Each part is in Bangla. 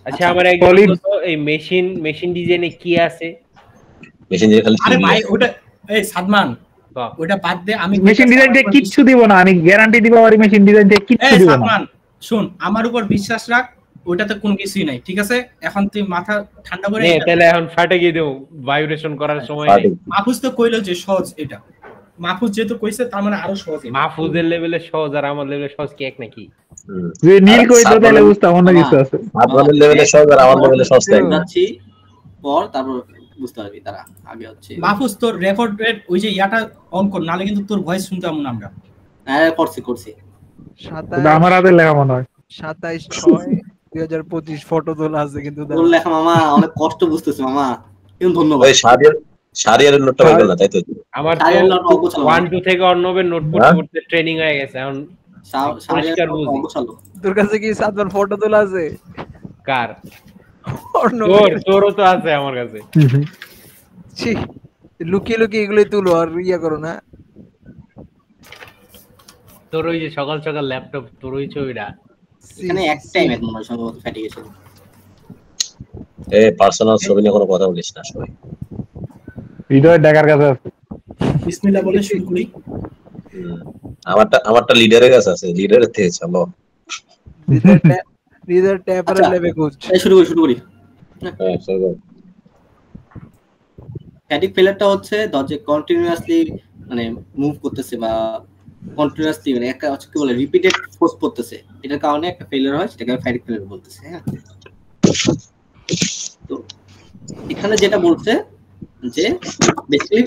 আচ্ছা আমার একজন বলতো এই মেশিন ডিজাইনে কি আছে? মেশিন ডিজাইন খালি আরে ভাই ওটা এই সাদমান ওটা বাদ দে, আমি মেশিন ডিজাইন থেকে কিচ্ছু দিব না, আমি গ্যারান্টি দিব আর মেশিন ডিজাইন থেকে কিচ্ছু দিব না। সাদমান শুন, আমার উপর বিশ্বাস রাখ, ওটাতে কোনো কিছুই নাই, ঠিক আছে? এখন তুই মাথা ঠান্ডা করে তাহলে এখন ফাটে গিয়ে দেব ভাইব্রেশন করার সময় নেই। মাহফুজ তো কইলো যে সহজ, এটা মাহফুজ যেহেতু কইছে তার মানে আরো সহজ। মাহফুজের লেভেলে সহজ আর আমার লেভেলে সহজ কি এক নাকি? যে নীল কইতো তাহলে বুঝতাম অন্য কিছু আছে। আপনাদের লেভেলে সহজ আর আমার লেভেলে সহজ তাই না? যাচ্ছি পর তারপর বুঝতে পারবি। তারা আগে হচ্ছে মাহফুজ তোর রেকর্ড রেট ওই যে ইয়াটা অন কর, নালে কিন্তু তোর ভয়েস শুনতে আমন আমরা। হ্যাঁ করছি। আমার হাতে লেখা মনে হয় 27/6/2025 ফটো তোলা আছে কিন্তু তোর লেখা মামা অনেক কষ্ট বুঝতেছি মামা, কিন্তু ধন্যবাদ। ওই শারিয়ারের নোটটা হয়ে গেল না তাই তো? আমার 1 2 থেকে অর্ণবের নোট করতে ট্রেনিং হয়ে গেছে এখন। শারিয়ার বুঝি তোর কাছে কি সাতবার ফটো তোলা আছে? কার? তোরও তো আছে আমার কাছে। ছি, লুকিয়ে লুকিয়ে এগুলোই তুলো আর ইয়া করো না। তোর ওই যে সকাল সকাল ল্যাপটপ তোর ওই ছবিটা এখানে এক টাইম এক মনে সম্ভবত ফেটে গেছে। পার্সোনাল ছবি নিয়ে কোনো কথা বলিস না সবাই। হৃদয় ডাকার কাছে আছে। বিসমিল্লাহ বলে শুরু করি। আমারটা লিডারের কাছে আছে, লিডারের থেকে চলো। লিডার ট্যাপার লেভে কোচ। শুরু করি। হ্যাঁ শুরু কর। স্ট্যাটিক ফেলারটা হচ্ছে দরজা কন্টিনিউয়াসলি মানে মুভ করতেছে বা কন্টিনিউয়াসলি মানে একটা হচ্ছে কি বলে রিপিটেড ফোর্স করতেছে, এটার কারণে একটা ফেলিয়ার হয়, সেটাকে স্ট্যাটিক ফেলিয়ার বলতেছে। হ্যাঁ, তো এখানে যেটা বলছে যে বেসিক্যালি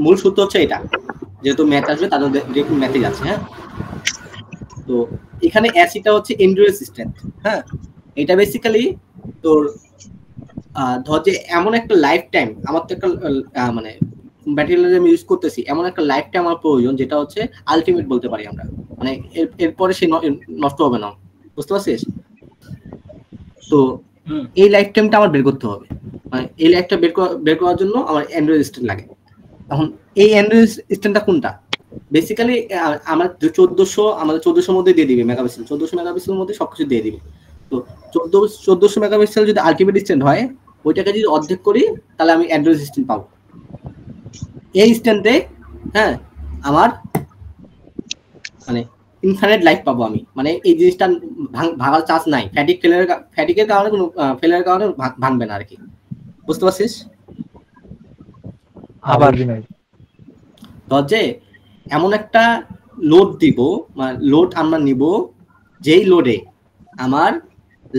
মূল সূত্র হচ্ছে এটা, যেহেতু ম্যাথ আসবে তাদের ডিরেক্ট ম্যাথে যাচ্ছে। হ্যাঁ, তো এখানে অ্যাসিটা হচ্ছে এন্ডুরেন্স স্ট্রেংথ। হ্যাঁ, এটা বেসিক্যালি তোর ধর যে এমন একটা লাইফ টাইম আমার তো একটা মানে ম্যাটেরিয়াল আমি ইউজ করতেছি, এমন একটা লাইফ টাইম আমার প্রয়োজন যেটা হচ্ছে আলটিমেট বলতে পারি আমরা, মানে এরপরে সে নষ্ট হবে না, বুঝতে পারছিস? তো এই লাইফ টাইমটা আমার বের করতে হবে, মানে এই লাইফটা বের করার জন্য আমার অ্যান্ড্রয়েড স্ট্যান্ড লাগে। এখন এই অ্যান্ড্রয়েড স্ট্যান্ডটা কোনটা? বেসিক্যালি আমার 1400 আমাদের 1400 মধ্যে দিয়ে দিবে মেগাপিক্সেল, 1400 মেগাপিক্সেলের মধ্যে সবকিছু দিয়ে দিবে। তো 1400 মেগাপিক্সেল যদি আলটিমেট স্ট্যান্ড হয়, ওইটাকে যদি অর্ধেক করি তাহলে আমি অ্যান্ড্রয়েড স্ট্যান্ড পাবো। এই স্ট্যান্ডে হ্যাঁ আমার মানে ইনফাইনাইট লাইফ পাবো আমি, মানে এই জিনিসটা ভাঙার চান্স নাই, ফ্যাটিকের কারণে কোনো ফেলিয়ারের কারণে ভাঙবে না আর কি, বুঝতে পারছিস? আবার যে এমন একটা লোড দিব, মানে লোড আমরা নিব, যেই লোডে আমার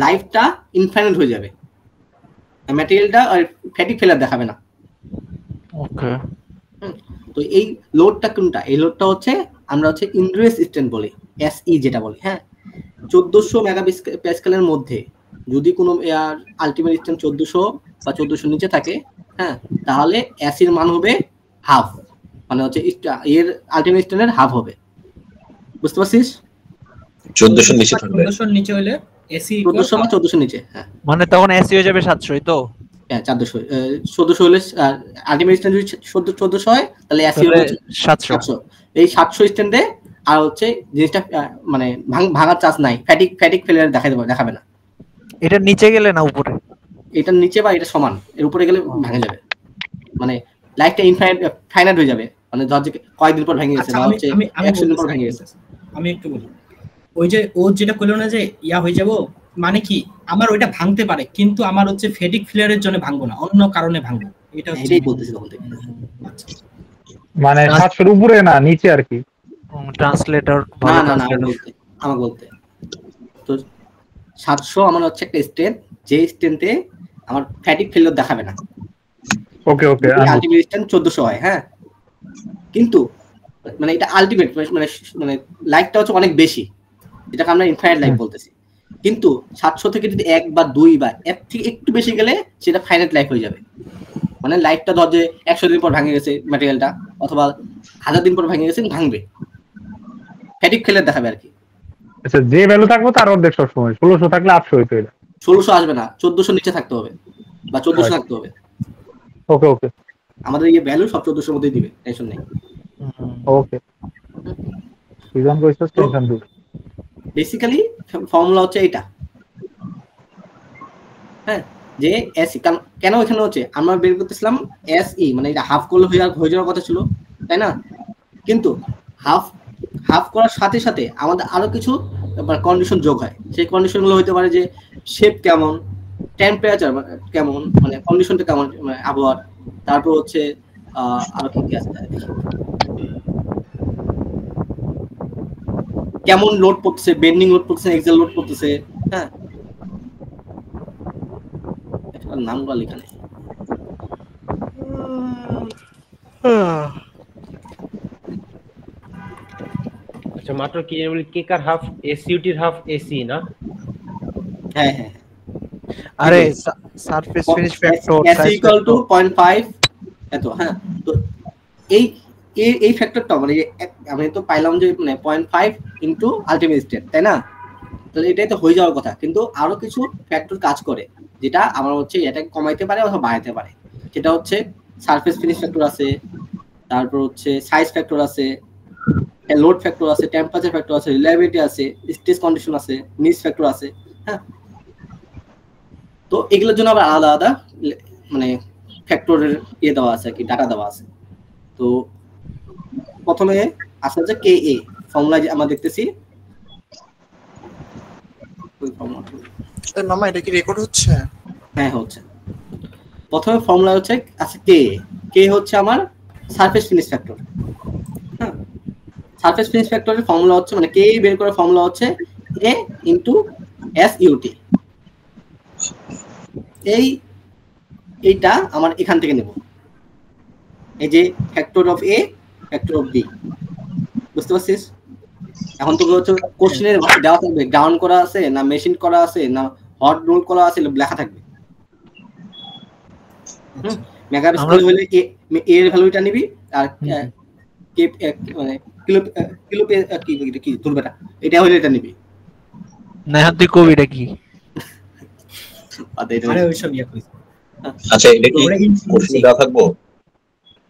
লাইফটা ইনফাইনাইট হয়ে যাবে, ম্যাটেরিয়ালটা আর ফ্যাটিক ফেলার দেখাবে না। ওকে, তো এই লোডটা কোনটা? এই লোডটা হচ্ছে আমরা হচ্ছে ইন্ডুরেন্স স্ট্রেন্থ বলি, এসই যেটা বলি। হ্যাঁ, 1400 মেগাপ্যাসকেলের মধ্যে যদি কোনো আলটিমেট স্ট্রেন্থ 1400 বা 1400 নিচে থাকে, হ্যাঁ, তাহলে এসির মান হবে হাফ, মানে হচ্ছে এর আলটিমেট স্ট্রেন্থের হাফ হবে, বুঝতে পারছিস? 1400 নিচে থাকবে, 1400 নিচে হলে এসি 1400 বা 1400 নিচে, হ্যাঁ, মানে তখন এসি হয়ে যাবে 700 তো। হ্যাঁ 1400 1400 হলে আলটিমেট স্ট্যান্ড যদি 1400 হয় তাহলে এসি হবে 700। এই 700 স্ট্যান্ডে আর হচ্ছে জিনিসটা মানে ভাঙার চান্স নাই, ফ্যাটিক ফেলিয়ার দেখাবে না। এটা নিচে গেলে না উপরে? এটা নিচে বা এটা সমান, এর উপরে গেলে ভেঙে যাবে, মানে লাইফটা ফাইনাইট হয়ে যাবে, মানে ধর যে কয়েকদিন পর ভেঙে গেছে বা হচ্ছে 100 দিন পর ভেঙে গেছে। আমি একটু বলি, ওই যে ও যেটা কইলো না যে ইয়া হয়ে যাব, মানে কি আমার ওইটা ভাঙতে পারে, কিন্তু আমার হচ্ছে ফ্যাটিক ফেলিয়ারের জন্য ভাঙবো না, অন্য কারণে ভাঙবো, এটা এটাই বলতেছি তখন থেকে। মানে 700 উপরে না নিচে আর কি? ট্রান্সলেটর না আমার বলতে তো 700 আমার হচ্ছে একটা স্ট্রেন্থ, যে স্ট্রেন্থে আমার ফ্যাটিক ফেলিয়ার দেখাবে না। ওকে আলটিমেট স্ট্রেন্থ 1400 হয়। হ্যাঁ, কিন্তু মানে এটা আলটিমেট মানে লাইফটা হচ্ছে অনেক বেশি, যেটাকে আমরা ইনফাইনাইট লাইফ বলতেছি, কিন্তু 700 থেকে যদি 1 বা 2 বা এর থেকে একটু বেশি গেলে সেটা ফাইনাইট লাইফ হয়ে যাবে, মানে লাইফটা ধর যে 100 দিন পর ভেঙে গেছে ম্যাটেরিয়ালটা, অথবা 1000 দিন পর ভেঙে গেছে, ভাঙবে, ফ্যাটিক ফেলিয়ার দেখাবে আর কি। আচ্ছা, যে ভ্যালু থাকবে তার অর্ধেক সব সময়, 1600 থাকলে 800 হইতো, এটা 1600 আসবে না, 1400 নিচে থাকতে হবে বা 1400 থাকতে হবে। ওকে আমাদের এই ভ্যালু সব 1400 মধ্যেই দিবে, টেনশন নেই। ওকে, সিজন কইছস টেনশন দূর। বেসিক্যালি ফর্মুলা হচ্ছে এটা। হ্যাঁ, যে এসি কেন এখানে হচ্ছে আমরা বের করতেছিলাম এসই, মানে এটা হাফ করলে হয়ে যাওয়ার কথা ছিল, তাই না? কিন্তু হাফ করার সাথে সাথে আমাদের আরো কিছু কন্ডিশন যোগ হয়। সেই কন্ডিশনগুলো হতে পারে যে শেপ কেমন, টেম্পারেচার কেমন, মানে কন্ডিশনটা কেমন, মানে আবহাওয়ার, তারপর হচ্ছে আরো কি আছে, কেমন লোড পড়তেছে, বেন্ডিং লোড পড়তেছে, এক্সেল লোড পড়তেছে। হ্যাঁ, নামগুলো লেখা নেই। আচ্ছা, মাত্র কি বলি, কেকার হাফ এসইউটির হাফ এসি না? হ্যাঁ হ্যাঁ, আরে surface finish factor s equal to 0.5 এত। হ্যাঁ, তো এই ফ্যাক্টরটা মানে আমি তো পাইলাম যে মানে 0.5 ইনটু আলটিমেট স্টেট, তাই না? তাহলে এটাই তো হয়ে যাওয়ার কথা, কিন্তু আরো কিছু ফ্যাক্টর কাজ করে যেটা আমরা হচ্ছে এটাকে কমাইতে পারে অথবা বাড়াইতে পারে। যেটা হচ্ছে সারফেস ফিনিশ ফ্যাক্টর আছে, তারপর হচ্ছে সাইজ ফ্যাক্টর আছে, লোড ফ্যাক্টর আছে, টেম্পারেচার ফ্যাক্টর আছে, রিলায়েবিলিটি আছে, স্ট্রেস কন্ডিশন আছে, নিচ ফ্যাক্টর আছে। হ্যাঁ, তো এগুলোর জন্য আবার আলাদা আলাদা মানে ফ্যাক্টরের দেওয়া আছে, কি ডাটা দেওয়া আছে। তো প্রথমে আসলে যে কে এ ফর্মুলা আমরা দেখতেছি, মামা এটা কি রেকর্ড হচ্ছে? হ্যাঁ হচ্ছে। প্রথমে ফর্মুলা হচ্ছে আছে কে হচ্ছে আমার সারফেস ফিনিশ ফ্যাক্টর। হ্যাঁ, সারফেস ফিনিশ ফ্যাক্টরের ফর্মুলা হচ্ছে মানে কে বের করার ফর্মুলা হচ্ছে এ ইনটু এস ইউটি। এইটা আমার এখান থেকে নেব, এই যে factor of A factor of B, বুঝতে পারছিস? এখন তো হচ্ছে কোশ্চেনের দেওয়া থাকবে ডাউন করা আছে না মেশিন করা আছে না হট রোল করা আছে, লেখা থাকবে। মেগা স্কেল হলে এ এর ভ্যালুটা নিবি, আর কে মানে কিলো কি ধরবেটা এটা হলে এটা নিবি না। এখন তুই কবি এটা কি? আরে ওইসব ইয়া কইছ। আচ্ছা, এটা কি কোশ্চেন দেওয়া থাকবে?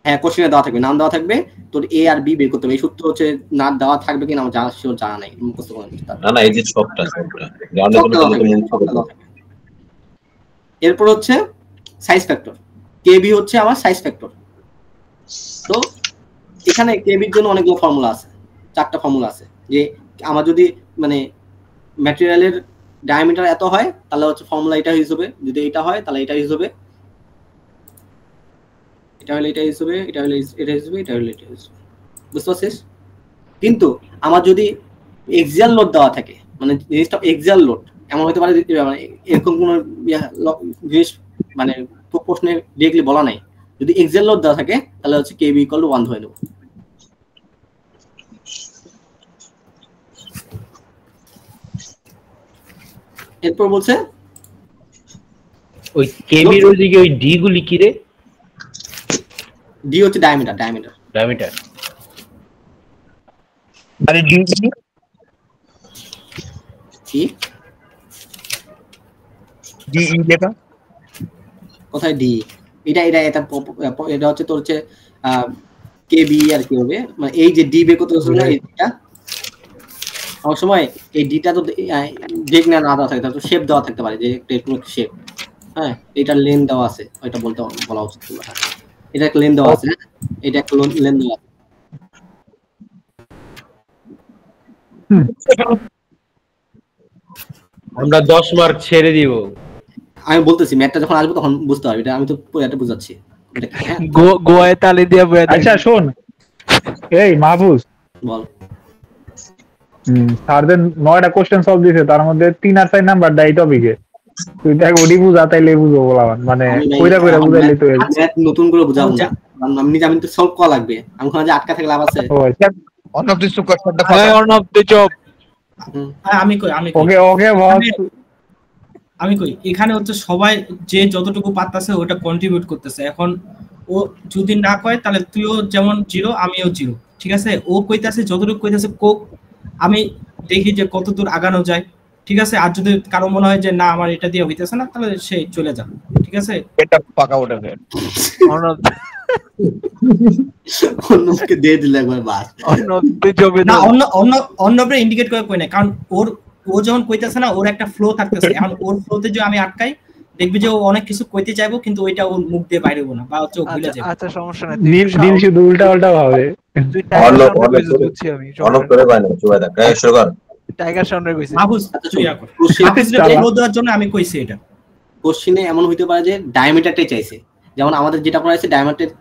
হ্যাঁ, কোশ্চেনে দেওয়া থাকবে, নাম দেওয়া থাকবে, তোর এ আর বি বের করতে হবে। এই সূত্র হচ্ছে না দেওয়া থাকবে কিনা আমার জানা নাই, মুখস্থ করে নিতে হবে। না এই যে ছকটা এরপর হচ্ছে সাইজ ফ্যাক্টর, কেবি হচ্ছে আমার সাইজ ফ্যাক্টর। তো এখানে কেবির জন্য অনেকগুলো ফর্মুলা আছে, 4টা ফর্মুলা আছে। যে আমার যদি মানে ম্যাটেরিয়ালের ডায়ামিটার এত হয় তাহলে হচ্ছে ফর্মুলা এটা ইউজ হবে, যদি এটা হয় তাহলে এটা ইউজ হবে, এটা হলে এটা ইউজ হবে, এটা হলে এটা ইউজ হবে, এটা হলে এটা ইউজ হবে, বুঝতে পারছিস? কিন্তু আমার যদি এক্সিয়াল লোড দেওয়া থাকে, মানে জিনিসটা এক্সিয়াল লোড এমন হতে পারে মানে এরকম কোনো জিনিস মানে প্রশ্নে ডিরেক্টলি বলা নাই, যদি এক্সিয়াল লোড দেওয়া থাকে তাহলে হচ্ছে কেবি ইকুয়াল টু 1 ধরে নেব। এরপর বলছে ওই কেবির ওইদিকে ওই ডি গুলি কি রে? ডি হচ্ছে ডায়ামিটার। আরে ডি কি ডি ই লেখা কোথায় ডি? এটা হচ্ছে তোর হচ্ছে কেবি আর কি হবে, মানে এই যে ডি বের করতে হচ্ছে না, এইটা অনেক সময় এই ডিটা তো দেখ না দেওয়া থাকে, তো শেপ দেওয়া থাকতে পারে যে একটা শেপ। হ্যাঁ, এটার লেন দেওয়া আছে, ওইটা বলা উচিত। এটা একটা লেন দেওয়া আছে, এটা একটা লেন দেওয়া আছে। আমরা 10 মার্ক ছেড়ে দিব। আমি বলতেছি ম্যাথটা যখন আসবে তখন বুঝতে পারবি, এটা আমি তো এটা বুঝাচ্ছি। গোয়ায় তালে দিয়া বয়া। আচ্ছা শোন, এই মাহফুজ বল। স্যারদের 9টা কোশ্চেন সলভ দিয়েছে, তার মধ্যে 3 আর 4 নাম্বার দেয় টপিকে। তুই দেখ ওডি বুঝা তাইলে বুঝবো বলাবান, মানে কইরা কইরা বুঝাইলে তো নতুন করে বুঝাবো না, আমি তো সলভ করা লাগবে। আমি কোন যে আটকা থেকে লাভ আছে? অর্ণব তুই চুপ কর, অর্ণব তুই চুপ। আমি কই এখানে হচ্ছে সবাই যে যতটুকু পারতেছে ওটা কন্ট্রিবিউট করতেছে। এখন ও যদি না কয় তাহলে তুইও যেমন 0 আমিও 0, ঠিক আছে? ও কইতাছে যতটুকু কইতাছে কোক, আমি দেখি যে কত দূর আগানো যায়, ঠিক আছে? আর যদি কারো মনে হয় যে না আমার এটা দিয়ে হইতেছে না, তাহলে সে চলে যাবে, ঠিক আছে? এটা পাকা উঠেছে। অন্যকে দিয়ে দিলে একবার বাস। অন্যকে ইন্ডিকেট করে কই না, কারণ ও যখন কইতাছে না ওর একটা ফ্লো থাকতেছে। এখন ওর ফ্লোতে যদি আমি আটকাই দেখবি যে ও অনেক কিছু কইতে চাইবো কিন্তু ওইটা ওর মুখ দিয়ে বাইরে হবো না বা হচ্ছে ও ভুলে যাবে। আচ্ছা সমস্যা নাই, দিন শুধু উল্টা পাল্টা ভাবে। তুই টাইগার সামনে কইছিস বুঝছি আমি, অনেক করে বাইনা চুয়া দেখ শুরু কর। টাইগার সামনে কইছিস মাহফুজ তুই কর, মাহফুজ রে বলে দেওয়ার জন্য আমি কইছি এটা। কোশ্চেনে এমন হইতে পারে যে ডায়ামিটারটাই চাইছে, যেমন আমাদের যেটা করা হয়েছে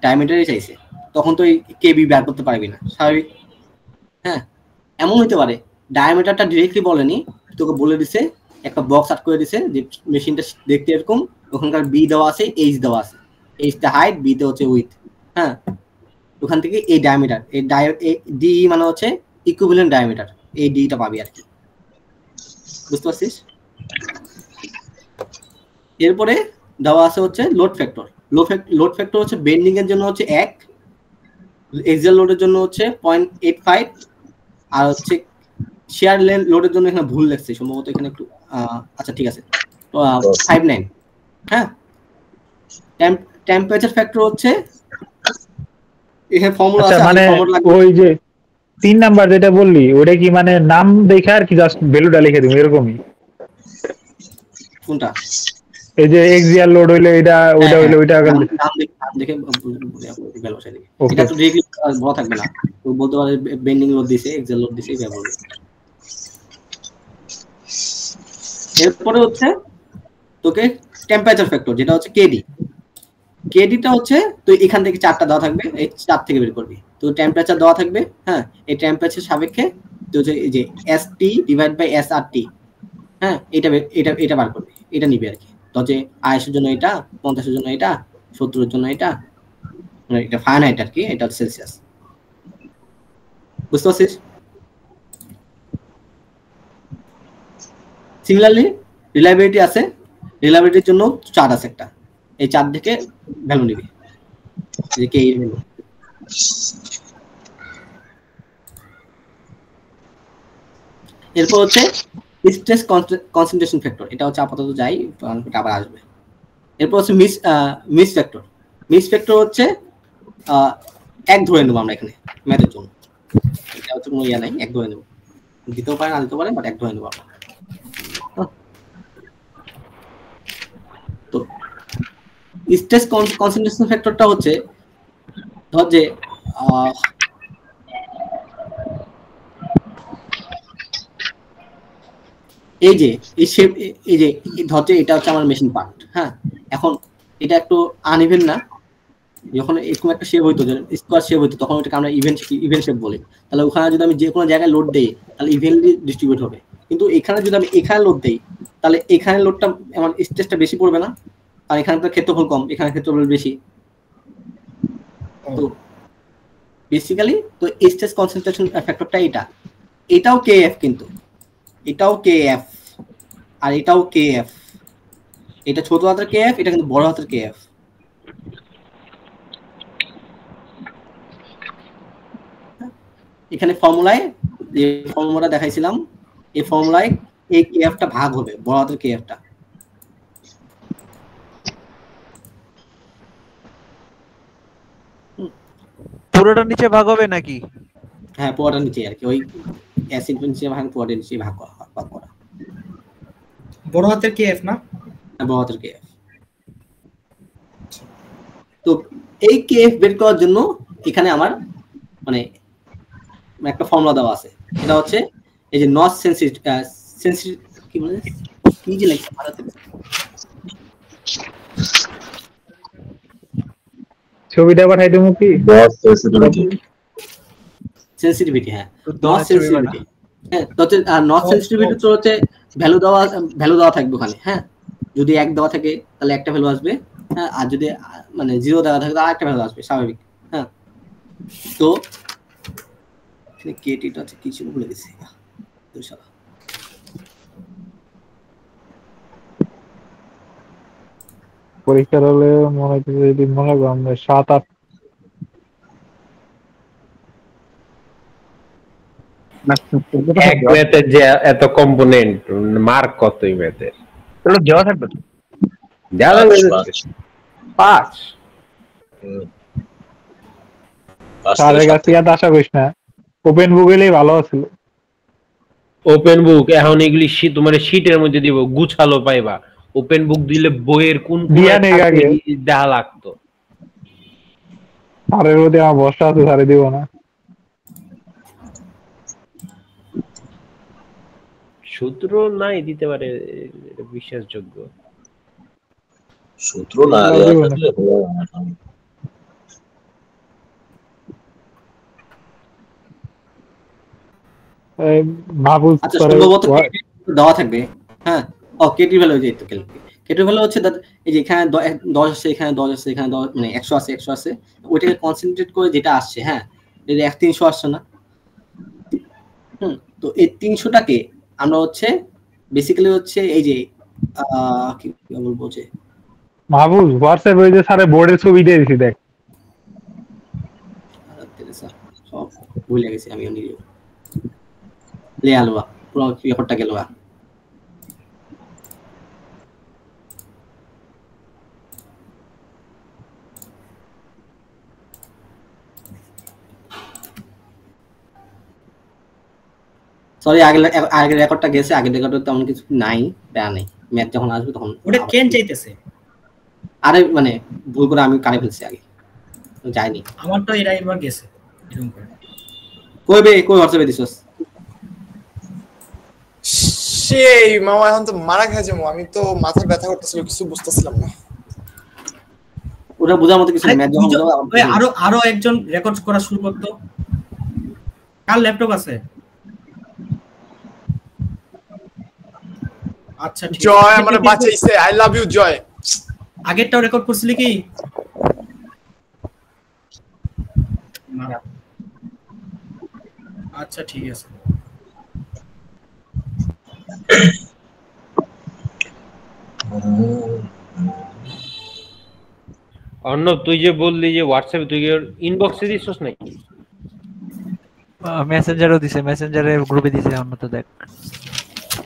ডায়ামিটারই চাইছে, তখন তো এই কেবি বের করতে পারবি না, স্বাভাবিক। হ্যাঁ, এমন হইতে পারে ডায়ামিটারটা ডিরেক্টলি বলেনি, তোকে বলে দিছে একটা বক্স আট করে দিছে যে মেশিনটা দেখতে এরকম, ওখানকার বি দেওয়া আছে, এইচ দেওয়া আছে, এইচটা হাইট, বি তে হচ্ছে উইথ। হ্যাঁ, ওখান থেকে এই ডায়ামিটার, এই ডি মানে হচ্ছে ইকুইভ্যালেন্ট ডায়ামিটার, এই ডিটা পাবি আর কি, বুঝতে পারছিস? এরপরে দেওয়া আছে হচ্ছে লোড ফ্যাক্টর। লোড ফ্যাক্টর হচ্ছে বেন্ডিং এর জন্য হচ্ছে 1, এক্সিয়াল লোডের জন্য হচ্ছে 0.85, আর হচ্ছে শেয়ার লোডের জন্য এখানে ভুল লাগছে সম্ভবত, এখানে একটু আচ্ছা ঠিক আছে 59। হ্যাঁ, টেম্পারেচার ফ্যাক্টর হচ্ছে এখানে ফর্মুলা আছে, মানে ওই যে 3 নাম্বার যেটা বললি ওটা কি মানে নাম দেখে আর কি জাস্ট ভ্যালুটা লিখে দিই এরকমই? কোনটা? এই যে এক্সিয়াল লোড হইলে এটা, ওইটা হইলে ওইটা নাম দেখে ভ্যালু বসাই দিবি, এটা তো ডিরেক্টলি বলা থাকবে না, তো বলতে পারে বেন্ডিং লোড দিছে, এক্সিয়াল লোড দিছে, এটা বলবে। এরপরে হচ্ছে তোকে টেম্পারেচার ফ্যাক্টর যেটা হচ্ছে কেডি। কেডিটা হচ্ছে তুই এখান থেকে 4টা দেওয়া থাকবে, এই 4 থেকে বের করবি, তো টেম্পারেচার দেওয়া থাকবে। হ্যাঁ, এই টেম্পারেচার সাপেক্ষে তো হচ্ছে এই যে এসটি ডিভাইড বাই এসআরটি, হ্যাঁ এটা এটা বার করবি, এটা নিবি আর কি। তো যে 80 এর জন্য এটা, 50 এর জন্য এটা, 70 এর জন্য এটা, এটা ফারেনহাইট আর কি, এটা হচ্ছে সেলসিয়াস, বুঝতে পারছিস? সিমিলারলি রিলায়েবিলিটি আছে, রিলায়েবিলিটির জন্য 4 আছে একটা, এই 4 থেকে ভ্যালু নিবি, যে কে এর ভ্যালু। এরপর হচ্ছে স্ট্রেস কনসেন্ট্রেশন ফ্যাক্টর, এটা হচ্ছে আপাতত যাই, এটা আবার আসবে। এরপর হচ্ছে মিস ফ্যাক্টর। মিস ফ্যাক্টর হচ্ছে 1 ধরে নেবো আমরা এখানে ম্যাথের জন্য, এটা হচ্ছে কোনো ইয়া নাই, 1 ধরে নেবো, দিতেও পারে না দিতেও পারে, বাট 1 ধরে নেবো আমরা। তো স্ট্রেস কনসেন্ট্রেশন ফ্যাক্টরটা হচ্ছে ধর যে এই যে এই যে ধর যে এটা হচ্ছে আমার মেশিন পার্ট। হ্যাঁ, এখন এটা একটু আনইভেন না, যখন এরকম একটা শেপ হইতো, স্কোয়ার শেপ হইতো, তখন ওটাকে আমরা ইভেন শেপ বলি। তাহলে ওখানে যদি আমি যে কোনো জায়গায় লোড দেই তাহলে ইভেনলি ডিস্ট্রিবিউট হবে, কিন্তু এখানে যদি আমি এখানে লোড দেই তাহলে এখানে লোডটা আমার স্ট্রেসটা বেশি পড়বে না, আর এখানে তো ক্ষেত্রফল কম, এখানে ক্ষেত্রফল বেশি। তো বেসিক্যালি তো স্ট্রেস কনসেন্ট্রেশন ফ্যাক্টরটা এটাও কেএফ, কিন্তু এটাও কেএফ আর এটাও কেএফ, এটা ছোট হাতের কেএফ, এটা কিন্তু বড় হাতের কেএফ। এখানে ফর্মুলায় যে ফর্মুলাটা দেখাইছিলাম, এই ফর্মুলায় এই কেএফটা ভাগ হবে বড় হাতের কেএফটা। পুরোটা নিচে ভাগ হবে নাকি? হ্যাঁ, পুরোটা নিচে আর কি, ওই অ্যাসিড নিচে ভাগ, পুরোটা নিচে ভাগ করা বড় হাতের কেএফ না? হ্যাঁ, বড় হাতের কেএফ। তো এই কেএফ বের করার জন্য এখানে আমার মানে একটা ফর্মুলা দেওয়া আছে, এটা হচ্ছে এই যে নট সেন্সিটিভ কি বলে কি যে লেখা আছে ছবিটা পাঠাই দেবো কি? সেন্সিটিভিটি। হ্যাঁ, নট সেন্সিটিভিটি। হ্যাঁ, তো নট সেন্সিটিভিটি তো হচ্ছে ভ্যালু দেওয়া থাকবে ওখানে। হ্যাঁ, যদি 1 দেওয়া থাকে তাহলে একটা ভ্যালু আসবে, হ্যাঁ, আর যদি মানে 0 দেওয়া থাকে তাহলে আরেকটা ভ্যালু আসবে, স্বাভাবিক। হ্যাঁ, তো কেটিটা আছে কিছু বলে দিছি পরীক্ষার হলে মনে হচ্ছে যদি মনে করো আমরা 7-8 এক ম্যাথে যে এত কম্পোনেন্ট, মার্ক কত এই ম্যাথে? চলো দেওয়া থাকবে তো, দেওয়া থাকবে 5। স্যারের কাছে আশা করিস না, ওপেন বুক এলেই ভালো ছিল। ওপেন বুক এখন এগুলি তোমার শীটের মধ্যে দিব, গুছালো পাইবা, ওপেন বুক দিলে বইয়ের কোন দিয়া নেই আগে। দেখা লাগতো। স্যারের মধ্যে আমার ভরসা আছে, স্যারে দিব না। সূত্র নাই দিতে পারে, এটা বিশ্বাসযোগ্য। সূত্র না দেওয়া থাকলে হলো না। মাহফুজ আচ্ছা স্যারের সম্ভবত দেওয়া থাকবে। হ্যাঁ, ও কেটি ভ্যালু যে তো কেটি ভ্যালু হচ্ছে এই যে এখানে 10 আছে, এখানে 10 আছে, এখানে 10 মানে 100 আছে, 100 আছে, ওইটাকে কনসেন্ট্রেট করে যেটা আসছে, হ্যাঁ এই যে 300 আসছে না, তো এই 300টাকে আমরা হচ্ছে বেসিক্যালি হচ্ছে এই যে কি বলবো যে মাহফুজ হোয়াটসঅ্যাপ ওই যে স্যারের বোর্ডের ছবি দিয়ে দিছি দেখ। সব ভুলে গেছি আমি নিজেও। লে আলুয়া পুরো ব্যাপারটা গেল। সরি আগের রেকর্ডটা গেছে, আগের রেকর্ডে তেমন কিছু নাই, প্যারা নেই, ম্যাচ যখন আসবে তখন ওটা কেন চাইতেছে? আরে মানে ভুল করে আমি কানে ফেলছি, আগে যায়নি আমার তো এরা এবার গেছে এরকম করে। কই হোয়াটসঅ্যাপে দিছস? সেই মামা এখন তো মারা খেয়েছে, আমি তো মাথা ব্যথা করতেছিল, কিছু বুঝতেছিলাম না। ওটা বোঝার মতো কিছু ম্যাচ যখন আরো একজন রেকর্ড করা শুরু করতো। কার ল্যাপটপ আছে? আচ্ছা ঠিক আছে। জয় আমারে বাঁচাইছে, আই লাভ ইউ জয়। আগেরটাও রেকর্ড করছিলি কি? আচ্ছা ঠিক আছে। অর্ণব তুই যে বললি যে হোয়াটসঅ্যাপে তুই ইনবক্সে দিছস নাকি? মেসেঞ্জারও দিছে, মেসেঞ্জারে গ্রুপে দিছে, অন্য তো দেখ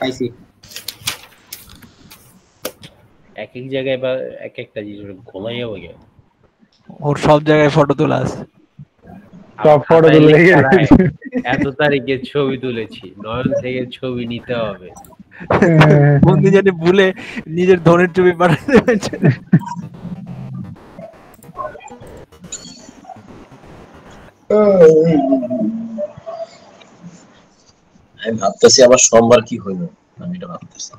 পাইছি। এক এক জায়গায় বা এক একটা জিনিস ঘুমাইয়া বলে ওর সব জায়গায় ফটো তোলা আছে, সব ফটো তুলে এত তারিখে ছবি তুলেছি, নয়ন থেকে ছবি নিতে হবে। বন্ধু জানি ভুলে নিজের ধনের ছবি পাঠাতে পারছে। আমি ভাবতেছি আবার সোমবার কি হইল, আমি এটা ভাবতেছি।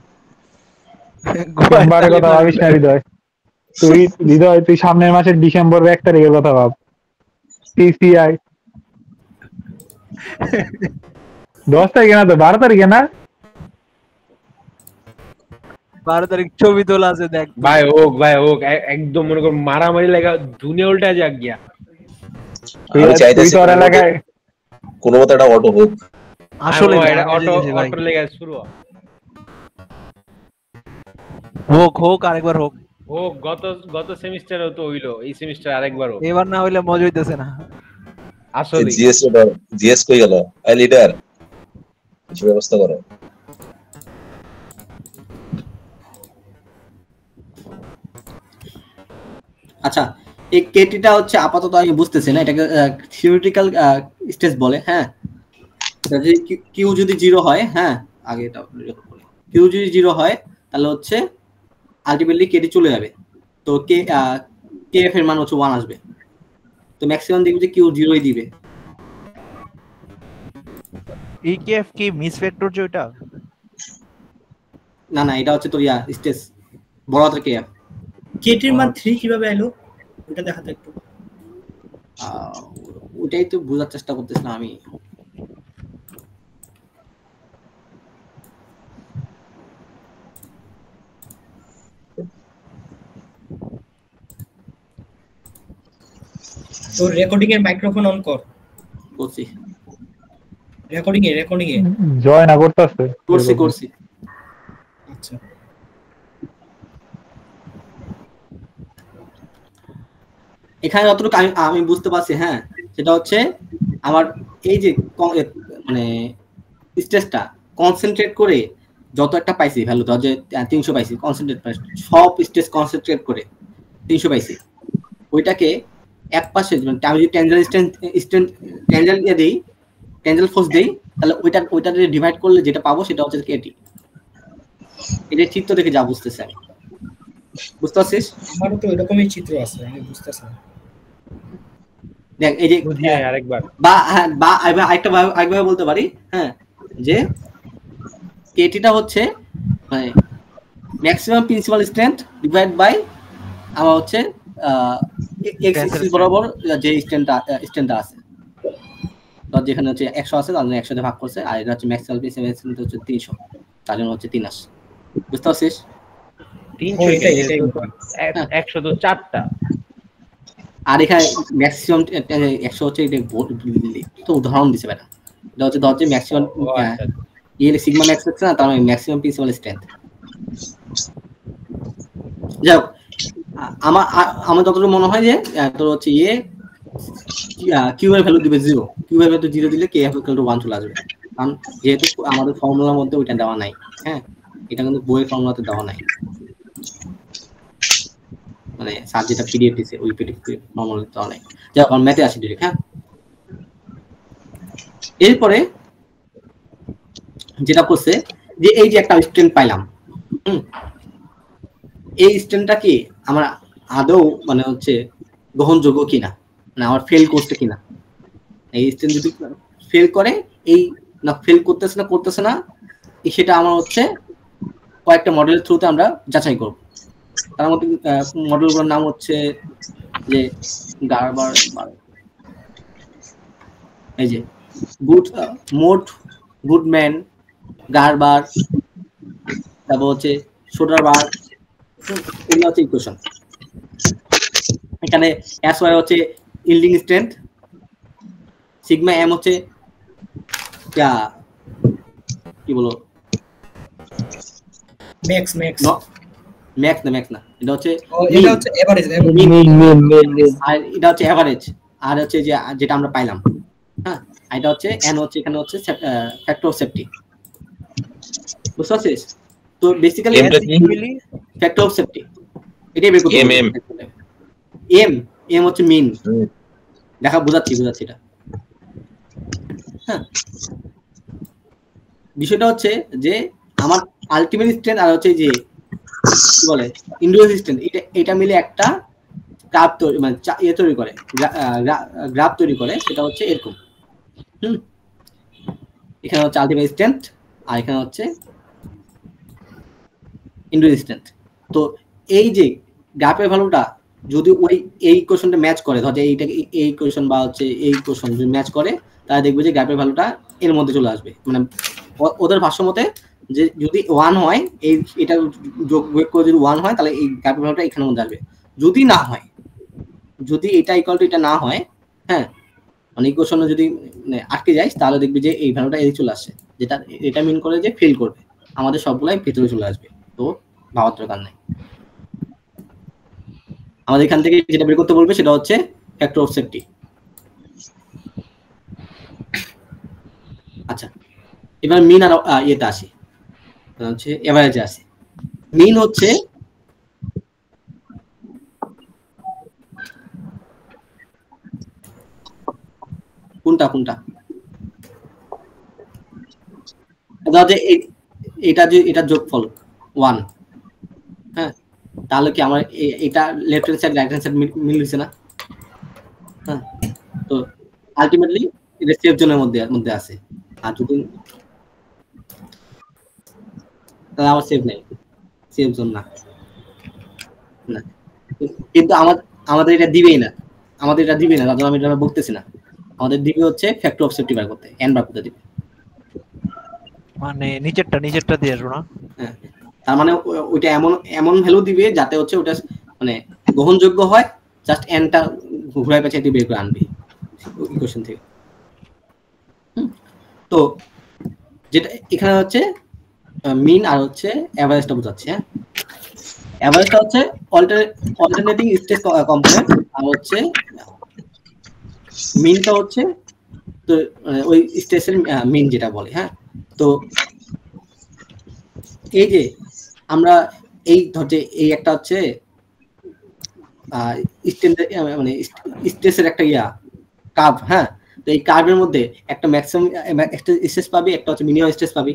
সোমবারের কথা ভাবিস না হৃদয়, তুই সামনের মাসের ডিসেম্বরের 1 তারিখের কথা ভাব। সিসিআই 10 তারিখে না তো 12 তারিখে না, 12 তারিখ ছবি তোলা আছে দেখ। ভাই হোক একদম মনে কর মারামারি লাগা দুনিয়া উল্টা যাক গিয়া। আমি চাইতেছি তোর এলাকায় কোনো মতে একটা অটো হোক। আসলে এটা অটো লেগে শুরু হোক আরেকবার হোক। গত সেমিস্টারেও তো হইলো, এই সেমিস্টার আরেকবার হোক। এবার না হইলে মজা হইতেছে না আসলে। জিএস কই গেল? এই লিডার কিছু ব্যবস্থা করো। আচ্ছা এই কেটিটা হচ্ছে আপাতত আমি বুঝতেছি না, এটাকে থিওরিটিক্যাল স্টেজ বলে। হ্যাঁ যদি কিউ যদি 0 হয়, হ্যাঁ আগে এটা রেকর্ড করি, কিউ যদি 0 হয় তাহলে হচ্ছে আলটিমেটলি কেটি চলে যাবে, তো কেএফ এর মান হচ্ছে 1 আসবে, তো ম্যাক্সিমাম দেখবে যে কিউ 0ই দিবে। ইকেএফ কি মিস ভেক্টর যে ওটা? না এটা হচ্ছে তোর স্টেজ বড় হাতের কেএফ। কেটির মান 3 কিভাবে এলো ওটা দেখাতে একটু। ওটাই তো বোঝার চেষ্টা করতেছিলাম আমি। তো রেকর্ডিং এর মাইক্রোফোন অন কর। করছি রেকর্ডিং এ জয় না করতেছে। করছি। আচ্ছা এখানে যতটুকু আমি বুঝতে পারছি, হ্যাঁ সেটা হচ্ছে আমার এই যে মানে স্টেজটা কনসেন্ট্রেট করে যত একটা পাইছি ভ্যালু, ধর যে 300 পাইছি, কনসেন্ট্রেট পাইছি, সব স্টেজ কনসেন্ট্রেট করে 300 পাইছি, ওইটাকে এক পাশে আমি যদি ট্যানজেন্ট দিয়ে দেই, ট্যানজেন্ট ফোর্স দেই, তাহলে ওইটা ডিভাইড করলে যেটা পাবো সেটা হচ্ছে কেটি। এটা চিত্র দেখে যা বুঝতেছে আমি। বুঝতে পারছিস? আমারও তো এরকমই চিত্র আছে, আমি বুঝতেছি না। দেখ এই যে বুঝিয়ে আরেকবার বা আরেকভাবে বলতে পারি, হ্যাঁ, যে কেটিটা হচ্ছে মানে maximum principal strength divide by আমার হচ্ছে এক্স এক্সিস বরাবর যে স্ট্রেংথটা আছে, তো যেখানে হচ্ছে 100 আছে তার জন্য 100 দিয়ে ভাগ করছে, আর এটা হচ্ছে ম্যাক্সিমাম প্রিন্সিপাল স্ট্রেংথ হচ্ছে 300, তার জন্য হচ্ছে 3 আসে। বুঝতে পারছিস? 300 100 তো 4টা, আর এখানে ম্যাক্সিমাম 100 হচ্ছে এটা তো উদাহরণ দিছে বেটা, এটা হচ্ছে ধর যে ম্যাক্সিমাম ইয়ে সিগমা ম্যাক্স হচ্ছে না, তার মানে ম্যাক্সিমাম প্রিন্সিপাল স্ট্রেংথ। যাও আমার যতটুকু মনে হয় যে তোর হচ্ছে ইয়ে কিউ এর ভ্যালু দিবে 0, কিউ এর ভ্যালু 0 দিলে কে এফ ইকুয়াল টু 1 চলে আসবে, কারণ যেহেতু আমাদের ফর্মুলার মধ্যে ওইটা দেওয়া নাই। হ্যাঁ, এটা কিন্তু বইয়ের ফর্মুলাতে দেওয়া নাই, মানে স্যার যেটা পিডিএফ দিছে ওই পিডিএফ ফর্মুলাতে দেওয়া নাই। যাও এখন ম্যাথে আসি ডিরেক্ট। হ্যাঁ, এরপরে যেটা করছে যে এই যে একটা স্ট্রেন্থ পাইলাম, এই স্ট্রেন্থটা কি আমার আদৌ মানে হচ্ছে গ্রহণযোগ্য কিনা, না আমার ফেল করছে কিনা। এই স্ট্রেন্থ যদি ফেল করে, এই না ফেল করতেছে না সেটা আমার হচ্ছে কয়েকটা মডেলের থ্রুতে আমরা যাচাই করব। তার মধ্যে মডেলগুলোর নাম হচ্ছে যে গারবার, এই যে গুডম্যান, গারবার, তারপর হচ্ছে সোডারবার্গ, এগুলো হচ্ছে ইকুয়েশন। এখানে এস ওয়াই হচ্ছে ইল্ডিং স্ট্রেংথ, সিগমা এম হচ্ছে কি বলো ম্যাক্স না, এটা হচ্ছে এভারেজ, আর এটা হচ্ছে এভারেজ, আর হচ্ছে যে যেটা আমরা পাইলাম। হ্যাঁ, এটা হচ্ছে এন হচ্ছে এখানে হচ্ছে ফ্যাক্টর অফ সেফটি। বুঝতে পারছিস? তো বেসিক্যালি ফ্যাক্টর অফ সেফটি এটাই বের করতে হবে। এম হচ্ছে মিন, দেখা বুঝাচ্ছি এটা। হ্যাঁ, বিষয়টা হচ্ছে যে আমার আলটিমেট স্ট্রেংথ আর হচ্ছে যে কি বলে ইন্ডিভিজুয়াল স্ট্রেংথ, এটা মিলে একটা গ্রাফ তৈরি, মানে তৈরি করে, গ্রাফ তৈরি করে, সেটা হচ্ছে এরকম। এখানে হচ্ছে আলটিমেট স্ট্রেংথ আর এখানে হচ্ছে ইন্ডিভিজুয়াল স্ট্রেংথ। তো এই যে গ্রাফের ভ্যালুটা যদি ওই এই ইকুয়েশনটা ম্যাচ করে, ধর যে এইটা এই ইকুয়েশন বা হচ্ছে এই ইকুয়েশন যদি ম্যাচ করে, তাহলে দেখবে যে গ্রাফের ভ্যালুটা এর মধ্যে চলে আসবে। মানে ওদের ভাষ্য মতে যে যদি 1 হয়, এটা যোগ করে যদি 1 হয়, তাহলে এই গ্রাফের ভ্যালুটা এখানের মধ্যে আসবে। যদি না হয়, যদি এটা ইকুয়াল টু এটা না হয়, হ্যাঁ, মানে ইকুয়েশনে যদি আটকে যায়, তাহলে দেখবে যে এই ভ্যালুটা এই চলে আসছে, যেটা এটা মিন করে যে ফেল করবে, আমাদের সবগুলাই ভিতরে চলে আসবে। তো ভাবার দরকার নাই, আমাদের এখান থেকে যেটা বের করতে বলবে সেটা হচ্ছে ফ্যাক্টর অফ সেফটি। আচ্ছা, এবার মিন আর ইয়েতে আসি, হচ্ছে এভারেজে আসি। মিন হচ্ছে কোনটা এটা যোগফল 1। হ্যাঁ, তাহলে কি আমার এটা left hand side right hand side মিলছে না? হ্যাঁ, তো আলটিমেটলি এটা সেফ জোনের মধ্যে আছে। আর যদি তাহলে আমার সেফ নেই, সেফ জোন না। কিন্তু আমাদের এটা দিবেই না, তাহলে আমি এটা বলতেছি না। আমাদের দিবে হচ্ছে ফ্যাক্টর অফ সেফটি বার করতে, এন বার করতে দিবে, মানে নিচেরটা দিয়ে আসবো না। হ্যাঁ, তার মানে ওইটা এমন ভ্যালু দিবে যাতে হচ্ছে ওটা মানে গ্রহণযোগ্য হয়, জাস্ট এনটা ঘুরায় পেঁচাইতে বের করে আনবে ইকুয়েশন থেকে। তো যেটা এখানে হচ্ছে মিন আর হচ্ছে এভারেজটা বোঝাচ্ছে। হ্যাঁ, এভারেজটা হচ্ছে অল্টারনেটিং স্টেট কম্পোনেন্ট, আর হচ্ছে মিনটা হচ্ছে তো ওই স্টেটের মিন যেটা বলে। হ্যাঁ, তো এই যে আমরা এই ধরতে এই একটা হচ্ছে মানে স্টেসের একটা কার্ভ। হ্যাঁ, তো এই কার্ভের মধ্যে একটা ম্যাক্সিমাম একটা স্টেস পাবি, একটা হচ্ছে মিনিমাম স্টেস পাবি,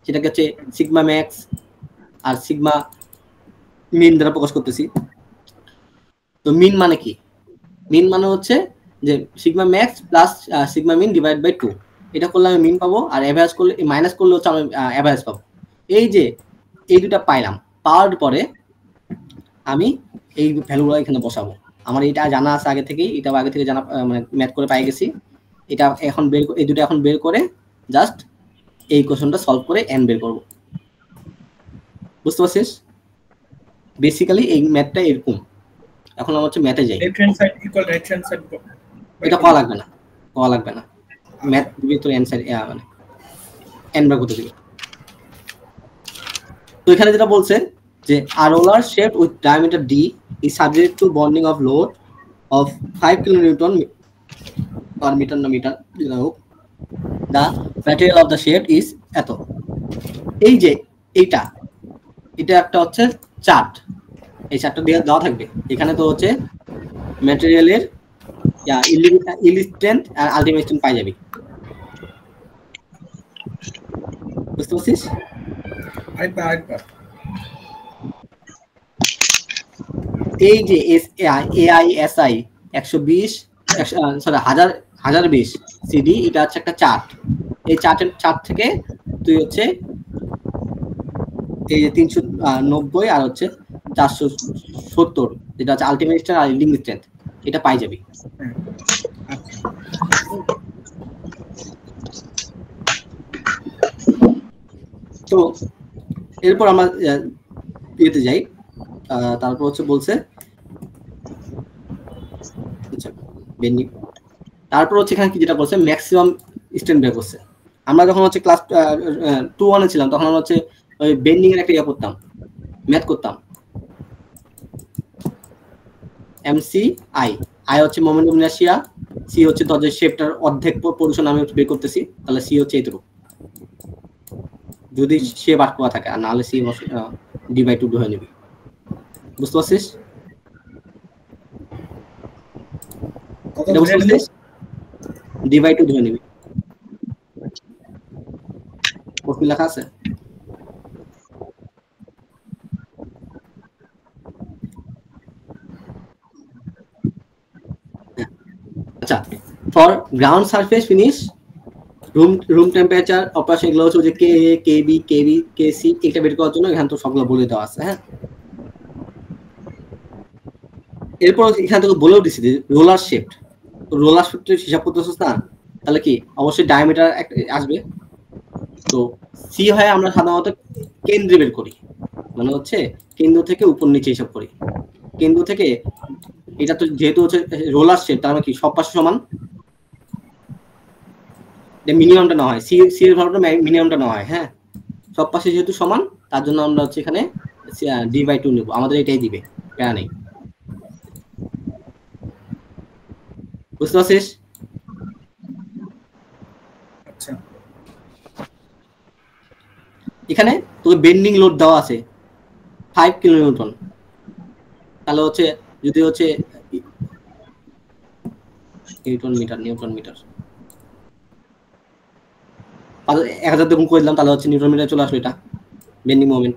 সেটাকে হচ্ছে সিগমা ম্যাক্স আর সিগমা মিন দ্বারা প্রকাশ করতেছি। তো মিন মানে কি? মিন মানে হচ্ছে যে sigma max plus sigma mean divide by 2, এটা করলে আমি মিন পাবো, আর এভারেজ করলে মাইনাস করলে হচ্ছে আমি এভারেজ পাবো। এই যে এই দুটা পাইলাম, পাওয়ার পরে আমি এই ভ্যালুগুলো এখানে বসাবো। আমার এটা জানা আছে আগে থেকেই, এটা আগে থেকে জানা, মানে ম্যাথ করে পাই গেছি। এটা এখন বের, এই দুটো এখন বের করে জাস্ট এই কোশ্চেনটা সলভ করে এন বের করব। বুঝতে পারছিস? বেসিক্যালি এই ম্যাথটা এরকম। এখন আমরা হচ্ছে ম্যাথে যাই। Left hand side equal right hand side, এটা পাওয়া লাগবে না, পাওয়া লাগবে না। ম্যাথ দিবি তো অ্যানসার মানে এন বের করতে দিবি। তো এখানে যেটা বলছে যে a roller shaped with diameter d is subject to bonding of load of 5 kilonewton per meter na meter, you know, the material of the shape is এত। এই যে এইটা, এটা একটা হচ্ছে চার্ট, এই চার্টটা দিয়ে দেওয়া থাকবে। এখানে তো হচ্ছে ম্যাটেরিয়ালের ইলিড স্ট্রেংথ আর আলটিমেট স্ট্রেংথ পাই যাবি। বুঝতে পারছিস? আরেকবার এই যে AISI 120 সরি 1020 সিডি, এটা হচ্ছে একটা চার্ট। এই চার্ট থেকে তুই হচ্ছে এই যে 390 আর হচ্ছে 470, যেটা হচ্ছে আলটিমেট স্ট্রেংথ আর ইল্ডিং স্ট্রেংথ, এটা পাই যাবি। তো এরপর আমরা ইয়েতে যাই। তারপর হচ্ছে বলছে তারপর হচ্ছে এখানে কি যেটা বলছে ম্যাক্সিমাম স্ট্রেন্থ বের করছে। আমরা যখন হচ্ছে ক্লাস 2-1 ছিলাম তখন আমরা হচ্ছে ওই বেন্ডিং এর একটা ইয়ে করতাম, ম্যাথ করতাম। MCI, আই হচ্ছে মোমেন্ট অফ ইনার্শিয়া, সি হচ্ছে দরজার শেপটার অর্ধেক পোরশন আমি বের করতেছি, তাহলে সি হচ্ছে এইটুকু যদি শেপ আট করা থাকে, আর নাহলে সি d/2 হয়ে নেবে। বুঝতে পারছিস? d/2 ধরে নিবি। কোড লেখা আছে? আচ্ছা, for ground surface finish, room temperature, operation, এগুলো হচ্ছে যে কে কেবি কেসি, এটা বের করার জন্য এখানে তো সবগুলো বলে দেওয়া আছে। হ্যাঁ, এরপর এখান থেকে বলেও দিচ্ছি যে রোলার শেপ, তো রোলার শেপটা হিসাব করতেছিস না, তাহলে কি অবশ্যই ডায়ামিটার আসবে। তো সি হয় আমরা সাধারণত কেন্দ্রে বের করি, মানে হচ্ছে কেন্দ্র থেকে উপর নিচে হিসাব করি। কেন্দ্র থেকে এটা তো যেহেতু হচ্ছে রোলার শেপ, তার মানে কি সব পাশে সমান, মিনিমামটা না হয়, সি এর ভ্যালুটা মিনিমামটা না হয়। হ্যাঁ, সব পাশে যেহেতু সমান, তার জন্য আমরা হচ্ছে এখানে d/2 নেব, আমাদের এটাই দিবে, প্যারা নেই। বুঝতে পারছিস? আচ্ছা, এখানে তোকে বেন্ডিং লোড দেওয়া আছে 5 কিলোনিউটন, তাহলে হচ্ছে যদি হচ্ছে নিউটন মিটার 1000 দেখুন করে দিলাম, তাহলে হচ্ছে নিউটন মিটার চলে আসলো। এটা বেন্ডিং মোমেন্ট,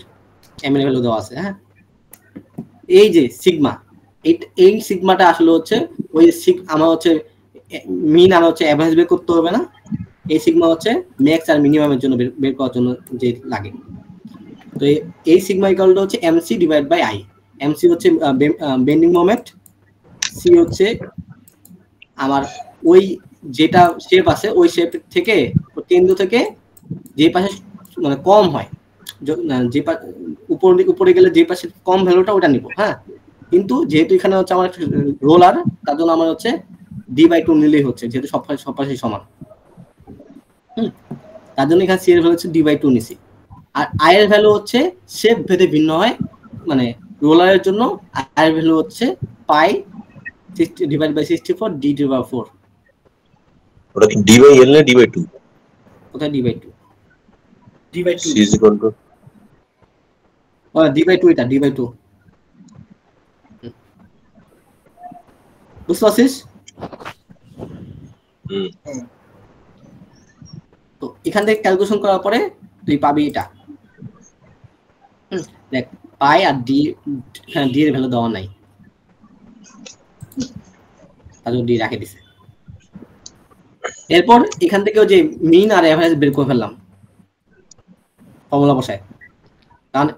এম এর ভ্যালু দেওয়া আছে। হ্যাঁ, এই যে সিগমা, এই সিগমাটা আসলে হচ্ছে ওই আমার হচ্ছে মিন আর হচ্ছে অ্যাভারেজ বের করতে হবে না, এই সিগমা হচ্ছে ম্যাক্স আর মিনিমামের জন্য বের করার জন্য যে লাগে। তো এই সিগমা ইকুয়ালটা হচ্ছে MC divide by I. MC হচ্ছে বেন্ডিং মোমেন্ট, সি হচ্ছে আমার ওই যেটা শেপ আছে ওই শেপ থেকে কেন্দ্র থেকে যে পাশে মানে কম হয়, যে উপরে গেলে যে পাশে কম ভ্যালুটা ওটা নিব। হ্যাঁ, কিন্তু যেহেতু এখানে হচ্ছে আমার রোলার, তার জন্য আমার হচ্ছে d/2 নিলেই হচ্ছে, যেহেতু সব পাশে সমান। তার জন্য এখানে সি এর ভ্যালু হচ্ছে d/2 নিছি। আর আই এর ভ্যালু হচ্ছে শেপ ভেদে ভিন্ন হয়, মানে রোলারের জন্য আই এর ভ্যালু হচ্ছে পাই /64 d/4। ওটা কি d/l না d/2? কোথায় d/2? d/2 c is equal to d/2, এটা d/2। বুঝতে পারছিস? তো এখান থেকে ক্যালকুলেশন করার পরে তুই পাবি এটা। দেখ পাই আর ডি, হ্যাঁ ডি এর ভ্যালু দেওয়া নাই, তাহলে ডি রাখে দিছে। এরপর এখান থেকে যে মিন আর এভারেজ বের করে ফেললাম ফর্মুলা বসায়, কারণ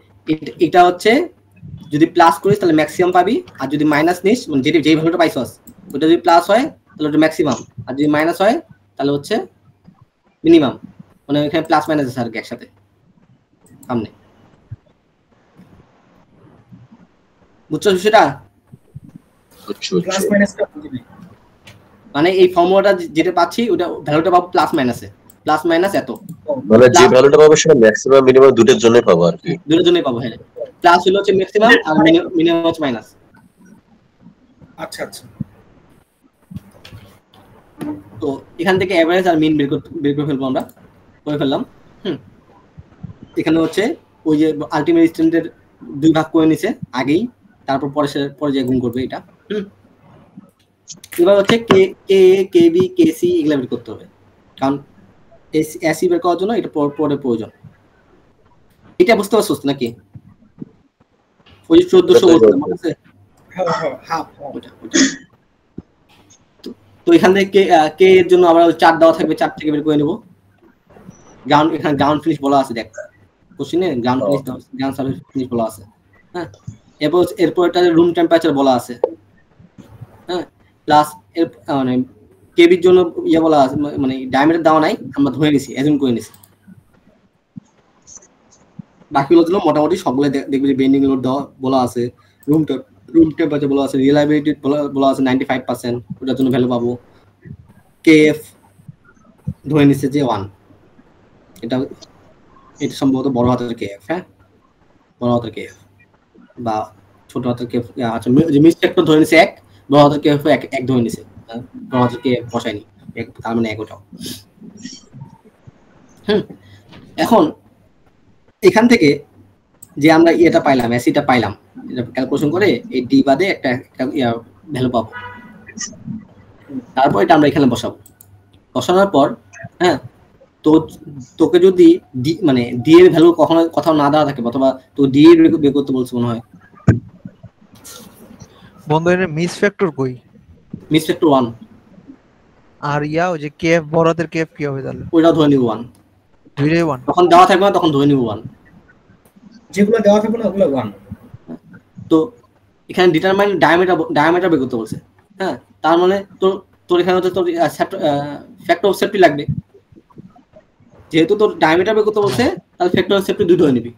এটা হচ্ছে যদি প্লাস করিস তাহলে ম্যাক্সিমাম পাবি, আর যদি মাইনাস নিস মানে যেই ভ্যালুটা পাইছস ওটা যদি প্লাস হয় তাহলে ওটা ম্যাক্সিমাম, আর যদি মাইনাস হয় তাহলে হচ্ছে মিনিমাম, মানে এখানে প্লাস মাইনাস আছে আর কি একসাথে সামনে। বুঝছো বিষয়টা? প্লাস মাইনাসটা বুঝিনি। মানে এই ফর্মুলাটা যেটা পাচ্ছি ওটা ভ্যালুটা পাবো প্লাস মাইনাসে, প্লাস মাইনাস এত, মানে যে ভ্যালুটা পাবো সেটা ম্যাক্সিমাম মিনিমাম দুটোর জন্যই পাবো আর কি, দুটোর জন্যই পাবো। হ্যাঁ প্লাস হলো হচ্ছে ম্যাক্সিমাম আর মিনিমাম হচ্ছে মাইনাস। আচ্ছা আচ্ছা, তো এখান থেকে এভারেজ আর মিন বের করে ফেলবো আমরা, করে ফেললাম। এখানে হচ্ছে ওই যে আলটিমেট স্ট্যান্ডার্ড 2 ভাগ করে নিছে আগেই, তারপর পরে যে গুণ করবে এটা। এবার হচ্ছে কে কে কে বি কে সি এগুলা বের করতে হবে, কারণ এসি বের করার জন্য এটা পরে প্রয়োজন। এটা বুঝতে পারছো নাকি? ওই 1400 মনে আছে? হাফ। তো এখান থেকে কে এর জন্য আমরা 4 দেওয়া থাকবে, 4 থেকে বের করে নেব। এখানে গ্রাউন্ড ফিনিশ বলা আছে, দেখ কোশ্চেনে গ্রাউন্ড সার্ভিস ফিনিশ বলা আছে। হ্যাঁ এরপর এটা রুম টেম্পারেচার বলা আছে। হ্যাঁ প্লাস এর মানে কেবির জন্য ইয়ে বলা আছে, মানে ডায়ামিটার দেওয়া নাই, আমরা ধরে নিছি, অ্যাজুম করে নিছি। বাকিগুলোর জন্য মোটামুটি সবগুলো দেখবি যে বেন্ডিং লোড দেওয়া বলা আছে, রুম টেম্পারেচার বলা আছে, রিলায়েবিলিটি বলা আছে 95%, ওটার জন্য ভ্যালু পাবো। কেএফ ধরে নিচ্ছে যে 1, এটা সম্ভবত বড় হাতের কেএফ। হ্যাঁ বড় হাতের কেএফ বা ছোট হাতের কেএফ। আচ্ছা মিস ফ্যাক্টর ধরে নিচ্ছে 1, বড় হাতের কেএফ 1 ধরে নিচ্ছে, বড় হাতের কেএফ বসায়নি, তার মানে 1 ওটাও। এখন এখান থেকে যে আমরা এটা পাইলাম, এসিটা পাইলাম, এটা ক্যালকুলেশন করে এই ডি বাদে একটা ভ্যালু পাবো, তারপর এটা আমরা এখানে বসানোর পর হ্যাঁ তো তোকে যদি ডি মানে ডি এর ভ্যালু কখনো কোথাও না দেওয়া থাকে, অথবা তো ডি এর বের করতে বলছে মনে হয় বন্ধু, এর মিস ফ্যাক্টর কই? মিস ফ্যাক্টর 1, আর ওই যে কেএফ বড়দের কেএফ কি হবে তাহলে? ওইটা ধরে নিব 1, দুইটাই 1, তখন দেওয়া থাকবে না, তখন ধরে নিব 1, যেগুলো দেওয়া থাকবে না ওগুলো 1। তো এখানে ডিটারমাইন ডায়ামিটার বের করতে বলছে। হ্যাঁ তার মানে তোর এখানে হচ্ছে তোর ফ্যাক্টর অফ সেফটি লাগবে, যেহেতু তোর ডায়ামিটার বের করতে বলছে তাহলে ফ্যাক্টর অফ সেফটি 2 ধরে নিবি।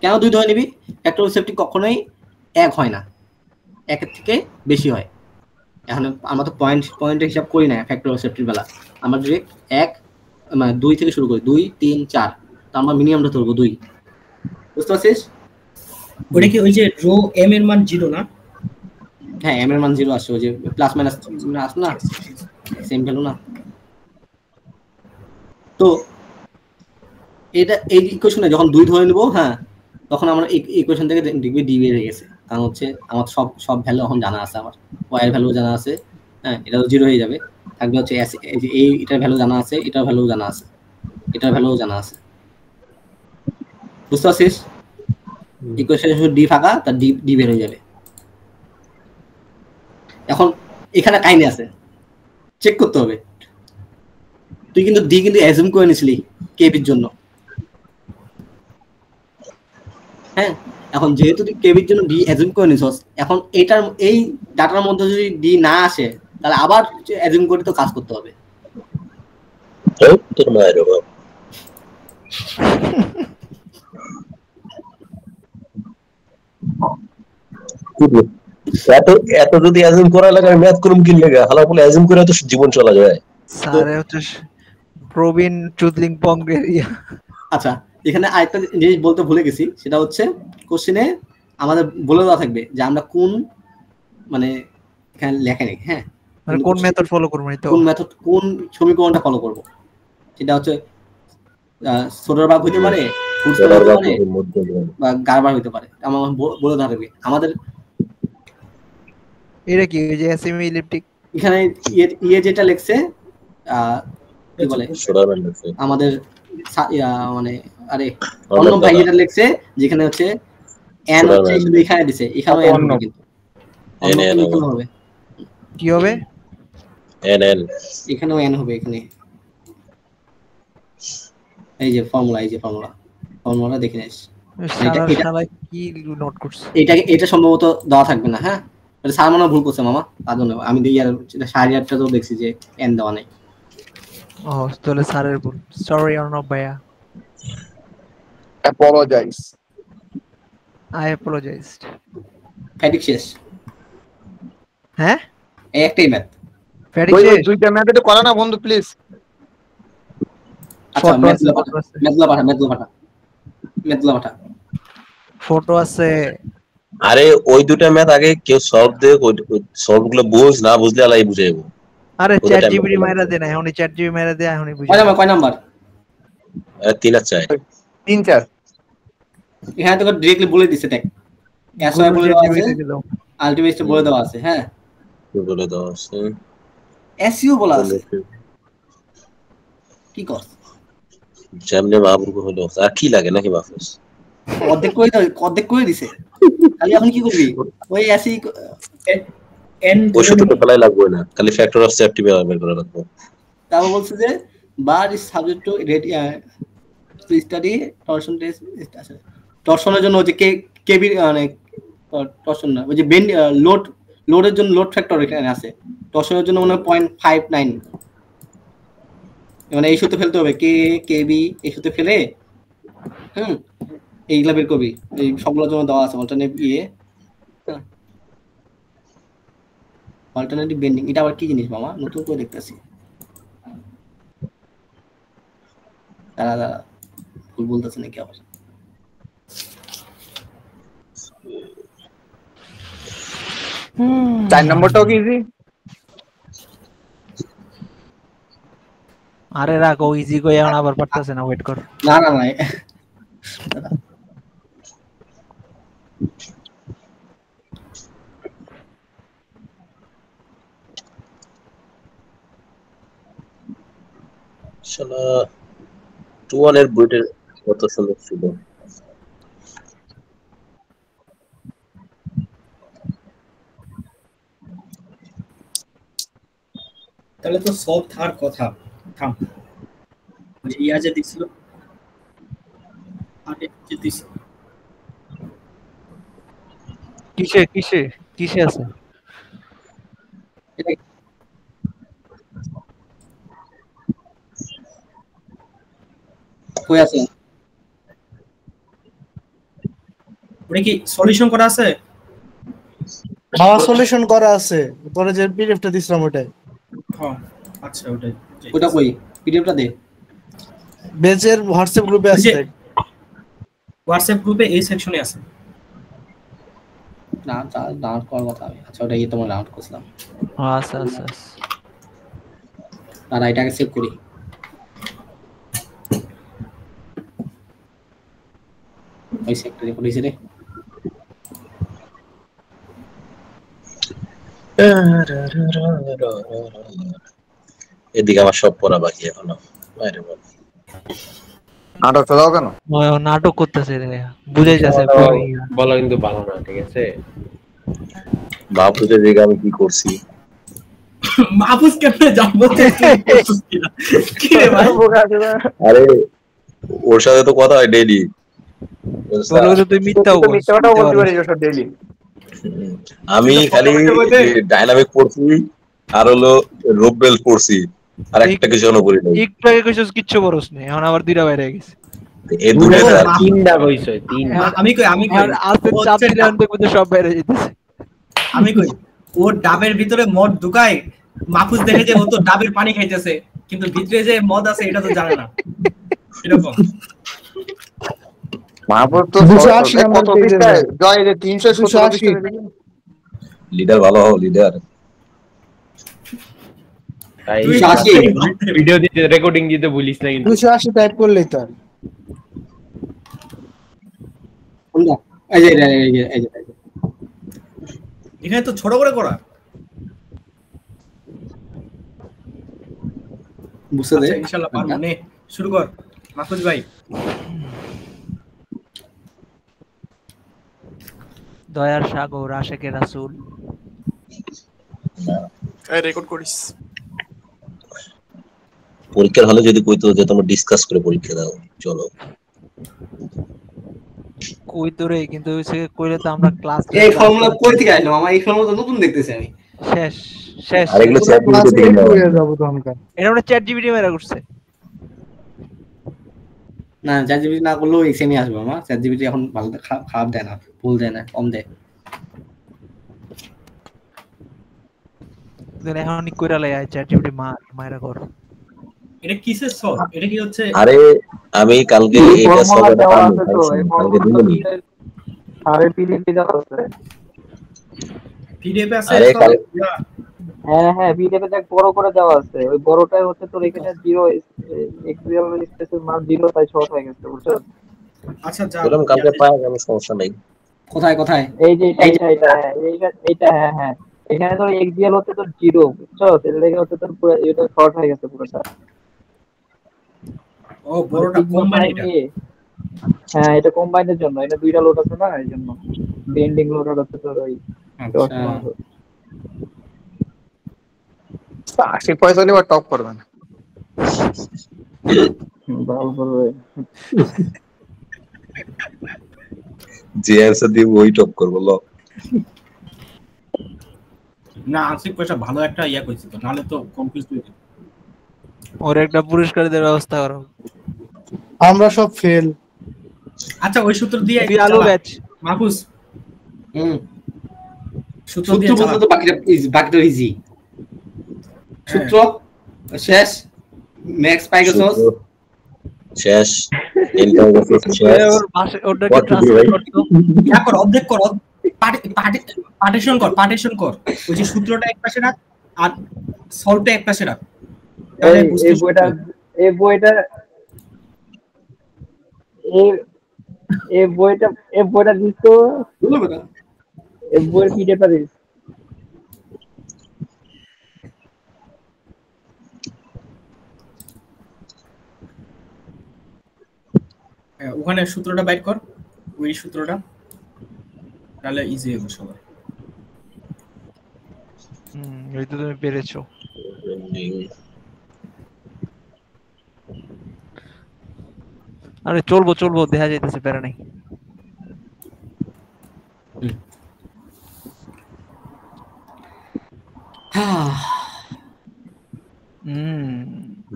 কেন 2 ধরে নিবি? ফ্যাক্টর অফ সেফটি কখনোই 1 হয় না, 1 এর থেকে বেশি হয়। এখন আমরা তো পয়েন্ট হিসাব করি না ফ্যাক্টর অফ সেফটির বেলা, আমরা ডিরেক্ট 1 মানে 2 থেকে শুরু করি, 2 3 4, তো আমরা মিনিমামটা ধরবো 2। বুঝতে পারছিস? ওটা কি ওই যে রো এম এর মান 0 না? হ্যাঁ এম এর মান 0 আসছে, ওই যে প্লাস মাইনাস আসছে না, সেম ভ্যালু না। তো এটা এই ইকুয়েশনে যখন 2 ধরে নেব, হ্যাঁ তখন আমরা এই ইকুয়েশন থেকে দেখবি ডি বের হয়ে গেছে, কারণ হচ্ছে আমার সব ভ্যালু এখন জানা আছে, আমার ওয়াই এর ভ্যালু জানা আছে। হ্যাঁ এটা তো 0 হয়ে যাবে, থাকবে হচ্ছে এই এটার ভ্যালু জানা আছে, এটার ভ্যালু জানা আছে, এটার ভ্যালু জানা আছে। বুঝতে পারছিস? ইকুয়েশনে শুধু ডি ফাঁকা, তার ডি বের হয়ে যাবে। এখন এখানে কাহিনী আছে, চেক করতে হবে। তুই কিন্তু ডি কিন্তু অ্যাজুম করে নিছিলি কেবির জন্য। হ্যাঁ এখন যেহেতু তুই কেবির জন্য ডি অ্যাজুম করে নিছস, এখন এই ডাটার মধ্যে যদি ডি না আসে তাহলে আবার অ্যাজুম করে তো কাজ করতে হবে। তোর মায়ের বাবা এত যদি অ্যাজুম করা লাগে, আমি ম্যাথ করুম কি লাগে? হালা বলে অ্যাজুম করে তো জীবন চলা যায়। স্যার হচ্ছে প্রবীণ চুদলিং পং এরিয়া। আচ্ছা এখানে আরেকটা জিনিস বলতে ভুলে গেছি, সেটা হচ্ছে কোশ্চেনে আমাদের বলে দেওয়া থাকবে যে আমরা কোন মানে এখানে লেখা নেই। হ্যাঁ মানে কোন মেথড ফলো করব, কোন মেথড কোন সমীকরণটা ফলো করব, সেটা হচ্ছে সোডার হইতে পারে, বা গারবার হইতে পারে, আমার বলে দেওয়া থাকবে আমাদের। এটা কি ওই যে এসএমই ইলিপ্টিক? এখানে যেটা লেখছে কি বলে আমাদের মানে আরে অন্য ভাই যেটা লিখছে যেখানে হচ্ছে n হচ্ছে শুধু এখানে দিছে এখানেও n হবে কিন্তু অন্য হবে কি হবে n এখানেও n হবে এখানে এই যে ফর্মুলা দেখে নিস শালা কি নোট করছ এটা সম্ভবত দেওয়া থাকবে না হ্যাঁ এটা স্যার মনে ভুল করছে মামা আদনে আমি দিই আর শাহরিয়ারটা তো দেখছি যে n দেওয়া নেই ও তাহলে স্যারের ভুল সরি অর্ণব ভাইয়া apologize I apologized ফ্যাটিক শেষ হ্যাঁ এই একটাই ম্যাথ ফ্যাটিক ওই শেষ দুইটা ম্যাথ একটু করা না বন্ধু প্লিজ আচ্ছা মেথলা পাঠা ফটো আছে আরে ওই দুটা ম্যাথ আগে কেউ সলভ দে সলভ গুলো বুঝ না বুঝলে আলাই বুঝাইবো আরে চ্যাট জিপিটি মাইরা দে না এখনই চ্যাট জিপিটি মাইরা দে এখনই বুঝি কয় নাম্বার 3 আর 4 3 4 এখানে তো ডাইরেক্টলি বলে দিছে দেখ এসওআই বলে দেওয়া আছে আলটিমেট বলে দেওয়া আছে হ্যাঁ বলে দেওয়া আছে এসইও বলা আছে কি কর যেমনে মাহবুব হলো আর কি লাগে নাকি মাহফুজ অর্ধেক করে দিছে খালি এখন কি করবি ওই এসই n ওই সূত্র তো ফেলাই লাগবে না খালি ফ্যাক্টর অফ সেফটি বের করা লাগবে তাও বলছে যে বার is subject to study torsion test আছে টরশনের জন্য যে কেবি মানে টরশন না ওই যে বেন্ড লোডের জন্য লোড ফ্যাক্টর এখানে আছে টরশনের জন্য মনে হয় 0.59 মানে এই সূত্র ফেলতে হবে কেবি এই সূত্র ফেলে এইগুলা বের করবি এই সবগুলোর জন্য দেওয়া আছে অল্টারনেটিভ বেন্ডিং এটা আবার কি জিনিস মামা নতুন করে দেখতেছি দাঁড়া ভুল বলতেছে নাকি আবার চার নম্বরটাও কি ইজি আরে রাখো ইজি কই এখন আবার পারতেছে না ওয়েট কর না শালা 2-1 এর বুটের কত সুন্দর ছিল তাহলে তো সলভ থার কথা থাম ওই ইয়া যে দিছিল আগে যে দিছিল কিসে আছে কই আছে ওটা কি সলিউশন করা আছে আমার সলিউশন করা আছে পরে যে পিডিএফটা দিছিলাম ওটাই হ্যাঁ আচ্ছা ওটা কই পিডিএফটা দে বেজের হোয়াটসঅ্যাপ গ্রুপে আছে হোয়াটসঅ্যাপ গ্রুপে এই সেকশনে আছে না ডাউনলোড করার কথা আমি আচ্ছা ওটা তোমার ডাউনলোড করছিলাম আচ্ছা আর এটাকে সেভ করি ওই সেক্টরে করেছি রে এদিকে আমার সব পড়া বাকি এখনো বাইরে বল নাটক চালাও কেন নাটক করতেছে রে বুঝাই যাচ্ছে বলা কিন্তু ভালো না ঠিক আছে বাবুদের দিকে আমি কি করছি মাহফুজ কেমনে জানবো কি রে ভাই আরে ওর সাথে তো কথা হয় ডেইলি তুই মিথ্যাও বলতে পারিস সব ডেইলি আমি খালি ডাইনামিক পড়ছি আর হলো রোববেল পড়ছি আর একটা কিছু না পড়ি নাই একটু আগে কইছস কিচ্ছু বরস না এখন আবার দুইটা বাইরে গেছে এই দুটো তিনটা কইছই তিনটা আমি কই আর আস্তে চাপ দিলে আনতে কইতে সব বাইরে যাইতেছে আমি কই ও ডাবের ভিতরে মদ ঢুকায় মাহফুজ দেখে যে ও তো ডাবের পানি খাইতেছে কিন্তু ভিতরে যে মদ আছে এটা তো জানে না এরকম মাহবুব তো 280 নম্বর পেজে জয় রে 380 লিডার ভালো হও লিডার তাই ভিডিও দিতে রেকর্ডিং দিতে ভুলিস না কিন্তু 280 টাইপ করলেই তো এই যে এখানে তো ছোট করে করা বুঝতে দে ইনশাআল্লাহ পারবো নে শুরু কর মাহফুজ ভাই দয়ার সাগর আশেকের রাসূল এই রেকর্ড করিস পরীক্ষার হলে যদি কইতো যে তোমরা ডিসকাস করে পরীক্ষা দাও চলো কই তোরে কিন্তু হইছে কইলে তো আমরা ক্লাস এই ফর্মুলা কই থেকে আইলো আমার এই ফর্মুলা নতুন দেখতেছি আমি শেষ শেষ আর এগুলো চ্যাট জিপিটি থেকে নেওয়া এটা আমরা চ্যাট জিপিটি মেরা করছে না চ্যাট জিপিটি না করলেও এই সেমই আসবে আমার চ্যাট জিপিটি এখন ভালো খারাপ দেয় না ভুল দেয় না কম দেয় দেন এখন নি কইরা লাই চ্যাট জিপিটি মাইরা কর এটা কিসের সলভ এটা কি হচ্ছে আরে আমি কালকে এটা সলভ কালকে দিইনি আরে পিডিএফে দাও আছে পিডিএফ আছে আরে হ্যাঁ হ্যাঁ পিডিএফে দেখ বড় করে দেওয়া আছে ওই বড়টাই হচ্ছে তোর এখানে 0 এক্সিএল স্পেসের মান 0 তাই শর্ট হয়ে গেছে বুঝছো আচ্ছা যা বললাম কালকে পাওয়া যাবে সমস্যা নাই কোথায় এই যে এটা হ্যাঁ এখানে তোর এক্সিএল হচ্ছে তোর 0 বুঝছো এর লেগে হচ্ছে তোর পুরো এটা শর্ট হয়ে গেছে পুরোটা ও বড়টা কম্বাইন এটা হ্যাঁ এটা কম্বাইনের জন্য এটা দুইটা লোড আছে না এর জন্য বেন্ডিং লোড হচ্ছে তোর ওই আশি পয়সা নিয়ে টপ করবে না ভালো করবে যে অ্যানসার দিব ওই টপ করব ল না আশিক পয়সা ভালো একটা ইয়া কইছে তো নালে তো কনফিউজ হয়ে যেত ওর একটা পুরস্কার দেওয়ার ব্যবস্থা করো আমরা সব ফেল আচ্ছা ওই সূত্র দিয়ে আলো ব্যাচ মাহফুজ সূত্র দিয়ে বলতে তো বাকিটা ইজি সূত্র শেষ ম্যাক্স পাই গেছস শেষ ইন্টারফেস শেষ ওর ভাষা ওটা কি ট্রান্সলেট করতে ইয়া কর অর্ধেক কর পার্টিশন কর ওই যে সূত্রটা এক পাশে রাখ আর সলভটা এক পাশে রাখ এই বইটা দিস তো এই বইয়ের পিডিএফটা দিস ওখানে সূত্রটা বাইট কর ওই সূত্রটা তাহলে ইজি হবে সবার এই তো তুমি পেরেছো আরে চলবো দেখা যাইতেছে প্যারা নাই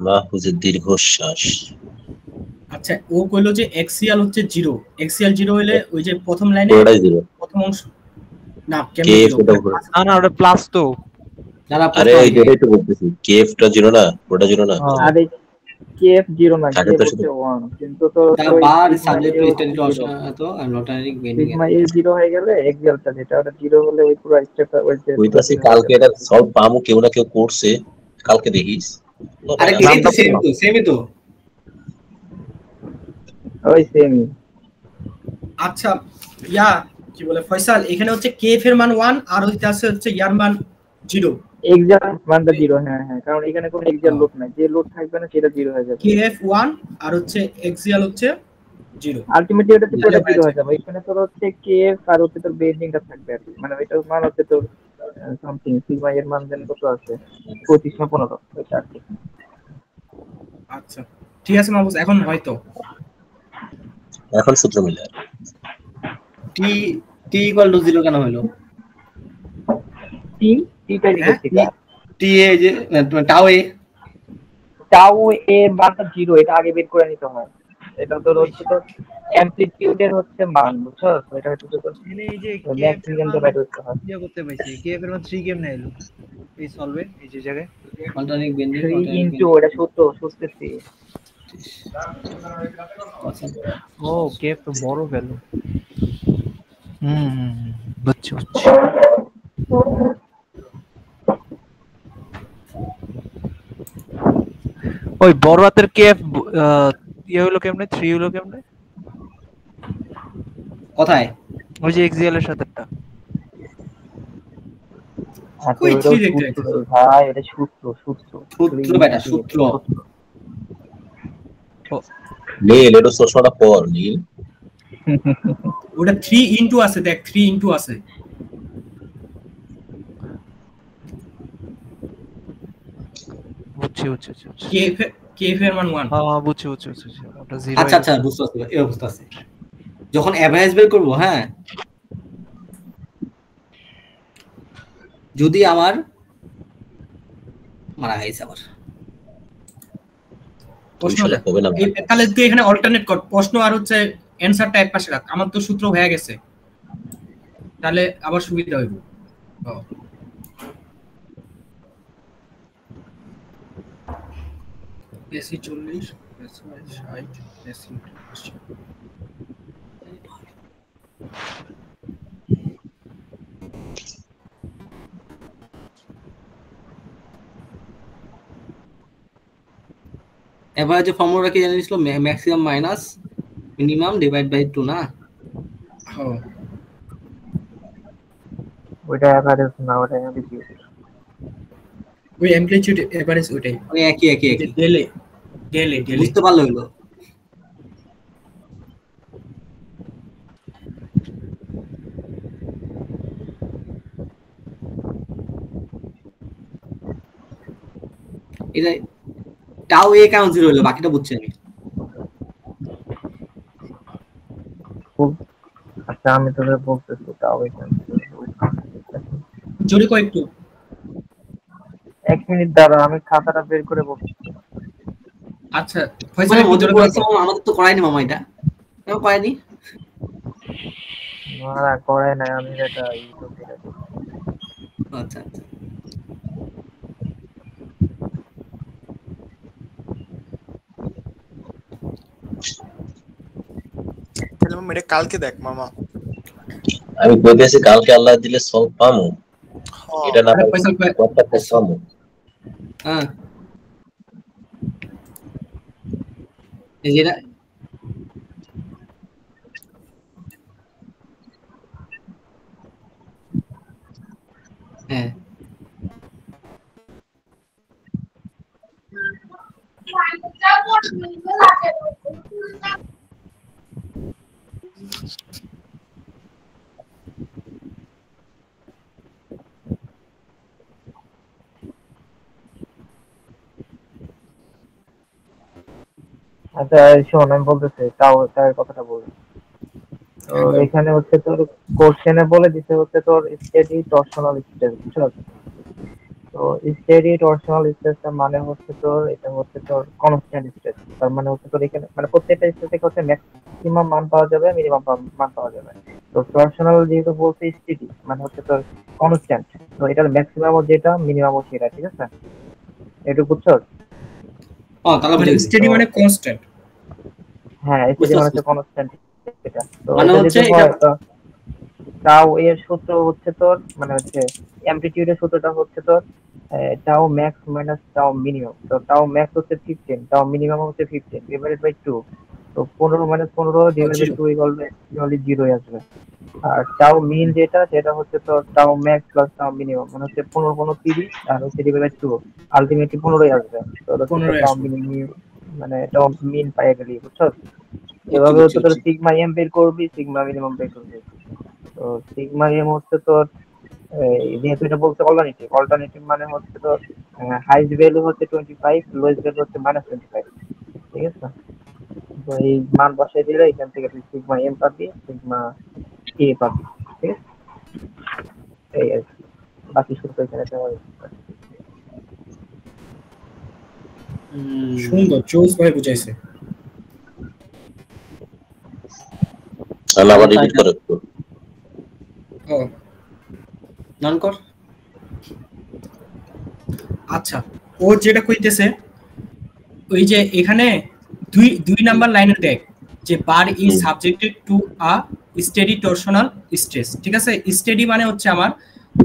মাহফুজের দীর্ঘশ্বাস আচ্ছা ও কইলো যে এক্সিএল হচ্ছে 0 এক্সিএল 0 হইলে ওই যে প্রথম লাইনে প্রথম অংশ না কেমন না ওটা প্লাস তো আরে এটাই তো বলতেছি কেএফটা 0 না ওটা 0 না আরে কেএফ 0 না কেএফ হচ্ছে 1 কিন্তু তো বার সাবজেক্ট স্টাডি তো অ্যানোটারিক বেন্ডিং সিগমা এ 0 হয়ে গেলে এক্সিএলটা যেটা ওটা 0 হলে ওই পুরো স্টেপটা ওইটাছি কালকে এটা সলভ পামু কেউ না কেউ করছে কালকে দেখিস আরে কি সেমই তো ওই সেম আচ্ছা ইয়া কি বলে ফয়সাল এখানে হচ্ছে কেএফ এর মান 1 আর হইতে আছে হচ্ছে ইয়ার মান 0 এক্সাক্ট মানটা 0 হ্যাঁ কারণ এখানে কোনো এক্সাক্ট লোড নাই যে লোড থাকবে না সেটা 0 হয়ে যাবে কেএফ 1 আর হচ্ছে এক্সিএল হচ্ছে 0 আলটিমেটলি এটা পুরোটা 0 হয়ে যাবে এখানে তোর হচ্ছে কেএফ আর হচ্ছে তোর বেন্ডিংটা থাকবে আর মানে এটার মান হচ্ছে তোর সামথিং সিগমা এর মান দেন কত আছে 25 না 15 ওইটা আর কি আচ্ছা ঠিক আছে মাহফুজ এখন হয়তো এখন সূত্র মিলে t = 0 কেন হলো টি এ যে টাউ এ মানটা 0 এটা আগে বের করে নিতে হয় এটা তো হচ্ছে তো অ্যামপ্লিটিউডের হচ্ছে মান বুঝছো এটা হচ্ছে তো এই যে ম্যাক্সিমাম তো বাইরে করতে হয় ইয়া করতে পাইছি কেএফ এর মান 3 কেমনে এলো এই সলভে এই যে জায়গায় অল্টারনেটিভ বেন্ডিং ইনটু এটা সূত্রতে ও কেএফ তো বড় ভ্যালু বুঝছো ওই বড় হাতের কেএফ ইয়ে হলো কেমনে 3 হলো কেমনে কোথায় ওই যে এক্সিএল এর সাথেটা কই 3 দেখতে ভাই এটা সূত্র বেটা সূত্র নীল এটা সোশালটা পর নীল ওটা 3 ইনটু আছে, দেখ 3 ইনটু আছে। বুঝছি। কেএফ এর মান 1। হ্যাঁ বুঝছি। ওটা 0। আচ্ছা বুঝতে পারছি, এই অবস্থা আছে। যখন এভারেজ বের করব, হ্যাঁ, যদি আমার মারা গেছে আবার প্রশ্ন, তাহলে তুই এখানে অল্টারনেট কর, প্রশ্ন আর হচ্ছে অ্যানসারটা এক পাশে রাখ। আমার তো সূত্র হয়ে গেছে, তাহলে আবার সুবিধা হইব। AC 40 AC 60 AC 80। Average formula কি জানিসলো? Maximum minus minimum divide by 2 না? হ্যাঁ, ওইটা এভারেজ না, ওটা অ্যামপ্লিটিউড। ওই অ্যামপ্লিটিউড এভারেজ ওইটাই, ওই একই ডেলে বুঝতে পারলো হলো। এটা টাও এ কেমন 0 হলো, বাকিটা বুঝছি আমি। আচ্ছা আমি তোদের বলতেছি, টাও এখানে জোরে কো একটু। 1 মিনিট দাঁড়া, আমি খাতাটা বের করে বলছি। আচ্ছা ফয়সাল, আমাদের তো করায়নি মামা, এটা কেন করায়নি? না করাই নাই, আমি এটা ইউটিউব থেকে। আচ্ছা তাহলে মামা এটা কালকে দেখ মামা। আমি কইতেছি কালকে আল্লাহ দিলে সলভ পামু, এটা না কথা পামু। হ্যাঁ এই যেটা হ্যাঁ আচ্ছা শোন, আমি বলতেছি তাও তার কথাটা বলি। তো এখানে হচ্ছে তোর কোশ্চেনে বলে দিতে হচ্ছে তোর স্টেডি টরশনাল স্ট্রেস, বুঝছো? তো স্টেডি টরশনাল স্ট্রেসটা মানে হচ্ছে তোর, এটা হচ্ছে তোর কনস্ট্যান্ট স্ট্রেস। তার মানে হচ্ছে তোর এখানে মানে প্রত্যেকটা স্ট্রেস থেকে হচ্ছে ম্যাক্সিমাম মান পাওয়া যাবে, মিনিমাম মান পাওয়া যাবে। তো টরশনাল যেহেতু বলছে স্টেডি মানে হচ্ছে তোর কনস্ট্যান্ট, তো এটার ম্যাক্সিমাম যেটা মিনিমাম সেটা, ঠিক আছে? এটুকু বুঝছো? তাহলে স্টেডি মানে কনস্ট্যান্ট। হ্যাঁ স্টেডি মানে হচ্ছে কনস্ট্যান্ট এটা। তো মানে হচ্ছে টাও এর সূত্র হচ্ছে তোর, মানে হচ্ছে অ্যামপ্লিটিউডের সূত্রটা হচ্ছে তোর টাও ম্যাক্স মাইনাস টাও মিনিমাম। তো টাও ম্যাক্স হচ্ছে 15, টাও মিনিমাম হচ্ছে 15 ডিভাইডেড বাই 2। তো 15 মাইনাস 15 ডিভাইডেড বাই 2 ইকুয়াল 0 আসবে। আর টাও মিন যেটা, সেটা হচ্ছে তোর টাও ম্যাক্স প্লাস টাও মিনিমাম, মানে হচ্ছে 15 30 আর হচ্ছে ডিভাইডেড বাই 2, আলটিমেটলি 15ই আসবে। তো টাও মিনিমাম মানে টাও মিন পাই গেলি, বুঝছো? এভাবে হচ্ছে তোর সিগমা এম বের করবি, সিগমা মিনিমাম বের করবি। তো সিগমা এম হচ্ছে তোর যেহেতু এটা বলছে অল্টারনেটিভ মানে হচ্ছে তোর হাইস্ট ভ্যালু হচ্ছে 25, লোয়েস্ট ভ্যালু হচ্ছে -25, ঠিক আছে? তো এই মান বসাই দিলে এখান থেকে তুই সিগমা এম পাবি, সিগমা এ পাবি, ঠিক আছে? এই আর কি, বাকি সূত্র এখানে দেওয়া আছে। সুন্দর, জোস ভাই বুঝাইছে। আল্লাহ আবার এডিট করে তো নান কর। আচ্ছা ও যেটা কইতেছে, ওই যে এখানে দুই নাম্বার লাইনে দেখ যে বার is subjected to a steady torsional stress, ঠিক আছে? স্টেডি মানে হচ্ছে আমার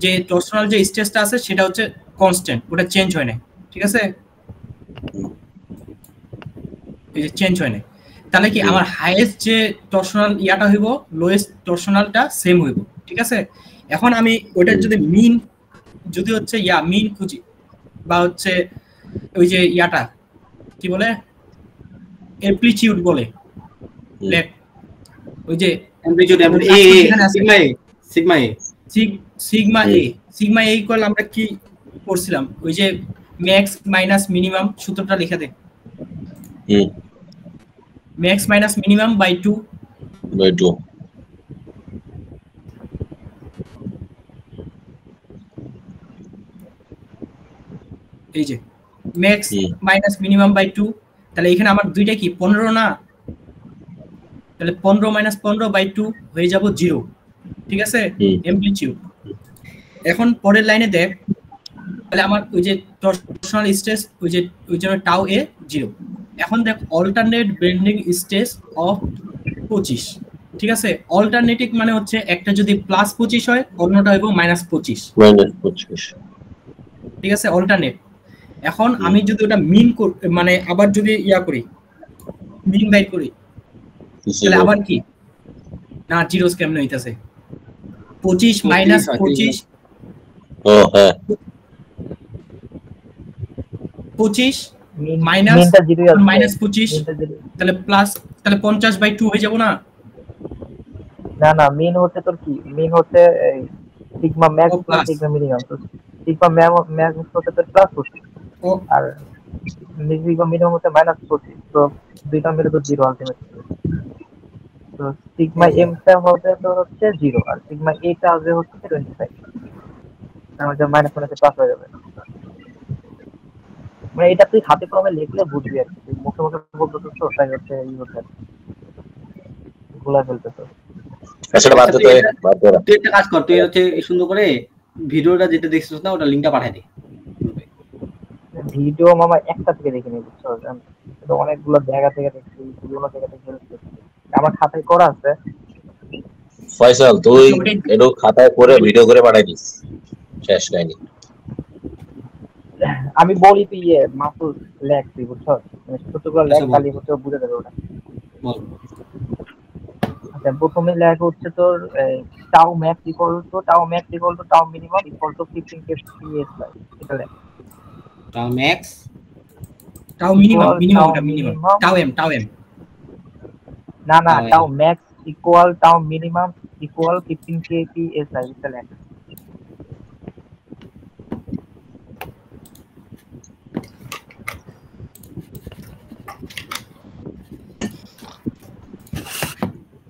যে টরশনাল যে স্ট্রেসটা আছে সেটা হচ্ছে কনস্ট্যান্ট, ওটা চেঞ্জ হয় না, ঠিক আছে? এই যে চেঞ্জ হয় না, তাহলে কি আমার হাইয়েস্ট যে টরশনাল ইয়াটা হইব, লোয়েস্ট টরশনালটা সেম হইব, ঠিক আছে? এখন আমি ওইটার যদি মিন যদি হচ্ছে মিন খুঁজি, বা হচ্ছে ওই যে ইয়াটা কি বলে অ্যামপ্লিটিউড বলে, ওই যে অ্যামপ্লিটিউড সিগমা এ ইকুয়াল আমরা কি করছিলাম ওই যে ম্যাক্স মাইনাস মিনিমাম সূত্রটা লিখে দে ম্যাক্স মাইনাস মিনিমাম বাই 2 এই যে ম্যাক্স মাইনাস মিনিমাম বাই 2 তাহলে এখানে আমার দুইটা কি 15 না তাহলে 15 মাইনাস 15 বাই 2 হয়ে যাব 0 ঠিক আছে অ্যামপ্লিটিউড এখন পরের লাইনে দেখ তাহলে আমার ওই যে টরশনাল স্ট্রেস ওই জন্য টাউ এ 0 এখন দেখ অল্টারনেট বেন্ডিং স্ট্রেস অফ 25 ঠিক আছে অল্টারনেটিভ মানে হচ্ছে একটা যদি প্লাস 25 হয় অন্যটা হবে মাইনাস 25 ঠিক আছে অল্টারনেট এখন আমি যদি ওটা মিন মানে আবার যদি ইয়া করি মিন বাইর করি তাহলে আবার কি না জিরোস কেমনে হইতাছে 25 মাইনাস 25 ও হ্যাঁ 25 মাইনাস মাইনাস 25 তাহলে প্লাস তাহলে 50 বাই 2 হয়ে যাব না না না মিন হচ্ছে তোর কি মিন হচ্ছে sigma max plus sigma minimum তো সিগমা ম্যাক্স হচ্ছে তোর প্লাস 25 আর সিগমা মিনিমাম হচ্ছে মাইনাস 25 তো দুইটা মিলে তো 0 আলটিমেট তো সিগমা এম টা হবে তো হচ্ছে 0 আর সিগমা এ টা হবে হচ্ছে 25 আমাদের মাইনাস মানে প্লাস হয়ে যাবে মানে এটা তুই হাতে কলমে লিখলে বুঝবি আর কি মুখে মুখে বলতে তো তাই হচ্ছে এই হচ্ছে ভুলা ফেলতে তো আসলে বাদ দে তুই একটা কাজ কর তুই হচ্ছে সুন্দর করে ভিডিওটা যেটা দেখছিস না ওটা লিংকটা পাঠিয়ে দে ভিডিও মামা একটা থেকে দেখে নিয়ে বুঝছো তো অনেকগুলো জায়গা থেকে দেখছি বিভিন্ন জায়গা থেকে দেখছি আমার খাতায় করা আছে ফয়সাল তুই এটো খাতায় করে ভিডিও করে পাঠাই দিস শেষ কাহিনী আমি বলি তুই মাসুল লেখ তুই বুঝছো ছোটগুলো লেখ খালি হচ্ছে বুঝে দেবে ওটা আচ্ছা প্রথমে লেখ হচ্ছে তোর tau max equal to tau minimum equal to 15 kps এটা লেখ টাউ ম্যাক্স টাউ মিনিমাম ওটা মিনিমাম টাউ এম না tau max equal tau minimum equal 15 kps এটা লেখ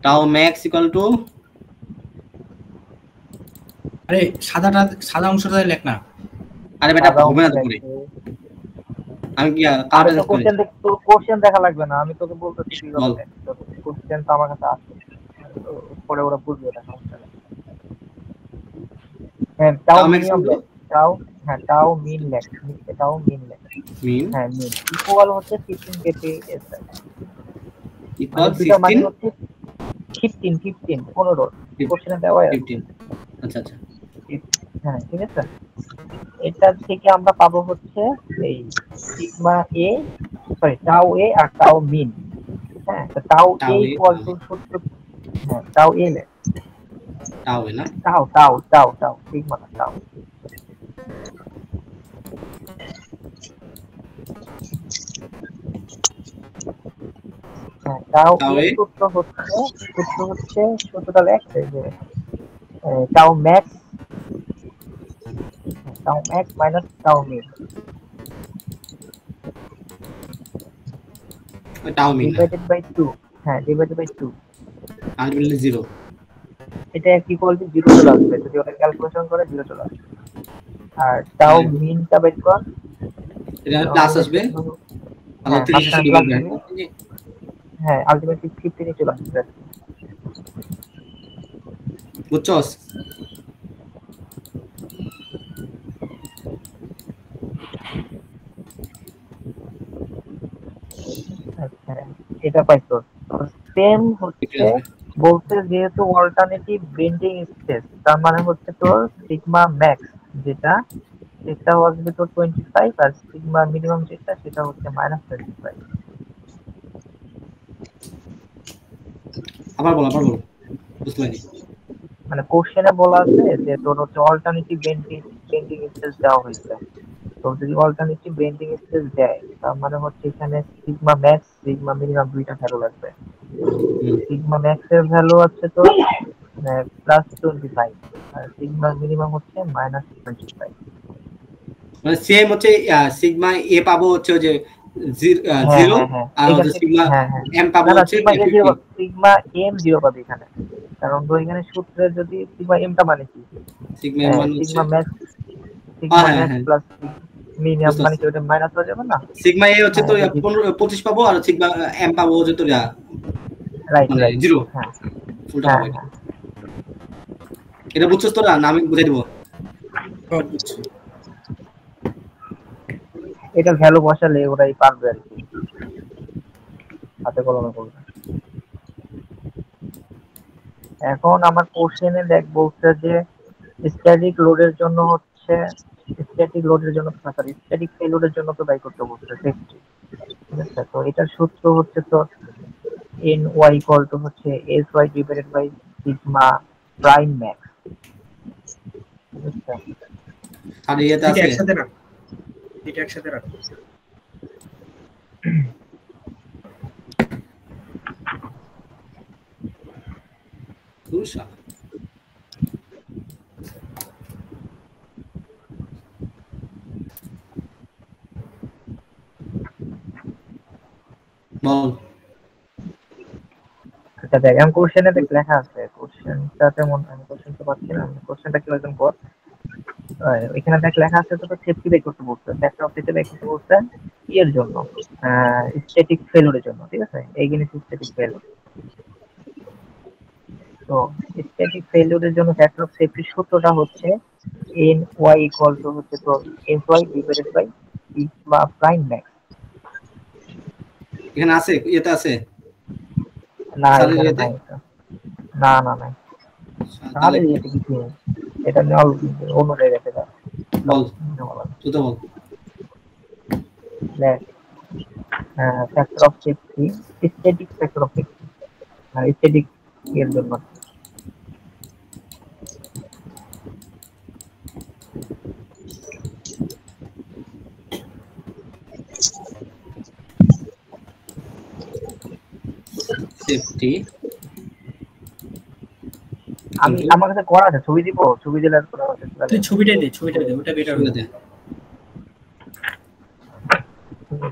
টাউ ম্যাক্স ইকুয়াল টু আরে সাদা অংশটা লেখ না আরে বেটা ঘুমে না তো করে আমি কি কারে কোশ্চেন দেখা লাগবে না আমি তোকে বলতেছি কি করতে কোশ্চেন তো আমার কাছে আছে তো পরে ওরা বুঝবে এটা সমস্যা নেই হ্যাঁ টাউ মিন লেখ মিন ইকুয়াল হচ্ছে 15 kps ইকুয়াল 15 কোশ্চেনে দেওয়া আছে 15 আচ্ছা হ্যাঁ ঠিক আছে এটা থেকে আমরা পাবো হচ্ছে এই সিগমা এ টাউ এ আর টাউ মিন হ্যাঁ তো টাউ এ ইকুয়াল টু হ্যাঁ টাউ এ লে টাউ এ না টাউ সিগমা না টাউ হ্যাঁ টাউ এ সূত্র হচ্ছে সূত্রটা লেখছে যে tau max minus tau min divided by 2 হ্যাঁ ডিভাইডেড বাই 2 আলটিমেটলি 0 এটা কি ইকুয়াল টু 0 চলে আসবে যদি ওটা ক্যালকুলেশন করে 0 চলে আসবে আর টাউ মিনটা বের কর এটা প্লাস আসবে আর 30 ডিভাইড হ্যাঁ আলটিমেটলি 15 চলে আসবে বুঝছস আচ্ছা এটা পাইছো সেম হচ্ছে বলতে যেহেতু অল্টারনেটিভ বেন্ডিং স্ট্রেস তার মানে হচ্ছে তোর সিগমা ম্যাক্স যেটা সেটা হবে তোর 25 আর সিগমা মিনিমাম যেটা সেটা হচ্ছে -25 আবার বল বুঝতে পারি মানে কোশ্চেনে বলা আছে যে তোর হচ্ছে অল্টারনেটিভ বেন্ডিং স্ট্রেস দেওয়া হয়েছে তো যদি অল্টারনেটিভ বেন্ডিং স্ট্রেস দেয় তার মানে হচ্ছে এখানে সিগমা ম্যাক্স সিগমা মিনিমাম দুইটা ভ্যালু লাগবে সিগমা ম্যাক্স এর ভ্যালু হচ্ছে তো +25 আর সিগমা মিনিমাম হচ্ছে -25। মানে সেম হচ্ছে সিগমা এ পাবো হচ্ছে যে 0 আর হচ্ছে সিগমা এম পাবো হচ্ছে সিগমা এম 0 পাবে এখানে, কারণ তো এখানে সূত্রে যদি সিগমা এমটা মানে কি সিগমা এম মানে সিগমা ম্যাক্স প্লাস মিনিমাম মানে কি ওটা মাইনাস হয়ে যাবে না? সিগমা এ হচ্ছে তো 25 পাবো আর সিগমা এম পাবো হচ্ছে তো রাইট 0 ফুলটা হবে। এটা বুঝছস তোরা না আমি বুঝাই দেব? এটা ভ্যালু বসালে ওরাই পারবে আর কি, হাতে কলমে করবে। এখন আমার কোশ্চেনে দেখবো যে স্ট্যাটিক লোডের জন্য হচ্ছে স্ট্যাটিক পেলোডের জন্য তো বাই করতে বলছে সেফটি, ঠিক আছে? তো এটার সূত্র হচ্ছে তো ny = হচ্ছে sy divided by sigma prime max, ঠিক আছে? আর এটা আছে একসাথে রাখ, এটা একসাথে রাখ। দুশা বল। আচ্ছা দেখ, আমি কোশ্চেনে লেখা আছে, কোশ্চেনটা তেমন আমি কোশ্চেনটা পাচ্ছি না, কোশ্চেনটা কি একদম পর এখানে দেখ লেখা আছে তো সেফটি বের করতে বলছে, ফ্যাক্টর অফ সেফটি বের করতে বলছে এর জন্য স্ট্যাটিক ফেলিওরের জন্য, ঠিক আছে? এই জিনিস স্ট্যাটিক ফেলিওর। তো স্ট্যাটিক ফেলিওরের জন্য ফ্যাক্টর অফ সেফটির সূত্রটা হচ্ছে ny = হচ্ছে তো sy divided by sigma prime max. এখানে আছে, এটা আছে না না না না তাহলে এটা কি এটা নল অন্য জায়গায় থেকে বল তুই তো বল। দেখ factor of safety static factor of safety আর স্ট্যাটিক এর জন্য সেফটি আমি আমার কাছে করা আছে, ছবি দিব, ছবি দিলে তুই ছবিটা দে ওটা বেটার হবে।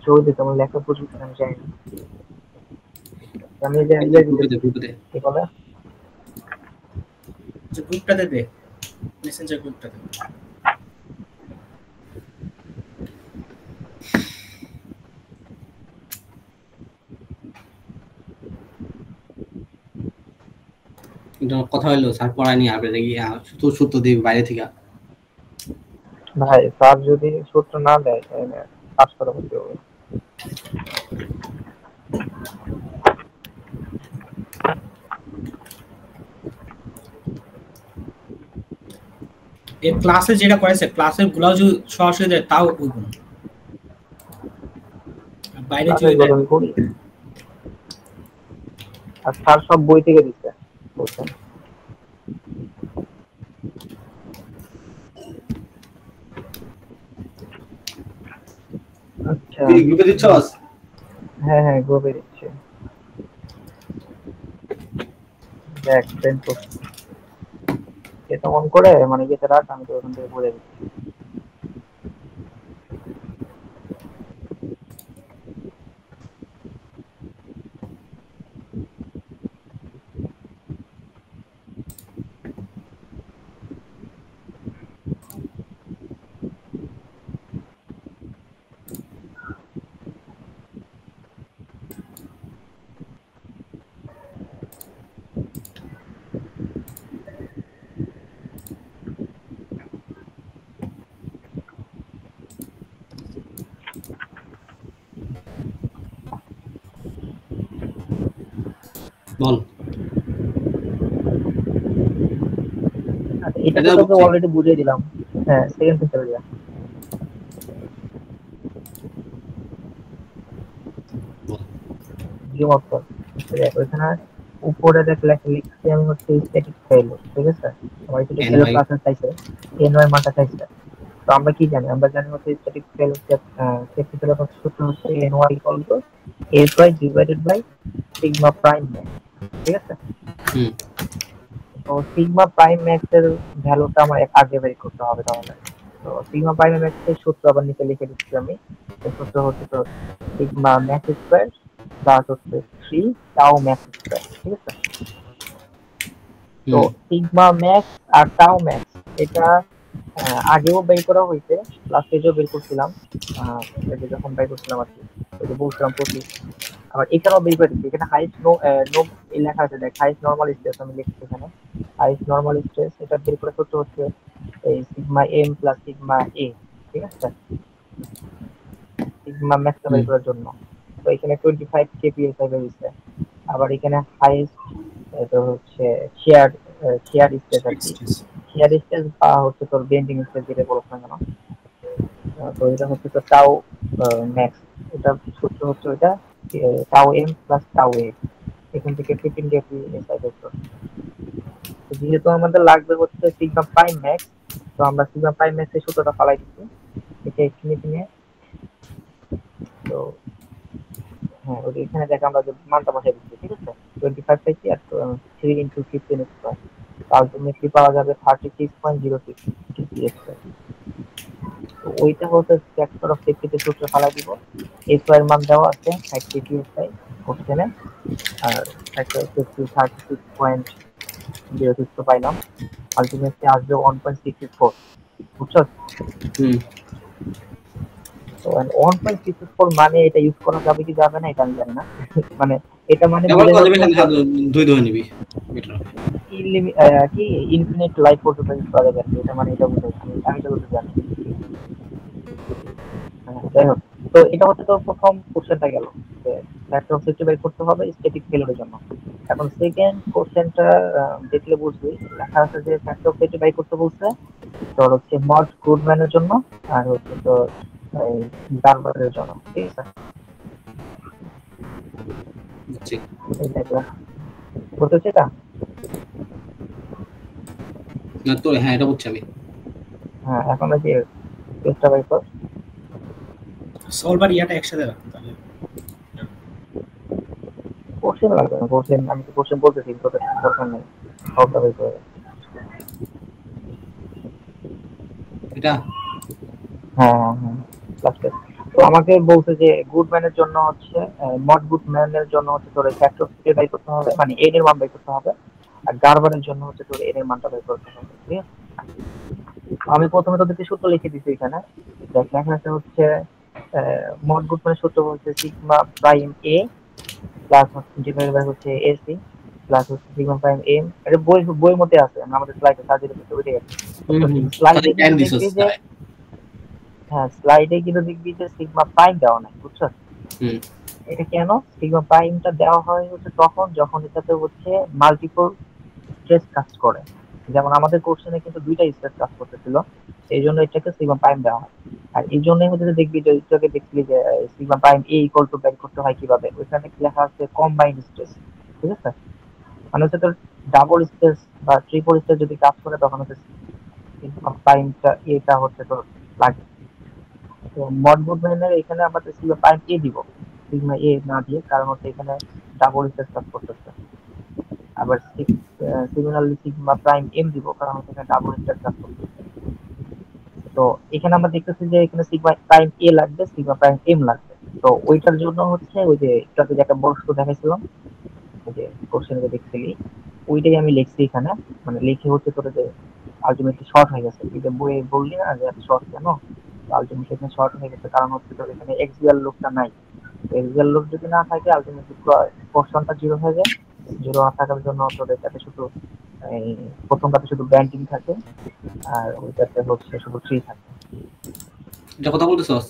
ছবি দিতে আমার লেখা বুঝবি আমি জানি না, আমি যে গ্রুপে কি বলে যে গ্রুপটাতে দে, মেসেঞ্জার গ্রুপটাতে। কথা হলো স্যার পড়ায়নি, আর সূত্র দিই বাইরে থেকে। ভাই স্যার যদি সূত্র না দেয় তাহলে পাস করা হতে হবে। এই ক্লাসে যেটা করেছে ক্লাসের গুলাও যদি সরাসরি দেয় তাও হইব না, বাইরে যদি দেয় করি। আর স্যার সব বই থেকে দিচ্ছে বুঝছেন। আচ্ছা গ্রুপে দিছস? হ্যাঁ গ্রুপে দিচ্ছে। দেখ সেন্ড তো এটা অন করে মানে যেটা রাখ, আমি তো ওখান থেকে বলে দিচ্ছি। বল। এটা তো অলরেডি বুঝিয়ে দিলাম। হ্যাঁ সেকেন্ড থেকে চলে যা। ওইখানে উপরে দেখ লিখছি আমি হচ্ছে স্ট্যাটিক ফেল, ঠিক আছে? আমার এটা ফেল ক্লাসের চাইছে ny মানটা চাইছে, তো আমরা কি জানি? আমরা জানি হচ্ছে স্ট্যাটিক ফেল সেফটি ফেল হচ্ছে সূত্র হচ্ছে ny equal to sy divided by sigma prime max, ঠিক আছে? তো সিগমা প্রাইম ম্যাক্স এর ভ্যালুটা আমার আগে বের করতে হবে তাহলে। তো সিগমা প্রাইম ম্যাক্স এর সূত্র আবার নিচে লিখে দিচ্ছি আমি। এর সূত্র হচ্ছে তো সিগমা ম্যাক্স স্কয়ার প্লাস হচ্ছে 3 টাউ ম্যাক্স স্কয়ার, ঠিক আছে? তো সিগমা ম্যাক্স আর টাউ ম্যাক্স এটা আগেও বের করা হয়েছে, লাস্ট পেজেও বের করছিলাম, এটা যখন বের করছিলাম আর কি, ওই যে বলছিলাম প্রতি। আবার এখানেও বের করে দিচ্ছি, এখানে হাইস্ট নো লেখা আছে, দেখ হাইস্ট নরমাল স্ট্রেস আমি লিখছি এখানে, হাইস্ট নরমাল স্ট্রেস এটা বের করে সূত্র হচ্ছে এই sigma M plus sigma A, ঠিক আছে? সিগমা ম্যাক্স বের করার জন্য। তো এখানে 25 kpsi বের হচ্ছে। আবার এখানে হাইস্ট এটা হচ্ছে শেয়ার স্ট্রেস আর কি, শেয়ার স্ট্রেস বা হচ্ছে তোর বেন্ডিং স্ট্রেস যেটা বলছ না কেন। তো এটা হচ্ছে তো টাউ ম্যাক্স, এটা সূত্র হচ্ছে ওইটা টাউ এম প্লাস টাউ এ, এখান থেকে 15 kpsi বের করব। তো যেহেতু আমাদের লাগবে হচ্ছে সিগমা প্রাইম ম্যাক্স, তো আমরা সিগমা প্রাইম ম্যাক্স এর সূত্রটা ফালাই দিচ্ছি, এটা এখানে নিয়ে। তো হ্যাঁ, ওই এখানে দেখ আমরা যে মানটা বসাই দিচ্ছি, ঠিক আছে? 25 থেকে আর 3 * 15 স্কয়ার, আলটিমেটলি পাওয়া যাবে 36.06 kpsi। তো ওইটা হচ্ছে ফ্যাক্টর অফ সেফটিতে সূত্র ফালাই দিব। এস এর মান দেওয়া আছে 60 kpsi কোশ্চেনে, আর ফ্যাক্টর অফ সেফটি 36.06 তো পাইলাম, আলটিমেটলি আসবে 1.64, বুঝছো? তো 1.64 মানে এটা ইউজ করা যাবে কি যাবে না এটা আমি জানি না, মানে এটা মানে দুই ধরে নিবি কি ইনফিনিট লাইফ পর্যন্ত ইউজ করা যাবে, এটা মানে এটা বুঝতে আমি তো বুঝতে জানি। যাই হোক, তো এটা হচ্ছে তো প্রথম কোশ্চেনটা গেল যে ফ্যাক্টর অফ সেফটি বের করতে হবে স্ট্যাটিক ফেলিওরের জন্য। এখন সেকেন্ড কোশ্চেনটা দেখলে বুঝবি, লেখা আছে যে ফ্যাক্টর অফ সেফটি বের করতে বলছে তোর হচ্ছে মড গুডম্যানের জন্য আর হচ্ছে তো গার্বারের জন্য, ঠিক আছে? বুঝতে এটা না তো? হ্যাঁ, এটা বুঝছি আমি। হ্যাঁ, এখন যে চেষ্টা বাই কর সলভার ইয়াটা একসাথে রাখ, তাহলে কোশ্চেন লাগবে না। কোশ্চেন আমি তো কোশ্চেন বলতেছি, তোদের দরকার নেই, সবটা বাই করে এটা। হ্যাঁ হ্যাঁ, লাস্টে তো আমাকে বলছে যে গুডম্যানের জন্য হচ্ছে মড গুডম্যানের জন্য হচ্ছে তোর ফ্যাক্টর অফ সেফটি বাই করতে হবে, মানে এন এর মান বাই করতে হবে, আর গার্বারের জন্য হচ্ছে তোর এন এর মানটা বাই করতে হবে, ঠিক আছে? আমি প্রথমে তোদেরকে সূত্র লিখে দিচ্ছি এখানে, দেখ লেখা আছে হচ্ছে মড গুডম্যানের সূত্র হচ্ছে sigma prime A plus divided by হচ্ছে এসি প্লাস হচ্ছে সিগমা প্রাইম এম। এটা বইয়ের মধ্যে আছে, আমরা আমাদের স্লাইডে সাজিয়ে রেখেছি, ওইটাই আছে। স্লাইডে দেখবি যে হ্যাঁ, স্লাইডে কিন্তু দেখবি যে সিগমা প্রাইম দেওয়া নাই, বুঝছো? এটা কেন সিগমা প্রাইমটা দেওয়া হয় হচ্ছে তখন যখন এটাতে হচ্ছে মাল্টিপল স্ট্রেস কাজ করে, যেমন আমাদের কোশ্চেনে কিন্তু দুইটা স্ট্রেস কাজ করতেছিল, এই জন্য এটাকে সিগমা প্রাইম দেওয়া হয়। আর এই জন্যই হচ্ছে দেখবি যে এটাকে দেখলি যে সিগমা প্রাইম এ ইকুয়াল টু বের করতে হয় কিভাবে, ওইখানে লেখা আছে কম্বাইন্ড স্ট্রেস, ঠিক আছে? মানে হচ্ছে তোর ডাবল স্ট্রেস বা ট্রিপল স্ট্রেস যদি কাজ করে তখন হচ্ছে সিগমা প্রাইমটা এটা হচ্ছে তোর লাগে। তো মড গুডম্যানের এখানে আমরা সিগমা প্রাইম এ দিব, সিগমা এ না দিয়ে, কারণ হচ্ছে এখানে ডাবল স্ট্রেস কাজ করতেছে। আবার সিমিলারলি সিগমা প্রাইম এম দিব, কারণ হচ্ছে এখানে ডাবল স্ট্রেস কাজ করতেছে। তো এখানে আমরা দেখতেছি যে এখানে সিগমা প্রাইম এ লাগবে, সিগমা প্রাইম এম লাগবে। তো ওইটার জন্য হচ্ছে ওই যে এটাতে যে একটা বস্তু দেখাইছিলাম, ওই যে কোশ্চেনে দেখছিলি, ওইটাই আমি লিখছি এখানে, মানে লিখে হচ্ছে তোর যে আলটিমেটলি শর্ট হয়ে গেছে, এটা বইয়ে বললি না যে শর্ট কেন, আলটিমেটলি এখানে শর্ট হয়ে গেছে কারণ হচ্ছে তোর এখানে এক্সিয়াল লোকটা নাই। এক্সিয়াল লোক যদি না থাকে আলটিমেটলি পোরশনটা জিরো হয়ে যায়, জিরো না থাকার জন্য তোর এটাতে শুধু এই প্রথমটাতে শুধু ব্যান্ডিং থাকে আর ওইটাতে হচ্ছে শুধু ট্রি থাকে। এটা কথা বলতেছস?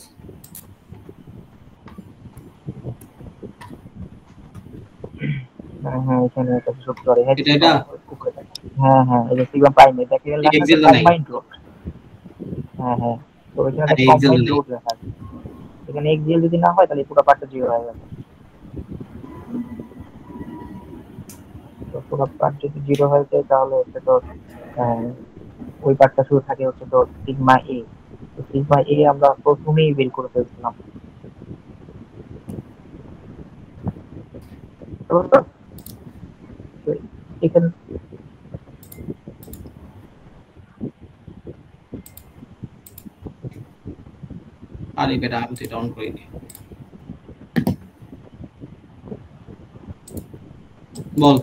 হ্যাঁ হ্যাঁ, এখানে এটা শুধু করে এটা হ্যাঁ হ্যাঁ, এই যে সিগমা প্রাইম এটাকে লেখা আছে কম্বাইন্ড রুট। হ্যাঁ হ্যাঁ, তো এখানে কম্বাইন্ড রুট লেখা আছে, এখানে এক্সিয়াল যদি না হয় তাহলে পুরো পার্টটা জিরো হয়ে যাবে। তো পুরো পার্ট যদি জিরো হয়ে যায় তাহলে হচ্ছে তো ওই পার্টটা শুরু থাকে হচ্ছে তো সিগমা এ, সিগমা এ আমরা প্রথমেই বের করে ফেলছিলাম। এখানে আরে বেটা আমি তো অন করিনি। বল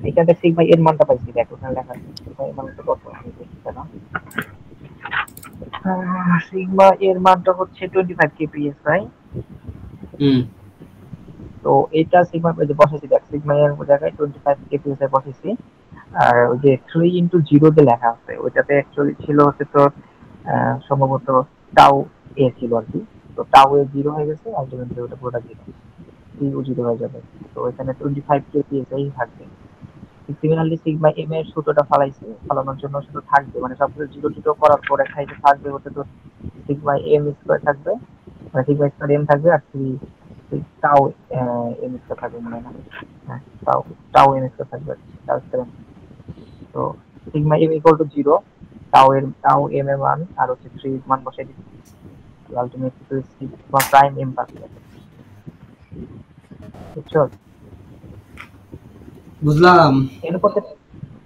এখানে সিগমা এর মানটা পাইছি, দেখ ওখানে লেখা আছে সিগমা এর মানটা কত আমি দেখি না। সিগমা এর মানটা হচ্ছে 25 kpsi। তো এটা সিগমা যে বসাইছি, দেখ সিগমা এর জায়গায় 25 kpsi বসাইছি। আর ওই যে 3x0 যে লেখা আছে ওইটাতে অ্যাকচুয়ালি ছিল হচ্ছে তোর সম্ভবত টাউ এ ছিল আর কি। তো টাউ এ 0 হয়ে গেছে, আলটিমেটলি ওটা পুরোটা 0 হয়ে যাবে। তো এখানে 25 kpsi থাকবে। সিমিলারলি সিগমা এম এর সূত্রটা ফালানোর জন্য শুধু থাকবে, মানে সবকিছু 0 করার পরে খাইতে থাকবে হচ্ছে তো সিগমা এম স্কয়ার থাকবে, মানে সিগমা স্কয়ার এম থাকবে, আর 3 টাউ এম স্কয়ার থাকবে মনে হয় না, হ্যাঁ টাউ এম স্কয়ার থাকবে, টাউ স্কয়ার। তো sigma M equal to 0, tau M এর মান আর হচ্ছে 3 মান বসাই দিচ্ছি, আলটিমেটলি সিগমা প্রাইম এম পাচ্ছে। বুঝছো? বুঝলাম। এর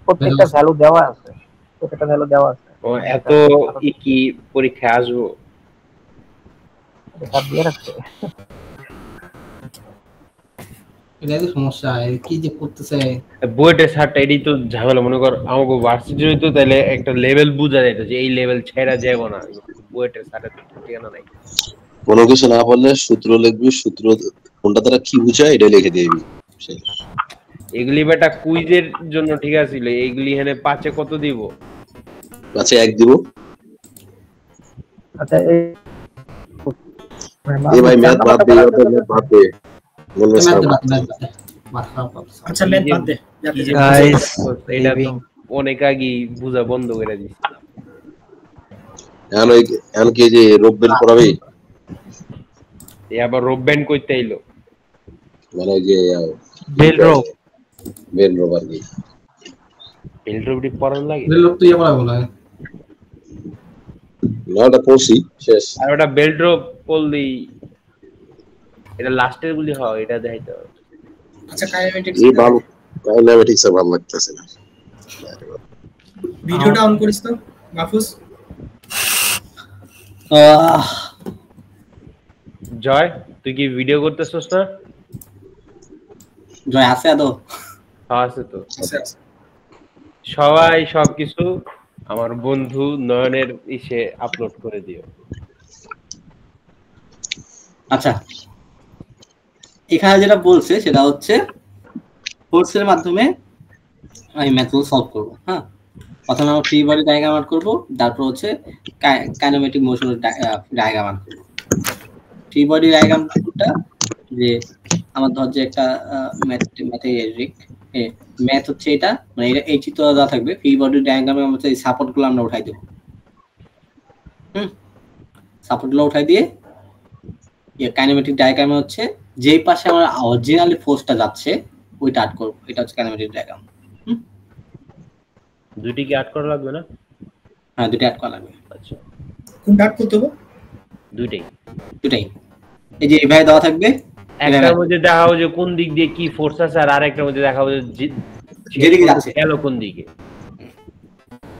প্রত্যেকটা ভ্যালু দেওয়া আছে, প্রত্যেকটা ভ্যালু দেওয়া আছে। ও এত কি পরীক্ষা আসবো এটা দিয়ে রাখছে, এটাই তো সমস্যা। কি যে করতেছে বুয়েটের স্যারটা, এটাই তো ঝামেলা। মনে কর আমাকে ভার্সিটি হইতো তাহলে একটা লেভেল বুঝা যেত যে এই লেভেল ছেড়া যাবো না। বুয়েটের স্যারের তো ঠিকানা নাই। কোনো কিছু না পারলে সূত্র লিখবি, সূত্র কোনটা দ্বারা কি বুঝায় এটা লিখে দিবি। এগুলি বেটা কুইজের জন্য ঠিক আছিল, এইগুলি এখানে 5-এ কত দিব? 5-এ 1 দিব। আচ্ছা এই ভাই ম্যাথ বাদ দে, ম্যাথ বাদ দে, বললে স্যার আচ্ছা ম্যাথ বাদ দে গাইস। এটা তো অনেক আগে বুঝা বন্ধ করে দিছি। এখন কি যে রোববেল পড়াবি? এই আবার রোববেন কইতে আইলো, মানে যে বেল রোব আর কি বেল রোবটি পড়ান লাগে। বেল রোব তুই পড়াবো না, নটা পড়ছি শেষ। আর ওটা বেল রোব পড়লি এটা লাস্টের গুলি হয়, এটা দেখাইতে হবে। আচ্ছা কাইনেমেটিক্স এই ভালো, কাইনেমেটিক্স ভালো লাগতেছে না। ভিডিওটা অন করিস তো মাহফুজ। জয় তুই কি ভিডিও করতেছস না? জয় আছে আদো? আছে তো, সবাই সবকিছু আমার বন্ধু নয়নের ইসে আপলোড করে দিও। আচ্ছা এখানে যেটা বলছে সেটা হচ্ছে কোর্সের মাধ্যমে আমি ম্যাথগুলো সলভ করবো। হ্যাঁ, প্রথমে আমরা ফ্রি বডি ডায়াগ্রাম আর্ট করবো, তারপর হচ্ছে কাইনেমেটিক মোশনের ডায়াগ্রাম আর্ট করবো। ফ্রি বডি ডায়াগ্রামটা যে আমার ধর যে একটা ম্যাথ হচ্ছে এটা, মানে এটা এই চিত্র দেওয়া থাকবে। ফ্রি বডি ডায়াগ্রামে আমরা এই সাপোর্টগুলো আমরা উঠাই দেবো। সাপোর্টগুলো উঠাই দিয়ে কাইনেমেটিক ডায়াগ্রামে হচ্ছে যেই পাশে আমার অরিজিনালি ফোর্সটা যাচ্ছে ওইটা আর্ট করবো। এটা হচ্ছে কাইনেমেটিক ডায়াগ্রাম। দুটি কি আর্ট করা লাগবে না? হ্যাঁ দুটি আর্ট করা লাগবে। আচ্ছা কোনটা আর্ট করতে হবে? দুইটাই। এই যে এইভাবে দেওয়া থাকবে, একটার মধ্যে দেখাবো যে কোন দিক দিয়ে কি ফোর্স আছে, আর আরেকটার মধ্যে দেখাবো যে যেদিকে যাচ্ছে গেল কোন দিকে,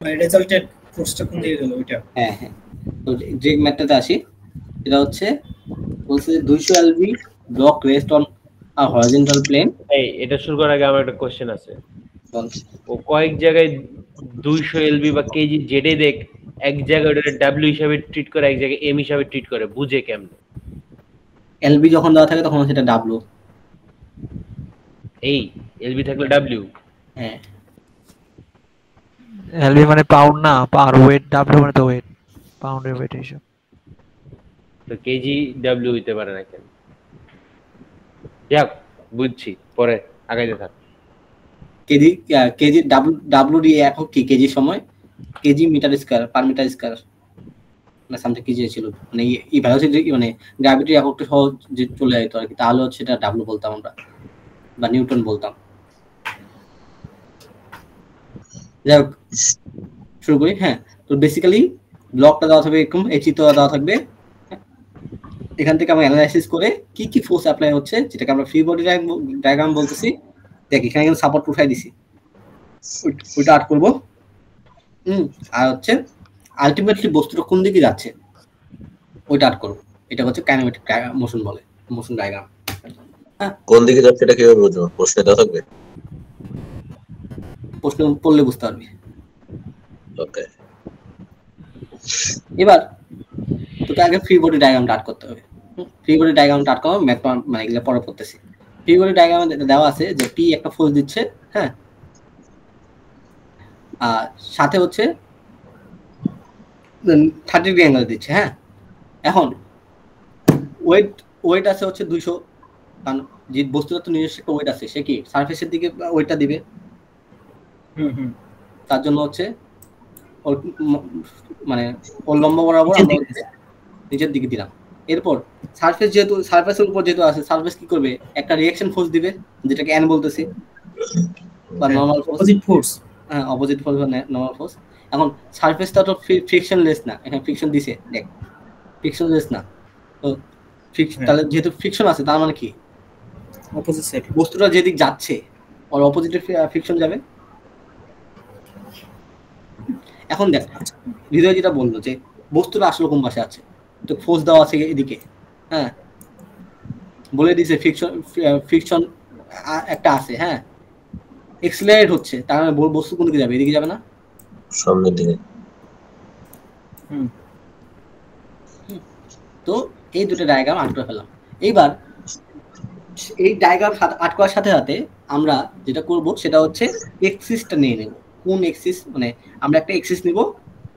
মানে রেজাল্টেড ফোর্সটা কোন দিকে গেল ওইটা। হ্যাঁ হ্যাঁ। তো যে ম্যাথটাতে আসি, এটা হচ্ছে বলছে 200 lb block rest on a horizontal plane. এই এটা শুরু করার আগে আমার একটা কোশ্চেন আছে। ও কয়েক জায়গায় 200 এলবি বা কেজি জেডে দেখ, এক জায়গায় ওটা ডাব্লিউ হিসাবে ট্রিট করে, এক জায়গায় এম হিসাবে ট্রিট করে, বুঝে কেমনে? এলবি যখন দেওয়া থাকে তখন সেটা ডাব্লিউ। এই এলবি থাকলে ডাব্লিউ। হ্যাঁ এলবি মানে পাউন্ড না, আর ওয়েট, ডাব্লিউ মানে তো ওয়েট, পাউন্ডের ওয়েট হিসাব। তো কেজি ডাব্লিউ হইতে পারে না কেন? যাক বুঝছি, পরে আগাইতে থাক। কেজি ডাব্লিউ ডি একক কি কেজি সময়, KG metre square per metre square না সামথিং কেজি ছিল। মানে এই ভেলোসিটি মানে গ্র্যাভিটি এককটা সহজ যে চলে যেত আর কি, তাহলে হচ্ছে এটা ডাব্লিউ বলতাম আমরা বা নিউটন বলতাম। যাই হোক শুরু করি। হ্যাঁ, তো বেসিক্যালি ব্লকটা দেওয়া থাকবে এরকম, এই চিত্রটা দেওয়া থাকবে। এখান থেকে আমরা অ্যানালাইসিস করে কি কি ফোর্স অ্যাপ্লাই হচ্ছে, যেটাকে আমরা ফ্রি বডি ডায়াগ্রাম বলতেছি। দেখ এখানে কিন্তু সাপোর্ট উঠাই দিছি, ওইটা আর্ট করবো। আর হচ্ছে আলটিমেটলি বস্তুটা কোন দিকে যাচ্ছে ওইটা আর্ট করবো। এটা হচ্ছে কাইনেমেটিক মোশন বলে, মোশন ডায়াগ্রাম। কোন দিকে যাচ্ছে এটা কিভাবে বুঝবো? প্রশ্নে দেওয়া থাকবে? প্রশ্ন পড়লে বুঝতে পারবি। ওকে, এবার তোকে আগে ফ্রি বডি ডায়াগ্রামটা আর্ট করতে হবে। ফ্রি বডি ডায়াগ্রামটা আর্ট করবো, ম্যাথ মানে এগুলো পরে পড়তেছি। ফ্রি বডি ডায়াগ্রামে দেওয়া আছে যে পি একটা ফোর্স দিচ্ছে, হ্যাঁ, আর সাথে হচ্ছে 30 ডিগ্রি অ্যাঙ্গেল দিচ্ছে। হ্যাঁ, এখন ওয়েট আছে হচ্ছে 200, কারণ যে বস্তুটা তো নিজস্ব একটা ওয়েট আছে, সে কি সারফেসের দিকে ওয়েটটা দিবে। তার জন্য হচ্ছে মানে ওর লম্বা বরাবর নিচের দিকে দিলাম। এরপর সারফেস যেহেতু সারফেসের উপর যেহেতু আছে, সারফেস কি করবে, একটা রিঅ্যাকশন ফোর্স দিবে, যেটাকে এন বলতেছি, বা নরমাল ফোর্স। হ্যাঁ, অপোজিট ফোর্স বা নরমাল ফোর্স। এখন সারফেসটা তো ফ্রিকশনলেস না, এখানে ফ্রিকশন দিছে, দেখ ফ্রিকশনলেস না। তো তাহলে যেহেতু ফ্রিকশন আছে, তার মানে কি অপোজিট সাইড, বস্তুটা যেদিক যাচ্ছে ওর অপোজিটে ফ্রিকশন যাবে। এখন দেখ হৃদয় যেটা বললো যে বস্তুটা আসলে কোন পাশে আছে, তো ফোর্স দেওয়া আছে এদিকে। হ্যাঁ, বলে দিছে ফ্রিকশন একটা আছে। হ্যাঁ, এক্সিলারেট হচ্ছে, তার মানে বস্তু কোন দিকে যাবে, এদিকে যাবে না, সামনের দিকে। তো এই দুটো ডায়াগ্রাম আর্ট করে ফেললাম। এইবার এই ডায়াগ্রাম আর্ট করার সাথে সাথে আমরা যেটা করব সেটা হচ্ছে এক্সিসটা নিয়ে নেব। কোন এক্সিস, মানে আমরা একটা এক্সিস নিব,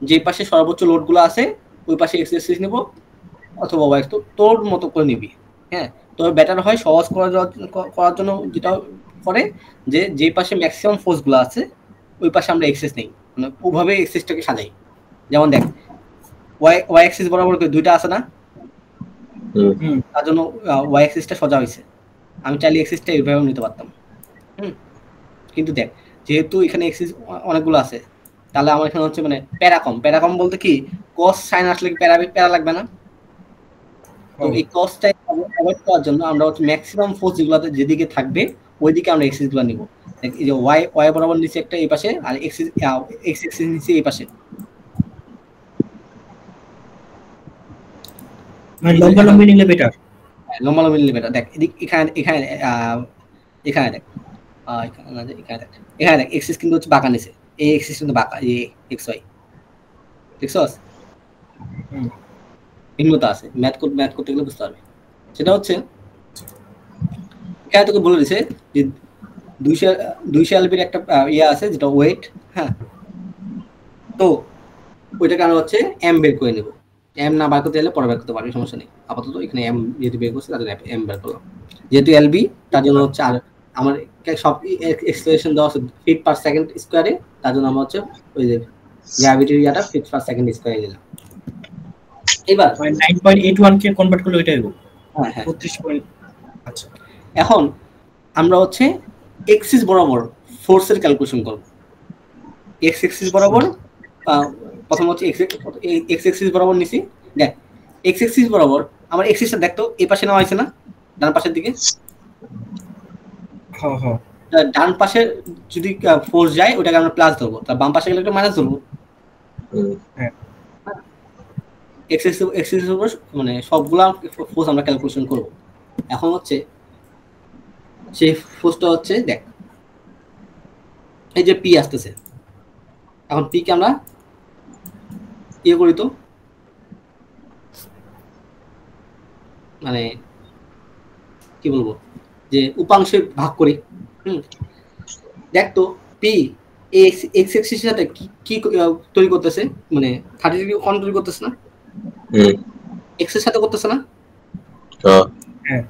যে পাশে সর্বোচ্চ লোডগুলো আছে ওই পাশে এক্সিস নিব, অথবা ওয়াই তোর মতো করে নিবি। হ্যাঁ, তবে বেটার হয় সহজ করার জন্য যেটা করে যে পাশে ম্যাক্সিমাম ফোর্সগুলো আছে ওই পাশে আমরা এক্সিস নেই, মানে ওভাবে এক্সিসটাকে সাজাই। যেমন দেখ ওয়াই এক্সিস বরাবর দুইটা আছে না, তার জন্য ওয়াই এক্সিসটা সোজা হয়েছে। আমি চাইলে এক্সিসটা এইভাবেও নিতে পারতাম। কিন্তু দেখ যেহেতু এখানে এক্সিস অনেকগুলো আছে, তাহলে আমার এখানে হচ্ছে মানে প্যারাকম বলতে কি, কস সাইন আসলে প্যারা লাগবে না। তো এই কসটা অ্যাভয়েড করার জন্য আমরা হচ্ছে ম্যাক্সিমাম ফোর্স যেগুলোতে যেদিকে থাকবে ওইদিকে আমরা এক্সিসগুলো নিব। এই যে ওয়াই বরাবর নিচে একটা এই পাশে, আর এক্স এক্সিস নিচে এই পাশে, মানে লম্বা নিলে বেটার। লম্বা নিলে বেটার। দেখ এখানে দেখ এখানে দেখ এক্সিস কিন্তু হচ্ছে বাঁকা নিচে, এই এক্সিস কিন্তু বাঁকা, এই এক্স ওয়াই দেখছস, ভিন্নতা আছে। ম্যাথ করতে গেলে বুঝতে পারবে। সেটা হচ্ছে এখানে তোকে বলে দিছে যে 200 এলবির একটা ইয়ে আছে যেটা ওয়েট। হ্যাঁ, তো ওইটাকে আমরা হচ্ছে এম বের করে নেব। এম না বার করতে গেলে পরে বের করতে পারবি, সমস্যা নেই। আপাতত এখানে এম যেহেতু বের করছে তার জন্য এম বের করলাম। যেহেতু এলবি তার জন্য হচ্ছে, আর আমার সব এক্সপ্রেশন দেওয়া আছে ফিট পার সেকেন্ড স্কোয়ারে, তার জন্য আমরা হচ্ছে ওই যে গ্র্যাভিটির ইয়াটা ফিট পার সেকেন্ড স্কোয়ারে নিলাম। এবার 9.81 কে কনভার্ট করলে ওইটাই হবে। হ্যাঁ 32. আচ্ছা, এখন আমরা হচ্ছে এক্সিস বরাবর ফোর্সের ক্যালকুলেশন করব। এক্স এক্সিস বরাবর প্রথম হচ্ছে এক্স এক্সিস বরাবর নিছি। দেখ এক্স এক্সিস বরাবর আমার এক্সিসটা দেখতো এই পাশে নেওয়া হয়েছে না, ডান পাশের দিকে। ডান পাশে যদি ফোর্স যায় ওটাকে আমরা প্লাস ধরবো, তার বাম পাশে গেলে একটা মাইনাস ধরবো। এক্সিস মানে সবগুলা ফোর্স আমরা ক্যালকুলেশন করব। এখন হচ্ছে সেই ফোর্সটা হচ্ছে দেখ এই যে পি আসতেছে, এখন পি কে আমরা ইয়ে করি, তো মানে কি বলবো যে উপাংশে ভাগ করি। দেখ তো পি এক্স এক্সিসের সাথে কি তৈরি করতেছে, মানে 30 ডিগ্রি কোণ তৈরি করতেছে না, এক্স এর সাথে করতেছে না।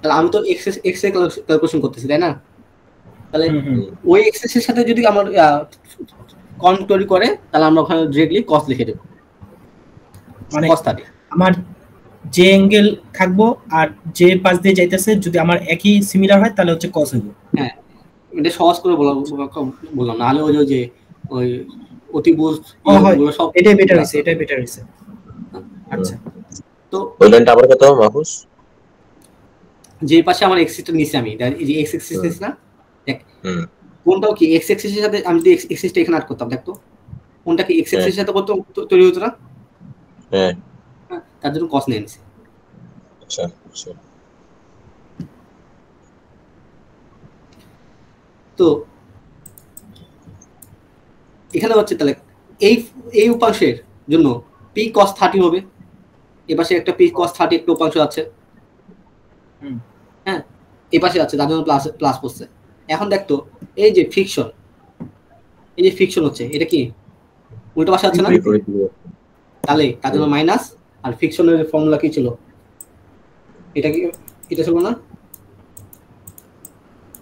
তাহলে আমি তো এক্স এর ক্যালকুলেশন করতেছি, তাই না? তাহলে ওই এক্স এর সাথে যদি আমার কোণ তৈরি করে, তাহলে আমরা ওখানে ডিরেক্টলি কস লিখে দেব। মানে আমার যে অ্যাঙ্গেল থাকবো আর যে পাশ দিয়ে যাইতেছে যদি আমার একই সিমিলার হয় তাহলে হচ্ছে কস হবে। হ্যাঁ, এটা সহজ করে বললাম, নাহলে ওই যে ওই অতিভুজ সব এটাই বেটার হইছে আচ্ছা তো ওই লাইনটা আবার কত মাহফুজ যে পাশে আমার এক্সিসটা নিচে আমি এই যে এক্স এক্সিস না দেখ কোনটাও কি এক্স এক্সিসের সাথে আমি যদি এক্স এক্সিসটা এখানে আট করতাম দেখতো কোনটা কি এক্স এক্সিসের সাথে কত তৈরি হতো না হ্যাঁ তার জন্য cos নিয়ে নিছি আচ্ছা আচ্ছা তো এখানে হচ্ছে তাহলে এই উপাংশের জন্য p cos 30 হবে এই পাশে একটা p cos 30 একটা উপাংশ আছে হ্যাঁ এই পাশে আছে তার জন্য প্লাস পড়ছে এখন দেখতো এই যে ফিকশন হচ্ছে এটা কি উল্টো পাশে আছে না তাহলে তার জন্য মাইনাস আর ফিকশনের ফর্মুলা কি ছিল এটা কি এটা ছিল না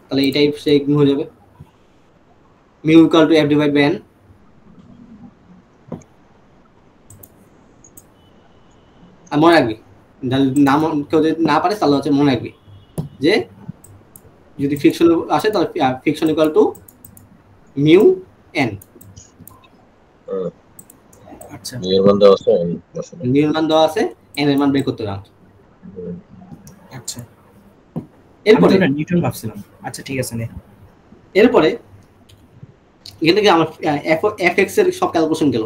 তাহলে এটাই সে গুণ হয়ে যাবে mu equal to f divided by n আর মনে রাখবি নাম কেউ যদি না পারে তাহলে হচ্ছে মনে রাখবি যে যদি ফিকশন আসে তাহলে fiction equal to mu N আচ্ছা নির্মাণ দেওয়া আছে এন এর মান বের করতে হবে আচ্ছা এরপরে নিউটন ভাবছিলাম আচ্ছা ঠিক আছে নে এরপরে এখান থেকে আমার এফ এক্স এর সব ক্যালকুলেশন গেল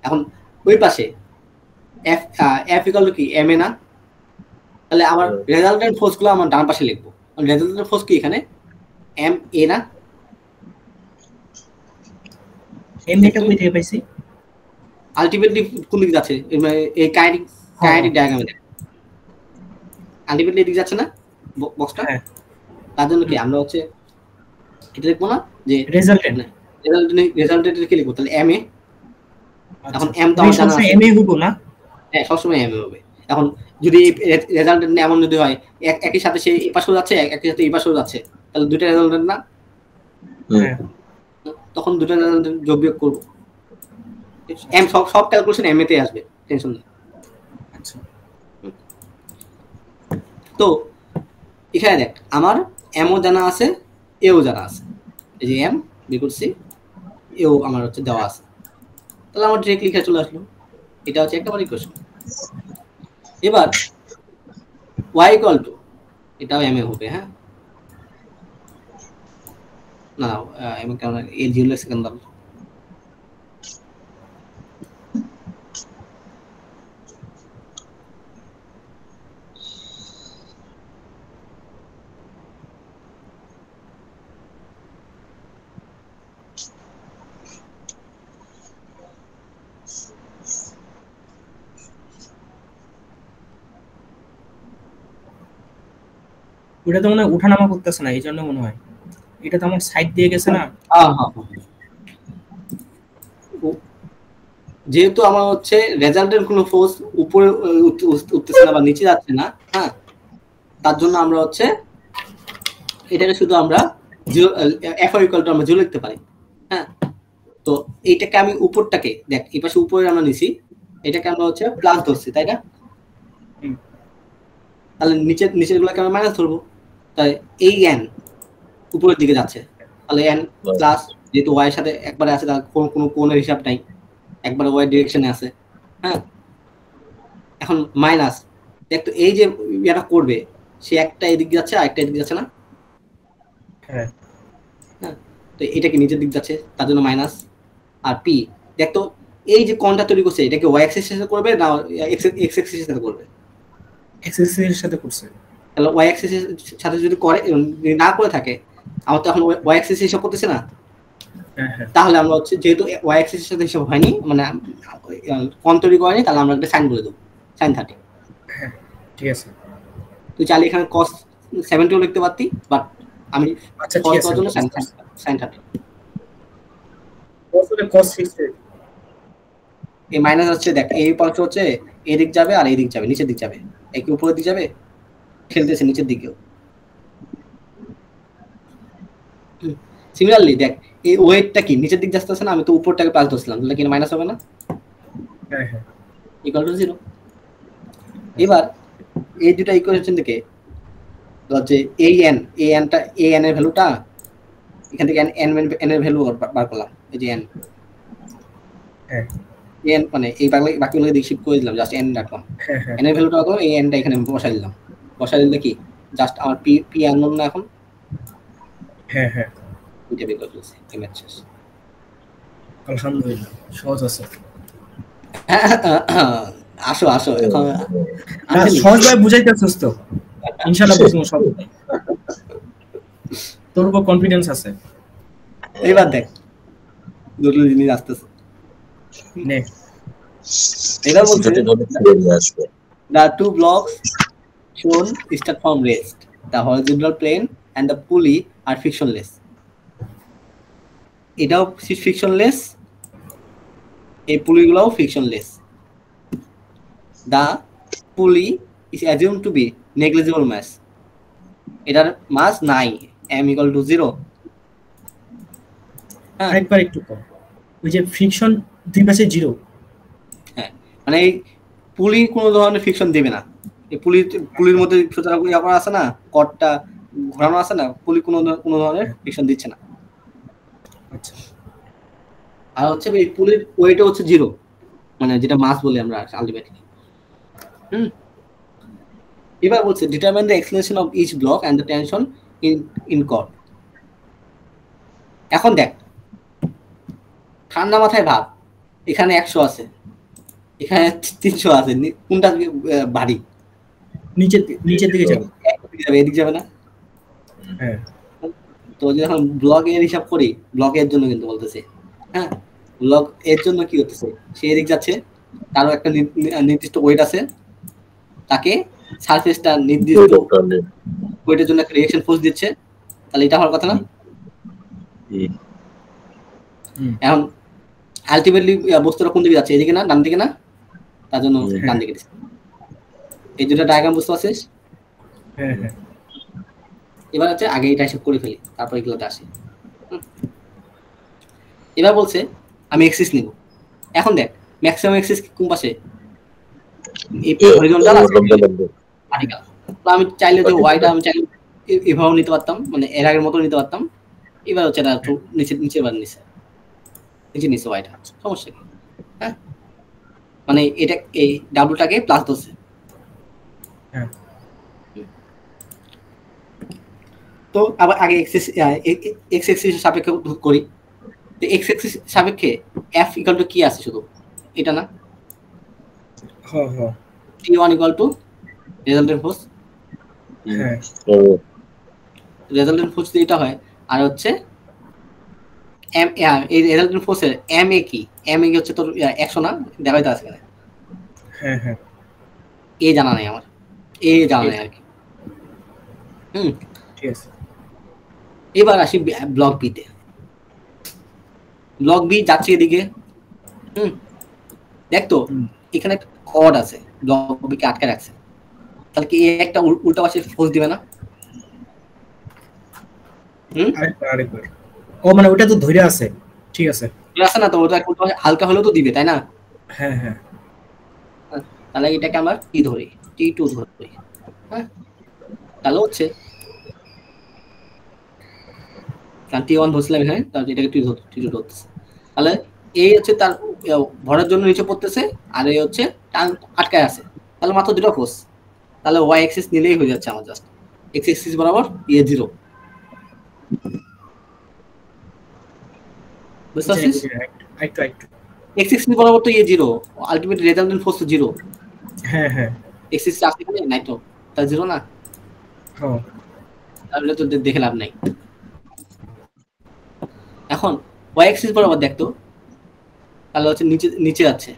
এখন ওই পাশে এফ ইকুয়াল টু কি এম এ না তাহলে আমার রেজাল্টেন্ট ফোর্সগুলো আমার ডান পাশে লিখবো রেজাল্টেন্ট ফোর্স কি এখানে এম এ না এম এটা কই থেকে পাইছি আলটিমেটলি কোন দিকে যাচ্ছে এই কাইনেটিক ডায়াগ্রামে দেখ আলটিমেটলি এদিকে যাচ্ছে না বক্সটা তার জন্য কি আমরা হচ্ছে এটা দেখবো না যে রেজাল্টেন্ট কি লিখবো তাহলে এম এ এখন এম তো আমার জানা আছে এম এ হবো না হ্যাঁ সবসময় এম এ হবে এখন যদি রেজাল্টেন্ট এমন যদি হয় একই সাথে সে এই পাশেও যাচ্ছে একই সাথে এই পাশেও যাচ্ছে তাহলে দুইটা রেজাল্টেন্ট না তখন দুটো যোগ বিয়োগ করব এম সব ক্যালকুলেশন এম এতে আসবে টেনশন নেই আচ্ছা তো এখানে দেখ আমার এমও জানা আছে এও জানা আছে এই যে এম বিয়োগ করছি এও আমার হচ্ছে দেওয়া আছে তাহলে আমার ডিরেক্ট লিখে চলে আসলো এটা হচ্ছে একটা বড় ইকুয়েশন এবার y ইকুয়াল টু এটাও এম এ হবে হ্যাঁ না এম কেন এ 0 সেকেন্ড দাও ওটা তো মনে হয় উঠানামা করতেছে না এই জন্য মনে হয় এটা তো আমার সাইড দিয়ে গেছে না যেহেতু আমার হচ্ছে রেজাল্টের কোনো ফোর্স উপরে উঠতেছে না বা নিচে যাচ্ছে না হ্যাঁ তার জন্য আমরা হচ্ছে এটাকে শুধু আমরা এফ ইকুয়াল টু আমরা 0 লিখতে পারি হ্যাঁ তো এইটাকে আমি উপরটাকে দেখ এই পাশে উপরে আমরা নিছি এটাকে আমরা হচ্ছে প্লাস ধরছি তাই না তাহলে নিচের গুলোকে আমরা মাইনাস ধরবো তাই এই এন উপরের দিকে যাচ্ছে তাহলে এন প্লাস যেহেতু ওয়াই এর সাথে একবারে আছে তার কোনো কোণের হিসাব নাই একবারে ওয়াই ডিরেকশনে আছে হ্যাঁ এখন মাইনাস দেখ তো এই যে এটা করবে সে একটা এদিকে যাচ্ছে আর একটা এদিকে যাচ্ছে না হ্যাঁ হ্যাঁ তো এটা কি নিচের দিকে যাচ্ছে তার জন্য মাইনাস আর পি দেখ তো এই যে কোণটা তৈরি করছে এটা কি ওয়াই অ্যাক্সিস এর সাথে করবে না এক্স অ্যাক্সিস এর সাথে করবে এক্স অ্যাক্সিস এর সাথে করছে তাহলে ওয়াই অ্যাক্সিস এর সাথে যদি করে না করে থাকে আমার তো এখন ওয়াই অ্যাক্সিস হিসাব করতেছে না তাহলে আমরা হচ্ছে যেহেতু ওয়াই অ্যাক্সিস এর সাথে হিসাব হয়নি মানে কোণ তৈরি করেনি তাহলে আমরা একটা সাইন বলে দেব সাইন 30 হ্যাঁ ঠিক আছে তুই চাইলে এখানে cos 70 লিখতে পারতি বাট আমি আচ্ছা ঠিক আছে জন্য সাইন 30 cos 60 এই মাইনাস হচ্ছে দেখ এই পাঁচ হচ্ছে এই দিক যাবে আর এই দিক যাবে নিচের দিক যাবে এই কি উপরের দিক যাবে খেলতেছে নিচের দিকেও সিমিলারলি দেখ এই ওয়েটটা কি নিচের দিক যাচ্ছে না আমি তো উপরটাকে প্লাস ধরছিলাম তাহলে কি মাইনাস হবে না হ্যাঁ হ্যাঁ ইকুয়াল টু 0 এবার এই দুটো ইকুয়েশন থেকে হচ্ছে এই এন এর ভ্যালুটা এখান থেকে এন এর ভ্যালু বার করলাম এই যে এন হ্যাঁ এন মানে এই বাকিগুলোকে দিয়ে শিফট করে দিলাম জাস্ট এন রাখলাম এন এর ভ্যালুটা কত এই এনটা এখানে বসাই দিলাম বসাই দিলে কি জাস্ট আমার পি আননোন না এখন হ্যাঁ এটা বের করে ফেলছি এই ম্যাচ শেষ আলহামদুলিল্লাহ সহজ আছে আসো এখন সহজ ভাবে বুঝাইতেছস তো ইনশাআল্লাহ বুঝবো সব তোর উপর কনফিডেন্স আছে এবার দেখ দুটো জিনিস আসতেছে নে এবার বলতে the two blocks shown start from rest the horizontal plane and the pulley are frictionless এটাও frictionless এই পুলিগুলোও frictionless the pulley is assumed to be negligible mass এটার মাস নাই m equal to 0 একবার একটু কম ওই যে ফ্রিকশন দুই পাশে 0 হ্যাঁ মানে এই পুলি কোনো ধরনের ফ্রিকশন দেবে না এই পুলির মধ্যে সুতরাং ইয়া করা আছে না কটটা ঘোরানো আছে না পুলি কোনো ধরনের ফ্রিকশন দিচ্ছে না আচ্ছা আর হচ্ছে এই পুলির ওয়েটও হচ্ছে 0 মানে যেটা মাস বলি আমরা আলটিমেটলি এবার বলছে determine the extension of each block and the tension in cord এখন দেখ ঠান্ডা মাথায় ভাব এখানে 100 আছে এখানে 300 আছে কোনটা ভারী নিচের দিকে যাবে এদিকে যাবে না হ্যাঁ তো যখন ব্লক এর হিসাব করি ব্লক এর জন্য কিন্তু বলতেছে হ্যাঁ ব্লক এর জন্য কি হচ্ছে সে এদিক যাচ্ছে তারও একটা নির্দিষ্ট ওয়েট আছে তাকে সারফেসটা নির্দিষ্ট ওয়েটের জন্য একটা রিঅ্যাকশন ফোর্স দিচ্ছে তাহলে এটা হওয়ার কথা না এখন আলটিমেটলি বস্তুটা কোন দিকে যাচ্ছে এদিকে না ডান দিকে না তার জন্য ডান দিকে দিচ্ছে এই দুটো ডায়াগ্রাম বুঝতে পারছিস হ্যাঁ এবার হচ্ছে আগে এটা হিসাব করে ফেলি তারপর এগুলোতে আসি এবার বলছে আমি এক্সিস নিব এখন দেখ ম্যাক্সিমাম এক্সিস কোন পাশে এই হরিজন্টাল আছে ভার্টিক্যাল তো আমি চাইলে যে ওয়াইটা আমি চাইলে এভাবে নিতে পারতাম মানে এর আগের মতো নিতে পারতাম এবার হচ্ছে এটা একটু নিচে বার নিচে ওয়াইটা সমস্যা কি হ্যাঁ মানে এটা এই ডাব্লুটাকে প্লাস ধরছে হ্যাঁ তো আবার আগে এক্স এক্সিস সাপেক্ষে করি তো এক্স এক্সিস সাপেক্ষে এফ ইকুয়াল টু কি আছে শুধু এটা না হ্যাঁ t1 equal to resultant force হ্যাঁ রেজাল্টেন্ট ফোর্স এটা হয় আর হচ্ছে এম এই রেজাল্টেন্ট ফোর্সের এম এ কি এম এ কি হচ্ছে তোর 100 না দেখাইতে আছে এখানে হ্যাঁ এ জানা নাই আমার এ জানা নাই আর কি ঠিক আছে এবার আসি ব্লক বি তে ব্লক বি যাচ্ছে এদিকে দেখ তো এখানে কর্ড আছে ব্লক বি কে আটকে রাখছে তাহলে কি একটা উল্টা পাশে ফোর্স দিবে না আরেকবার ও মানে ওটা তো ধরে আছে ঠিক আছে আছে না তো ওটা হালকা হলেও তো দিবে তাই না হ্যাঁ তাহলে এটাকে আমরা টি ধরি টি2 ধরি হ্যাঁ তাহলে হচ্ছে টি1 ধরছিলাম এখানে তাহলে এটাকে টি2 ধরতেছে তাহলে এই হচ্ছে তার ভরের জন্য নিচে পড়তেছে আর এই হচ্ছে টান আটকায় আছে তাহলে মাত্র দুটো ফোর্স তাহলে ওয়াই অ্যাক্সিস নিলেই হয়ে যাচ্ছে আমার জাস্ট এক্স অ্যাক্সিস বরাবর এ 0 বুঝতে পারছিস একটু এক্স অ্যাক্সিস বরাবর তো এ 0 আলটিমেট রেজাল্টেন্ট ফোর্স তো 0 হ্যাঁ এক্সিস আসছে কি নাই তো তা 0 না হ্যাঁ তাহলে তো দেখে লাভ নাই এখন ওয়াই অ্যাক্সিস বরাবর দেখতো তাহলে হচ্ছে নিচে যাচ্ছে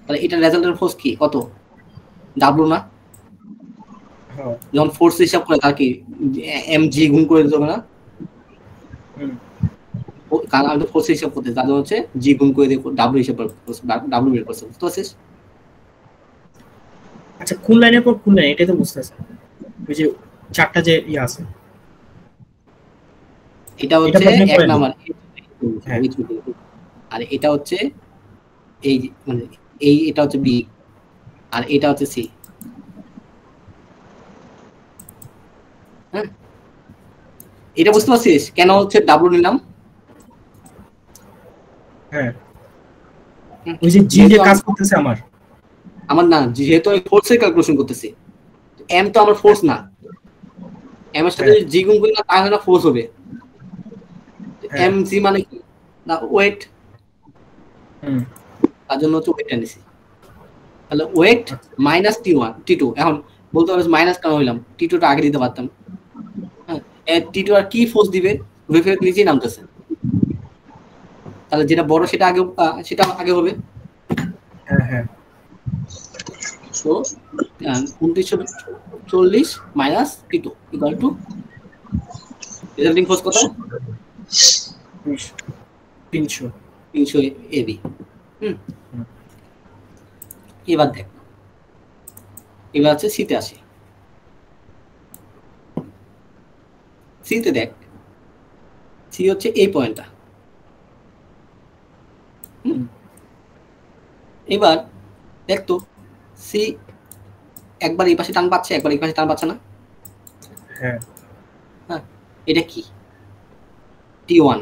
তাহলে এটা রেজাল্টেন্ট ফোর্স কি কত ডাব্লু না যখন ফোর্স হিসাব করে তার কি এম জি গুণ করে দিতে হবে না কারণ আমি তো ফোর্স হিসাব করতে তাহলে হচ্ছে জি গুণ করে দিয়ে ডাব্লু হিসাব ডাব্লু বের করছে বুঝতে পারছিস আচ্ছা কোন লাইনের পর কোন লাইন এটাই তো বুঝতেছ ওই যে চারটা যে আছে এটা হচ্ছে এক নাম্বার আর এটা হচ্ছে এই মানে এটা হচ্ছে বি আর এটা হচ্ছে সি হ্যাঁ এটা বুঝতে পারছিস কেন হচ্ছে ডাব্লু নিলাম হ্যাঁ ওই যে জি যে কাজ করতেছে আমার না, যেহেতু আমি ফোর্সের ক্যালকুলেশন করতেছি, এম তো আমার ফোর্স না, এম এর সাথে জি গুণ করি না তাহলে না ফোর্স হবে। এম জি মানে কি না ওয়েট, তার জন্য হচ্ছে ওয়েট নিছি। তাহলে ওয়েট মাইনাস টি1 টি2। এখন বলতে পারো মাইনাস কেন হইলাম, টি2টা আগে দিতে পারতাম। হ্যাঁ, টি2 আর কি ফোর্স দিবে, ওয়েভের নিচেই নামতেছে, তাহলে যেটা বড় সেটা আগে হবে। হ্যাঁ তো 2940 মাইনাস টি2 ইকুয়াল টু রিজাল্টিং ফোর্স কত? 300 এবি। এবার দেখ, এবার হচ্ছে সিতে আসি। সিতে দেখ, সি হচ্ছে এই পয়েন্টটা। এবার দেখ তো সি একবার এই পাশে টান পাচ্ছে, একবার এই পাশে টান পাচ্ছে না? হ্যাঁ, এটা কি টি1,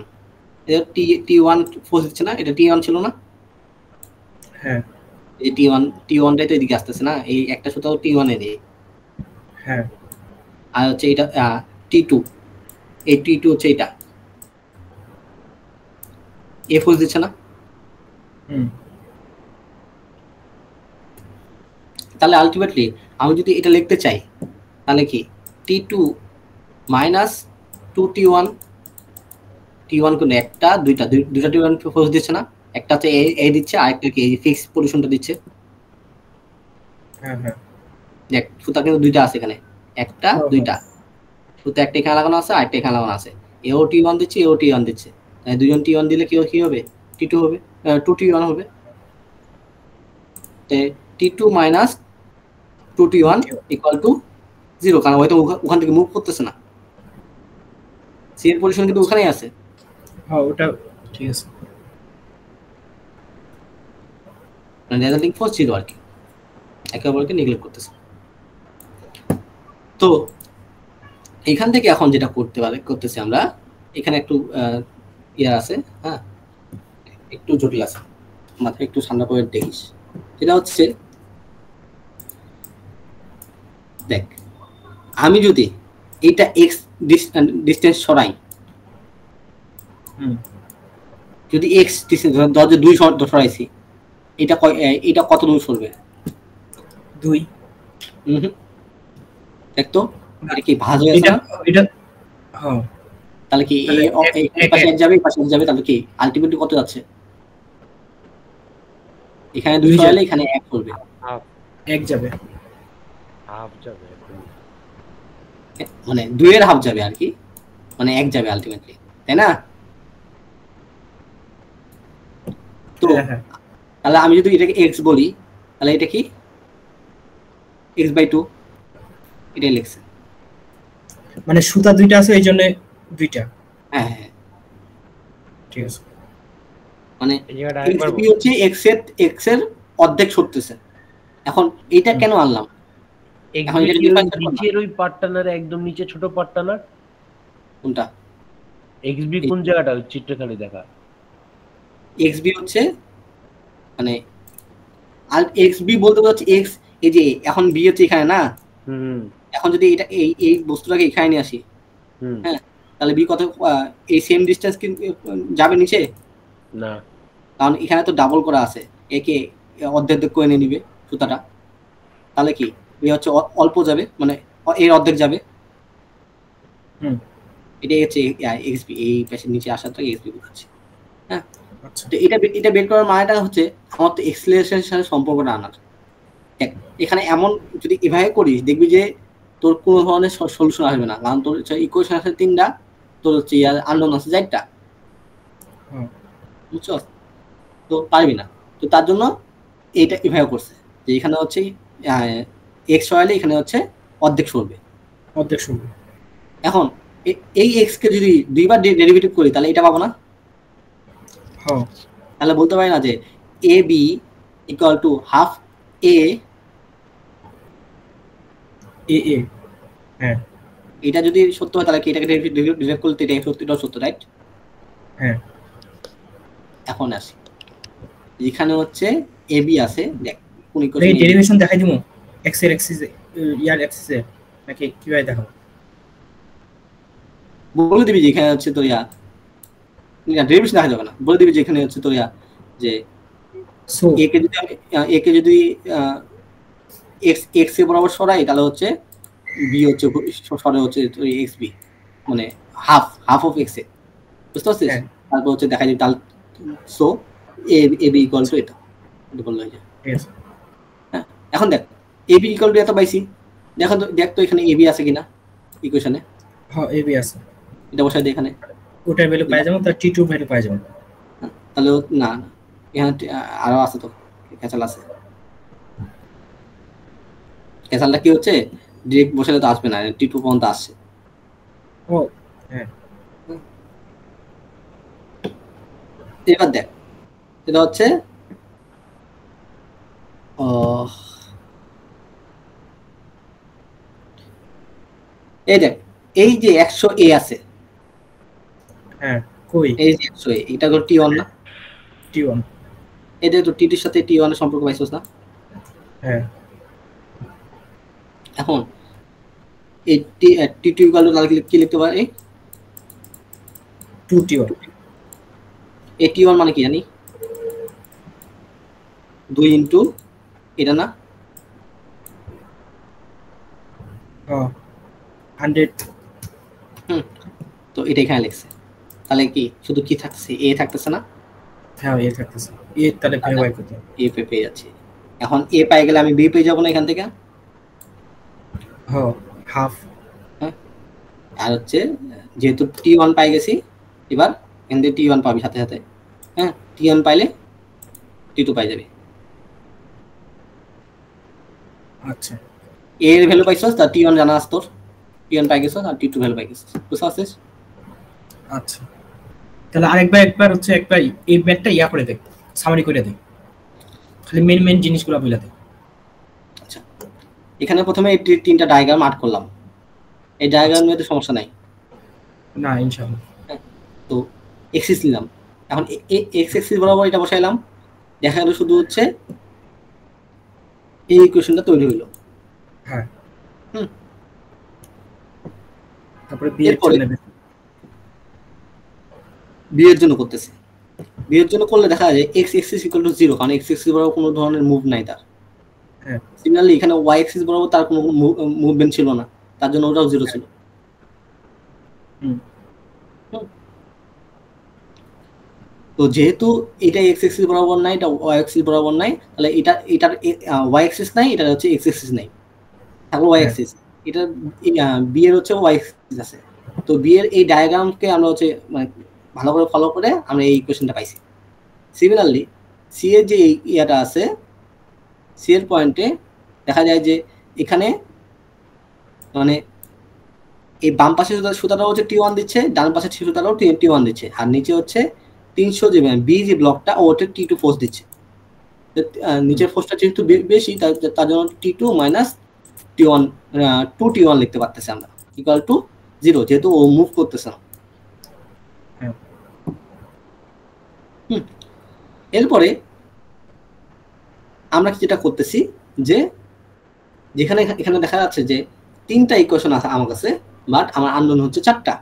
এটা টি1 ফোর্স দিচ্ছে না, এটা টি1 ছিল না? হ্যাঁ, এই টি1টাই তো এদিকে আসতেছে না, এই একটা সুতো টি1 এর। হ্যাঁ, আর হচ্ছে এটা টি2, এই টি2 হচ্ছে এটা, এ ফোর্স দিচ্ছে না? তাহলে আলটিমেটলি আমি যদি এটা লিখতে চাই তাহলে কি টি2 মাইনাস 2t1, টি1 কোন একটা দুইটা টি1 ফোর্স দিচ্ছে না, একটা হচ্ছে এ দিচ্ছে আর একটা কি এই ফিক্স পজিশনটা দিচ্ছে। হ্যাঁ, দেখ সুতা কিন্তু দুইটা আছে এখানে, একটা দুইটা সুতা, একটা এখানে লাগানো আছে আর একটা এখানে লাগানো আছে। এও টি1 দিচ্ছে, এও টি1 দিচ্ছে, দুজন টি1 দিলে কি হবে? টি2 হবে, 2t1 হবে। টি2 মাইনাস 2t1 ইকুয়াল টু 0, কারণ হয়তো ওখান থেকে মুভ করতেছে না, সি এর পজিশন কিন্তু ওখানেই আছে। হ্যাঁ, ওটা ঠিক আছে, মানে রেজাল্টিং ফোর্স 0 আর কি, একে অপরকে নেগলেক্ট করতেছে। তো এখান থেকে এখন যেটা করতেছি আমরা, এখানে একটু আছে, হ্যাঁ একটু জটিল আছে, মাথায় একটু ঠান্ডা করে দেখিস। যেটা হচ্ছে দেখ, আমি যদি এইটা এক্স ডিসটেন্স সরাই, যদি এক্স ডিসটেন্স ধর 2 সরাইছি, এটা কত দূর সরবে? 2। দেখ তো এটা কি ভাঁজ হয়ে আছে না? এটা হ্যাঁ, তাহলে কি এই পাশে এক যাবে, এই পাশে এক যাবে, তাহলে কি আলটিমেটলি কত যাচ্ছে? এখানে 2 সরাইলে এখানে 1 করবে, 1 যাবে, হাফ যাবে, মানে 2 এর হাফ যাবে আর কি, মানে 1 যাবে আলটিমেটলি, তাই না? তো তাহলে আমি যদি এটাকে x বলি, তাহলে এটা কি x/2, এটাই লিখছে, মানে সুতা দুইটা আছে এই জন্য দুইটা। হ্যাঁ, ঠিক আছে, মানে xb হচ্ছে x এর অর্ধেক সরতেছে। এখন এটা কেন আনলাম? এখন এটা নিচের ওই পার্টটার একদম নিচে ছোট পার্টটার কোনটা? xb কোন জায়গাটা চিত্রখালি দেখা? xb হচ্ছে মানে xb বলতে হচ্ছে x, এই যে এখন b হচ্ছে এখানে না, এখন যদি এটা এই বস্তুটাকে এখানে নিয়ে আসি, হ্যাঁ, তাহলে b কত? এই সেম ডিসটেন্স কিন্তু যাবে নিচে না, কারণ এখানে তো ডাবল করা আছে, একে অর্ধেক করে নিয়ে নিবে সুতাটা, তাহলে কি এই হচ্ছে অল্প যাবে, মানে এর অর্ধেক যাবে। এটাই হচ্ছে xb, এই পাশে নিচে আসাটা xb বোঝাচ্ছে। হ্যাঁ, তো এটা বের করার মানেটা হচ্ছে আমার তো এক্সেলারেশনের সাথে সম্পর্কটা আনার। এখানে এমন যদি এভাবে করিস দেখবি যে তোর কোনো ধরনের সলিউশন আসবে না, কারণ তোর ইকুয়েশন আছে 3টা, তোর হচ্ছে আননোন আছে 4টা, বুঝছো? তো পারবি না। তো তার জন্য এইটা এভাবে করছে যে এখানে হচ্ছে এক্স সরাইলে এখানে হচ্ছে অর্ধেক সরবে। এখন এই এক্স কে যদি 2বার ডেরিভেটিভ করি তাহলে এটা পাবো না? হ্যাঁ, তাহলে বলতে পারি না যে A B equal to half এ এ। হ্যাঁ, এটা যদি সত্য হয় তাহলে কি এটাকে ডেরিভেটিভ করলে এটাই সত্য, রাইট? হ্যাঁ, এখন আসি এখানে হচ্ছে ab আছে, দেখ কোন এই ইকুয়েশন ডেরিভেশন দেখাই দিমু x এর অ্যাক্সিসে ইয়ার অ্যাক্সিসে নাকি কিভাবে দেখাবো? বলে দিবি যে এখানে হচ্ছে তোর ইয়া ডেরিভেশন দেখা যাবে না, বলে দিবি যে এখানে হচ্ছে তোর ইয়া যে সো a কে যদি a কে যদি x এ বরাবর সরাই তাহলে হচ্ছে b হচ্ছে সরে হচ্ছে তোর xb, মানে হাফ অফ x এ, বুঝতে পারছিস? তারপর হচ্ছে দেখা যায় তাহলে সো ab ইকুয়াল টু এটা বললে হয়ে যায়। ঠিক আছে, হ্যাঁ এখন দেখ ab ইকুয়াল টু এত পাইছি, দেখো তো দেখ তো এখানে ab আছে কিনা ইকুয়েশনে। হ্যাঁ ab আছে, এটা বসাই দে এখানে, ওটার ভ্যালু পাই যাবো, তার t2 ভ্যালু পাই যাবো। তাহলে না এখানে আরো আছে তো ক্যাচাল আছে, ক্যাচালটা কি হচ্ছে ডিরেক্ট বসালে তো আসবে না, t2 পর্যন্ত আসছে। ও হ্যাঁ, এবার দেখ এটা হচ্ছে এই দেখ এই যে 100a আছে, হ্যাঁ কই এই যে 100a এটা তো t1 না, t1 এটা তো t2 এর সাথে t1 এর সম্পর্ক পাইছস না? হ্যাঁ এখন এই t2 ইকুয়াল টু তাহলে কি লিখতে পারি? 2t1। এই t1 মানে কি জানি 2 ইনটু এটা না 100। তো এটা এখানে লিখছে, তাহলে কি শুধু কি থাকছে a থাকতেছে না? হ্যাঁ a থাকতেছে, a তাহলে ভ্যালু বাই করতে a পেয়ে যাচ্ছে। এখন a পাই গেলে আমি b পেয়ে যাব না এখান থেকে? হ্যাঁ হাফ। হ্যাঁ আর হচ্ছে যেহেতু t1 পাই গেছি, এবার এখান থেকে t1 পাবি সাথে সাথে। হ্যাঁ t1 পাইলে t2 পাই যাবে। আচ্ছা a এর ভ্যালু পাইছস, তার t1 জানা আছে তোর, t1 পাই গেছস আর t2 ভ্যালু পাই গেছস, বুঝতে পারছিস? আচ্ছা তাহলে একবার হচ্ছে একবার এই ম্যাথটা ইয়া করে দে, সামারি করে দে, খালি মেন জিনিসগুলো বলে দে। আচ্ছা এখানে প্রথমে এই তিনটা ডায়াগ্রাম আর্ট করলাম, এই ডায়াগ্রামের তো সমস্যা নাই না ইনশাআল্লাহ। তো এক্সিস নিলাম, এখন এক্স এক্সিস বরাবর এটা বসাইলাম, দেখা গেল শুধু হচ্ছে এই ইকুয়েশনটা তৈরি হইলো। হ্যাঁ তারপরে বি এর জন্য করতেছে, বি এর জন্য করলে দেখা যায় x এক্সিস ইকুয়াল টু 0, কারণ x এক্সিস বরাবর কোনো ধরনের মুভ নাই তার। হ্যাঁ সিমিলারলি এখানে y এক্সিস বরাবর তার কোনো মুভমেন্ট ছিল না, তার জন্য ওটাও 0 ছিল। তো যেহেতু এটা x এক্সিস বরাবর নাই, এটা y এক্সিস বরাবর নাই, তাহলে এটার y এক্সিস নাই, এটা হচ্ছে x এক্সিস নাই, তাহলে y এক্সিস, এটা বি এর হচ্ছে y এক্সিস আছে। তো বি এর এই ডায়াগ্রামকে আমরা হচ্ছে মানে ভালো করে ফলো করে আমরা এই ইকুয়েশনটা পাইছি। সিমিলারলি সি এর যে ইয়াটা আছে, সি এর পয়েন্টে দেখা যায় যে এখানে মানে এই বাম পাশে সুতাটাও হচ্ছে টি1 দিচ্ছে, ডান পাশে সুতাটাও টি1 দিচ্ছে, আর নিচে হচ্ছে 300 যে বি যে ব্লকটা ওটা টি2 ফোর্স দিচ্ছে। নিচের ফোর্সটা যেহেতু বেশি, তার জন্য টি2 মাইনাস টি1 2t1 লিখতে পারতেছে আমরা, ইকুয়াল টু 0, যেহেতু ও মুভ করতেছে না। এরপরে আমরা যেটা করতেছি যে যেখানে এখানে দেখা যাচ্ছে যে 3টা ইকুয়েশন আছে আমার কাছে, বাট আমার আননোন হচ্ছে 4টা।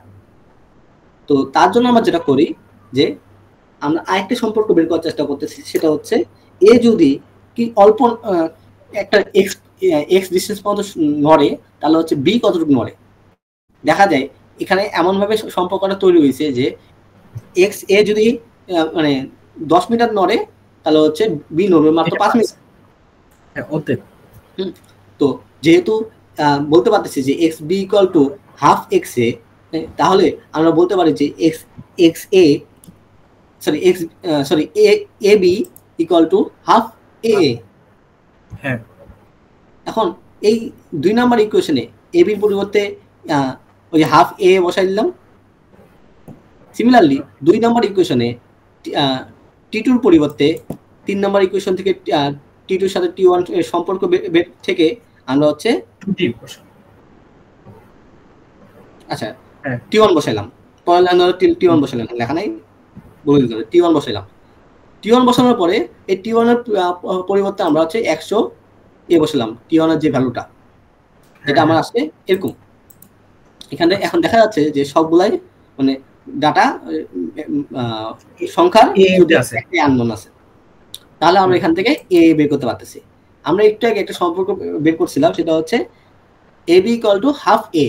তো তার জন্য আমরা যেটা করি যে আমরা আরেকটা সম্পর্ক বের করার চেষ্টা করতেছি, সেটা হচ্ছে এ যদি কি অল্প একটা এক্স ডিস্টেন্স পর্যন্ত নড়ে, তাহলে হচ্ছে বি কতটুকু নড়ে। দেখা যায় এখানে এমনভাবে সম্পর্কটা তৈরি হয়েছে যে এক্স এ যদি মানে 10 মিটার নড়ে, তাহলে হচ্ছে বি নড়বে মাত্র 5 মিটার। তো যেহেতু বলতে পারতেছি যে X B equal to half X A, তাহলে আমরা বলতে পারি যে A B equal to half A. হ্যাঁ এখন এই 2 নাম্বার ইকুয়েশনে এ বির পরিবর্তে ওই যে হাফ এ বসাই দিলাম। সিমিলারলি 2 নাম্বার ইকুয়েশনে টি2 এর পরিবর্তে 3 নাম্বার ইকুয়েশন থেকে টি2 এর সাথে টি1 এর সম্পর্ক থেকে আমরা হচ্ছে আচ্ছা টি1 বসাইলাম, পরের লাইনে টি1 বসাইলাম, লেখা নাই বলে দিতে হবে, টি1 বসাইলাম। T1 বসানোর পরে এই T1 এর পরিবর্তে আমরা হচ্ছে 100 এ বসালাম T1 এর যে ভ্যালুটা যেটা আমার আসছে এরকম। এখানে এখন দেখা যাচ্ছে যে সবগুলাই মানে ডাটা সংখ্যার একটা আননোন আছে, তাহলে আমরা এখান থেকে এ বের করতে পারতেছি। আমরা একটু আগে একটা সম্পর্ক বের করছিলাম, সেটা হচ্ছে ab = হাফ a।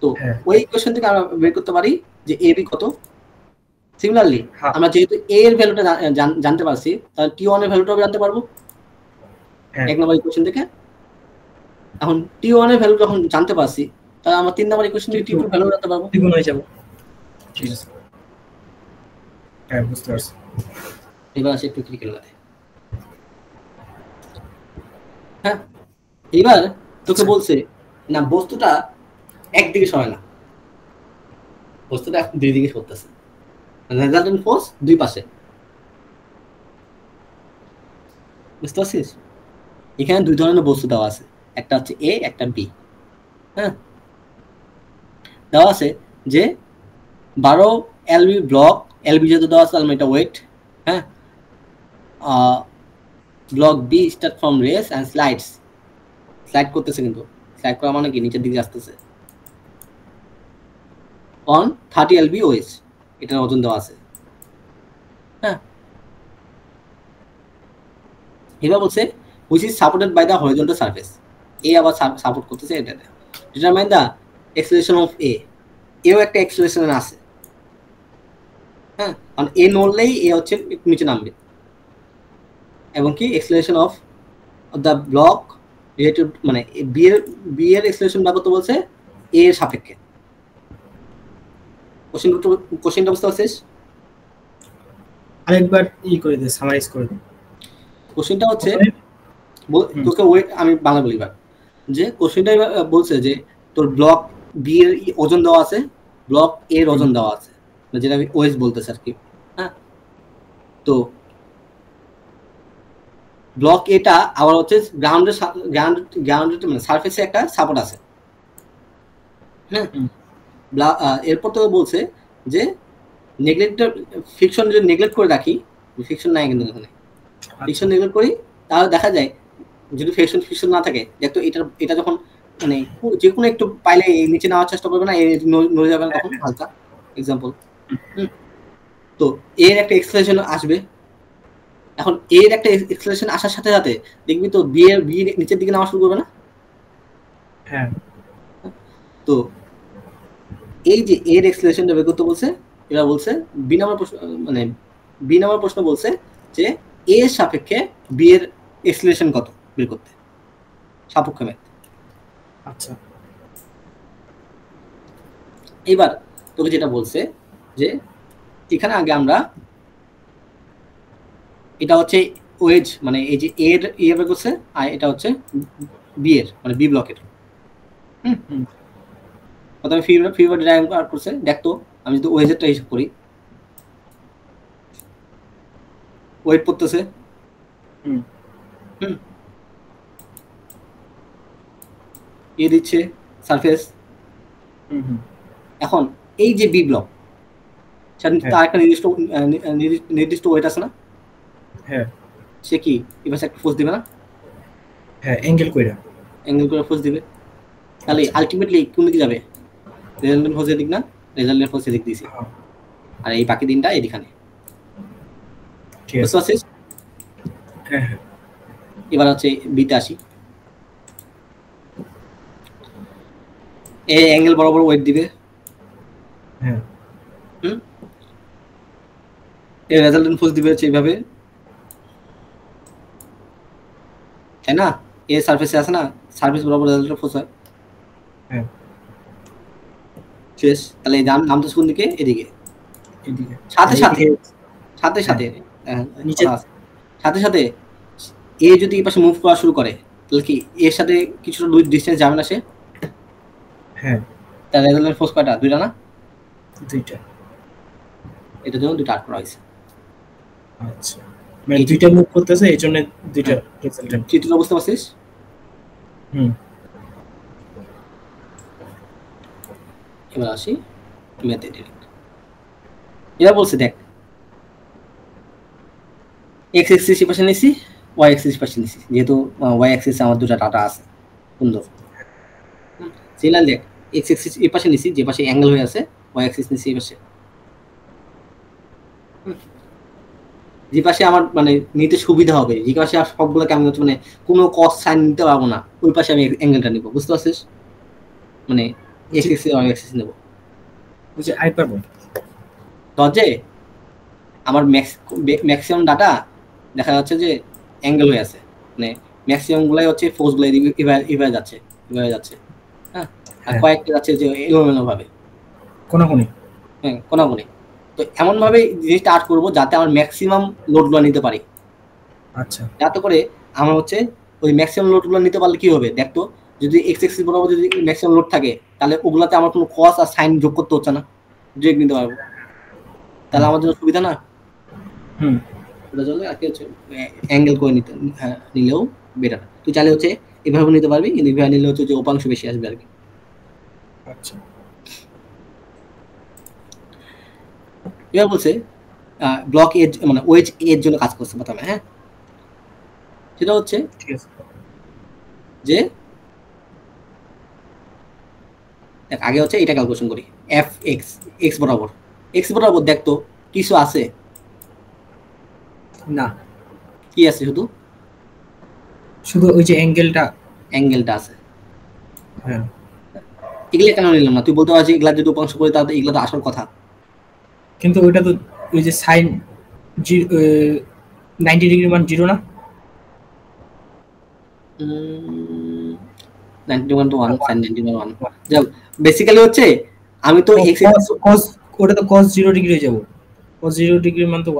তো ওই ইকুয়েশন থেকে আমরা বের করতে পারি যে ab কত। সিমিলারলি আমরা যেহেতু a এর ভ্যালুটা জানতে পারছি, তাহলে T1 এর ভ্যালুটাও জানতে পারবো এক নম্বর ইকুয়েশন থেকে। এখন T1 এর ভ্যালু যখন জানতে পারছি, তাহলে আমরা 3 নম্বর ইকুয়েশন থেকে T2 এর ভ্যালু জানতে পারবো, দ্বিগুণ হয়ে যাবে। ঠিক আছে, হ্যাঁ বুঝতে পারছি। এবার আসে একটু ক্রিটিক্যাল লাগে। হ্যাঁ, এবার তোকে বলছে না বস্তুটা একদিকে সরে না, বস্তুটা দুই দিকে সরতেছে, রেজাল্টেন্ট ফোর্স দুই পাশে। বুঝতে পারছিস? এখানে দুই ধরনের বস্তু দেওয়া আছে, একটা হচ্ছে এ, একটা বি। হ্যাঁ, দেওয়া আছে যে 12 এলবি ব্লক, এলবি যেহেতু দেওয়া আছে তাহলে এটা ওয়েট। হ্যাঁ, block B start from rest and slides, slide করতেছে, কিন্তু স্লাইড করা মানে কি নিচের দিকে আসতেছে, অন 30 এলবি ওয়েস, এটার ওজন দেওয়া আছে। হ্যাঁ, এবার বলছে which is supported by the horizontal surface, a আবার সাপোর্ট করতেছে এটাতে। Determine the acceleration of a, এও একটা অ্যাক্সেলারেশন আছে। হ্যাঁ, কারণ a নড়লেই a হচ্ছে নিচে নামবে, এবং কি acceleration of the block related, মানে বি এর অ্যাক্সেলারেশন বা কত বলছে a এর সাপেক্ষে। কোশ্চেনটা বুঝতে পারছিস? আরেকবার করে দে, সামারাইজ করে দে। কোশ্চেনটা হচ্ছে তোকে ওয়েট, আমি বাংলা বলি এবার, যে কোশ্চেনটা বলছে যে তোর ব্লক বি এর ওজন দেওয়া আছে, ব্লক এ এর ওজন দেওয়া আছে, যেটা আমি ওয়েস বলতেছি আর কি। হ্যাঁ, তো ব্লক এটা আবার হচ্ছে গ্রাউন্ডের মানে সারফেসে একটা সাপোর্ট আছে। হ্যাঁ, এরপর তো বলছে যে নেগলেক্টেড ফিকশন যদি নেগলেক্ট করে রাখি, ফিকশন নাই কিন্তু এখানে, ফিকশন নেগলেক্ট করি তাহলে দেখা যায় যদি ফিকশন না থাকে, দেখতো এটা যখন মানে যে কোনো একটু পাইলে নিচে নেওয়ার চেষ্টা করবে না, নড়ে যাবে না তখন হালকা। এক্সাম্পল, তো এর একটা এক্সেলারেশন আসবে। এখন এর একটা এক্সেলারেশন আসার সাথে সাথে দেখবি তো বি নিচের দিকে নেওয়া শুরু করবে না? হ্যাঁ, তো এই যে এর এক্সেলারেশনটা বের করতে বলছে, এরা বলছে বি নাম্বার প্রশ্ন বলছে যে এ এর সাপেক্ষে বি এর এক্সেলারেশন কত বের করতে, সাপেক্ষ ম্যাথ। আচ্ছা, এবার তোকে যেটা বলছে যে এখানে আগে আমরা এটা হচ্ছে ওয়েজ, মানে এই যে এর বের করছে, আর এটা হচ্ছে বি এর মানে বি ব্লকের। প্রথমে ফিভার ডায়াগ্রাম আউট করছে, দেখতো আমি যদি ওয়েজেরটা হিসাব করি, ওয়েট পড়তেছে, এ দিচ্ছে সারফেস। এখন এই যে বি ব্লক, তার একটা নির্দিষ্ট ওয়েট আছে না? হ্যাঁ, সে কি এবার একটা ফোর্স দিবে না? হ্যাঁ, অ্যাঙ্গেল করে ফোর্স দিবে, তাহলে আলটিমেটলি কোন দিকে যাবে? রেজাল্টেন্ট ফোর্স এদিক না? রেজাল্টেন্ট ফোর্স এদিক দিয়েছি, আর এই বাকি দিনটা এদিকে। বুঝতে পারছিস? হ্যাঁ, এবার হচ্ছে বিতে আসি। এই অ্যাঙ্গেল বরাবর ওয়েট দিবে। হ্যাঁ, এই রেজাল্টেন্ট ফোর্স দিবে হচ্ছে এইভাবে, তাই না? এই সারফেসে আছে না, সারফেস বরাবর রেজাল্টেন্ট ফোর্স হয়। হ্যাঁ, শেষ। তাহলে এই নামটা কোন দিকে? এদিকে। সাথে সাথে এ যদি এই পাশে মুভ করা শুরু করে, তাহলে কি এর সাথে কিছুটা ডিসটেন্স যাবে না সে? হ্যাঁ, তার রেজাল্টেন্ট ফোর্স কয়টা? দুইটা না? দুইটা। এটার জন্য দুইটা আট করা হয়েছে। আচ্ছা, মানে দুইটা মুভ করতেছে, এই জন্য দুইটা রেজাল্টেন্ট। চিত্রটা বুঝতে পারছিস? এবার আসি ম্যাথে ডিরেক্ট। এবার বলছে দেখ এক্স অ্যাক্সিস পাশে নিছি, ওয়াই অ্যাক্সিস পাশে নিছি, যেহেতু ওয়াই অ্যাক্সিসে আমার দুটো ডাটা আছে। সুন্দর। সিমিলারলি এক্স অ্যাক্সিস এই পাশে নিছি, যে পাশে অ্যাঙ্গেল হয়ে আছে, ওয়াই অ্যাক্সিস নিছি এই পাশে। যে পাশে আমার মানে নিতে সুবিধা হবে, যে পাশে আর সবগুলোকে আমি মানে কোনো কস সাইন নিতে পারবো না, ওই পাশে আমি অ্যাঙ্গেলটা নিব। বুঝতে পারছিস? মানে এক্স অ্যাক্সিস ওয়াই অ্যাক্সিস নেব। বুঝে আই পারবো দরজে আমার ম্যাক্সিমাম ডাটা দেখা যাচ্ছে যে অ্যাঙ্গেল হয়ে আছে, মানে ম্যাক্সিমাম গুলাই হচ্ছে ফোর্স গুলো এভাবে যাচ্ছে, হ্যাঁ, আর কয়েকটা যাচ্ছে যে এলোমেলো ভাবে কোনাকুনি। হ্যাঁ, কোনাকুনি। তো এমন ভাবে জিনিসটা আর্ট করবো যাতে আমার ম্যাক্সিমাম লোডগুলো নিতে পারি। আচ্ছা, যাতে করে আমার হচ্ছে ওই ম্যাক্সিমাম লোডগুলো নিতে পারলে কি হবে দেখতো, যদি এক্স এক্সিস বরাবর যদি ম্যাক্সিমাম লোড থাকে, তাহলে ওগুলাতে আমার কোনো কস আর সাইন যোগ করতে হচ্ছে না, ডিরেক্ট নিতে পারবো। তাহলে আমার জন্য সুবিধা না? ওটা চলে আর কি হচ্ছে অ্যাঙ্গেল করে নিতে নিলেও বেটার। তুই চাইলে হচ্ছে এভাবে নিতে পারবি, কিন্তু এভাবে নিলে হচ্ছে যে উপাংশ বেশি আসবে আর কি। আচ্ছা, এবার বলছে ব্লক এজ মানে ওয়েজ এর জন্য কাজ করছে প্রথমে। হ্যাঁ, সেটা হচ্ছে যে আগে হচ্ছে এটা ক্যালকুলেশন করি, এফ এক্স এক্স বরাবর দেখতো কিছু আছে না, কি আছে? শুধু ওই যে অ্যাঙ্গেলটা আছে। হ্যাঁ, এগুলা কেন নিলাম না? তুই বলতে পারছিস এগুলা যদি উপাংশ করি তাহলে এগুলা তো আসল কথা। কিন্তু ওইটা তো ওই যে সাইন 90 ডিগ্রি মান 0 না? 91 to 1 sin 91 যাও বেসিক্যালি হচ্ছে আমি তো এক্স cos ওটা তো cos 0 ডিগ্রি হয়ে যাব। cos 0 ডিগ্রি মান তো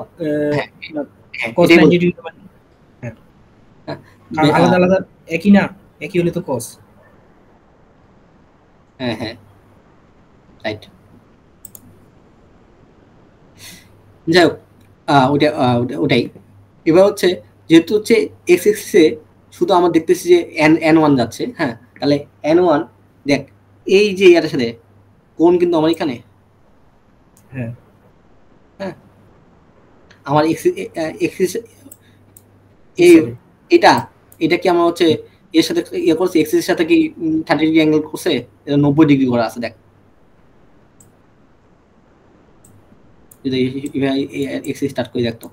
cos 90 ডিগ্রি মান আলাদা আলাদা একই না? একই হলে তো cos। হ্যাঁ হ্যাঁ, রাইট। যাও ওটাই। এবার হচ্ছে যেহেতু হচ্ছে এক্স এক্সিসে শুধু আমার দেখতেছি যে n1 যাচ্ছে। হ্যাঁ, তাহলে n1 দেখ এই যে এটার সাথে কোণ কিন্তু আমার এখানে। হ্যাঁ হ্যাঁ, আমার এক্সিস এই এটা কি আমার হচ্ছে এর সাথে ইয়ে করছে, এক্সিসের সাথে কি 30 ডিগ্রি অ্যাঙ্গেল করছে? এটা 90 ডিগ্রি করা আছে। দেখ যদি এক্সিস স্টার্ট করে দেখতো,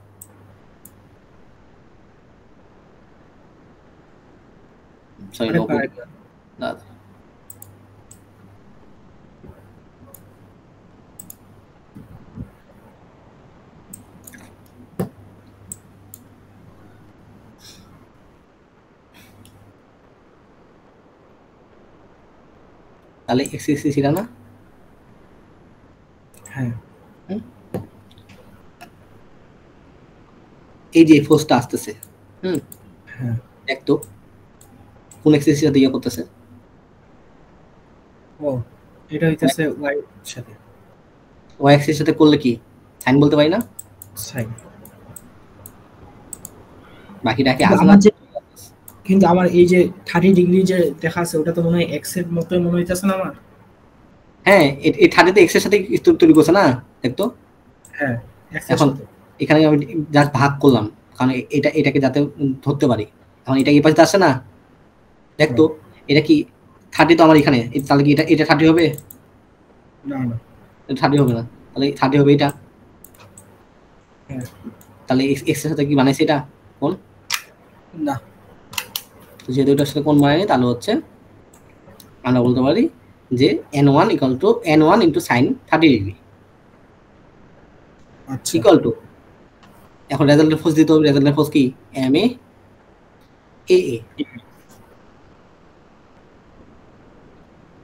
সরি তাহলে এক্স এক্সিস এটা না? হ্যাঁ, এই যে ফোর্সটা আসতেছে, হ্যাঁ, দেখতো কোন এক্সিসের সাথে ইয়ে করতেছে? ও এটা হইতাছে ওয়াই এর সাথে। ওয়াই এক্সিসের সাথে করলে কি সাইন বলতে পারি না? সাইন। বাকিটা কি কিন্তু আমার এই যে 30 ডিগ্রি যে দেখা আছে ওটা তো মনে হয় এক্স এর মতই মনে হইতাছে না আমার? হ্যাঁ, এই 30 তে এক্স এর সাথে তৈরি করছে না, দেখতো? হ্যাঁ, এখন এখানে আমি জাস্ট ভাগ করলাম, কারণ এটাকে যাতে ধরতে পারি। এখন এটা এই পাশে আসছে না, দেখতো? এটা কি 30 তো আমার এখানে, তাহলে কি এটা 30 হবে? না না, এটা 30 হবে না, তাহলে 30 হবে এটা। হ্যাঁ, তাহলে এক্স এর সাথে কি বানাইছে এটা কোণ? না, যেহেতু এটার সাথে কোণ বানায়নি, তাহলে হচ্ছে আমরা বলতে পারি যে n1 = n1 × sin 30 degree equal to, এখন রেজাল্টের ফোর্স দিতে হবে। রেজাল্টের ফোর্স কি? ma aa।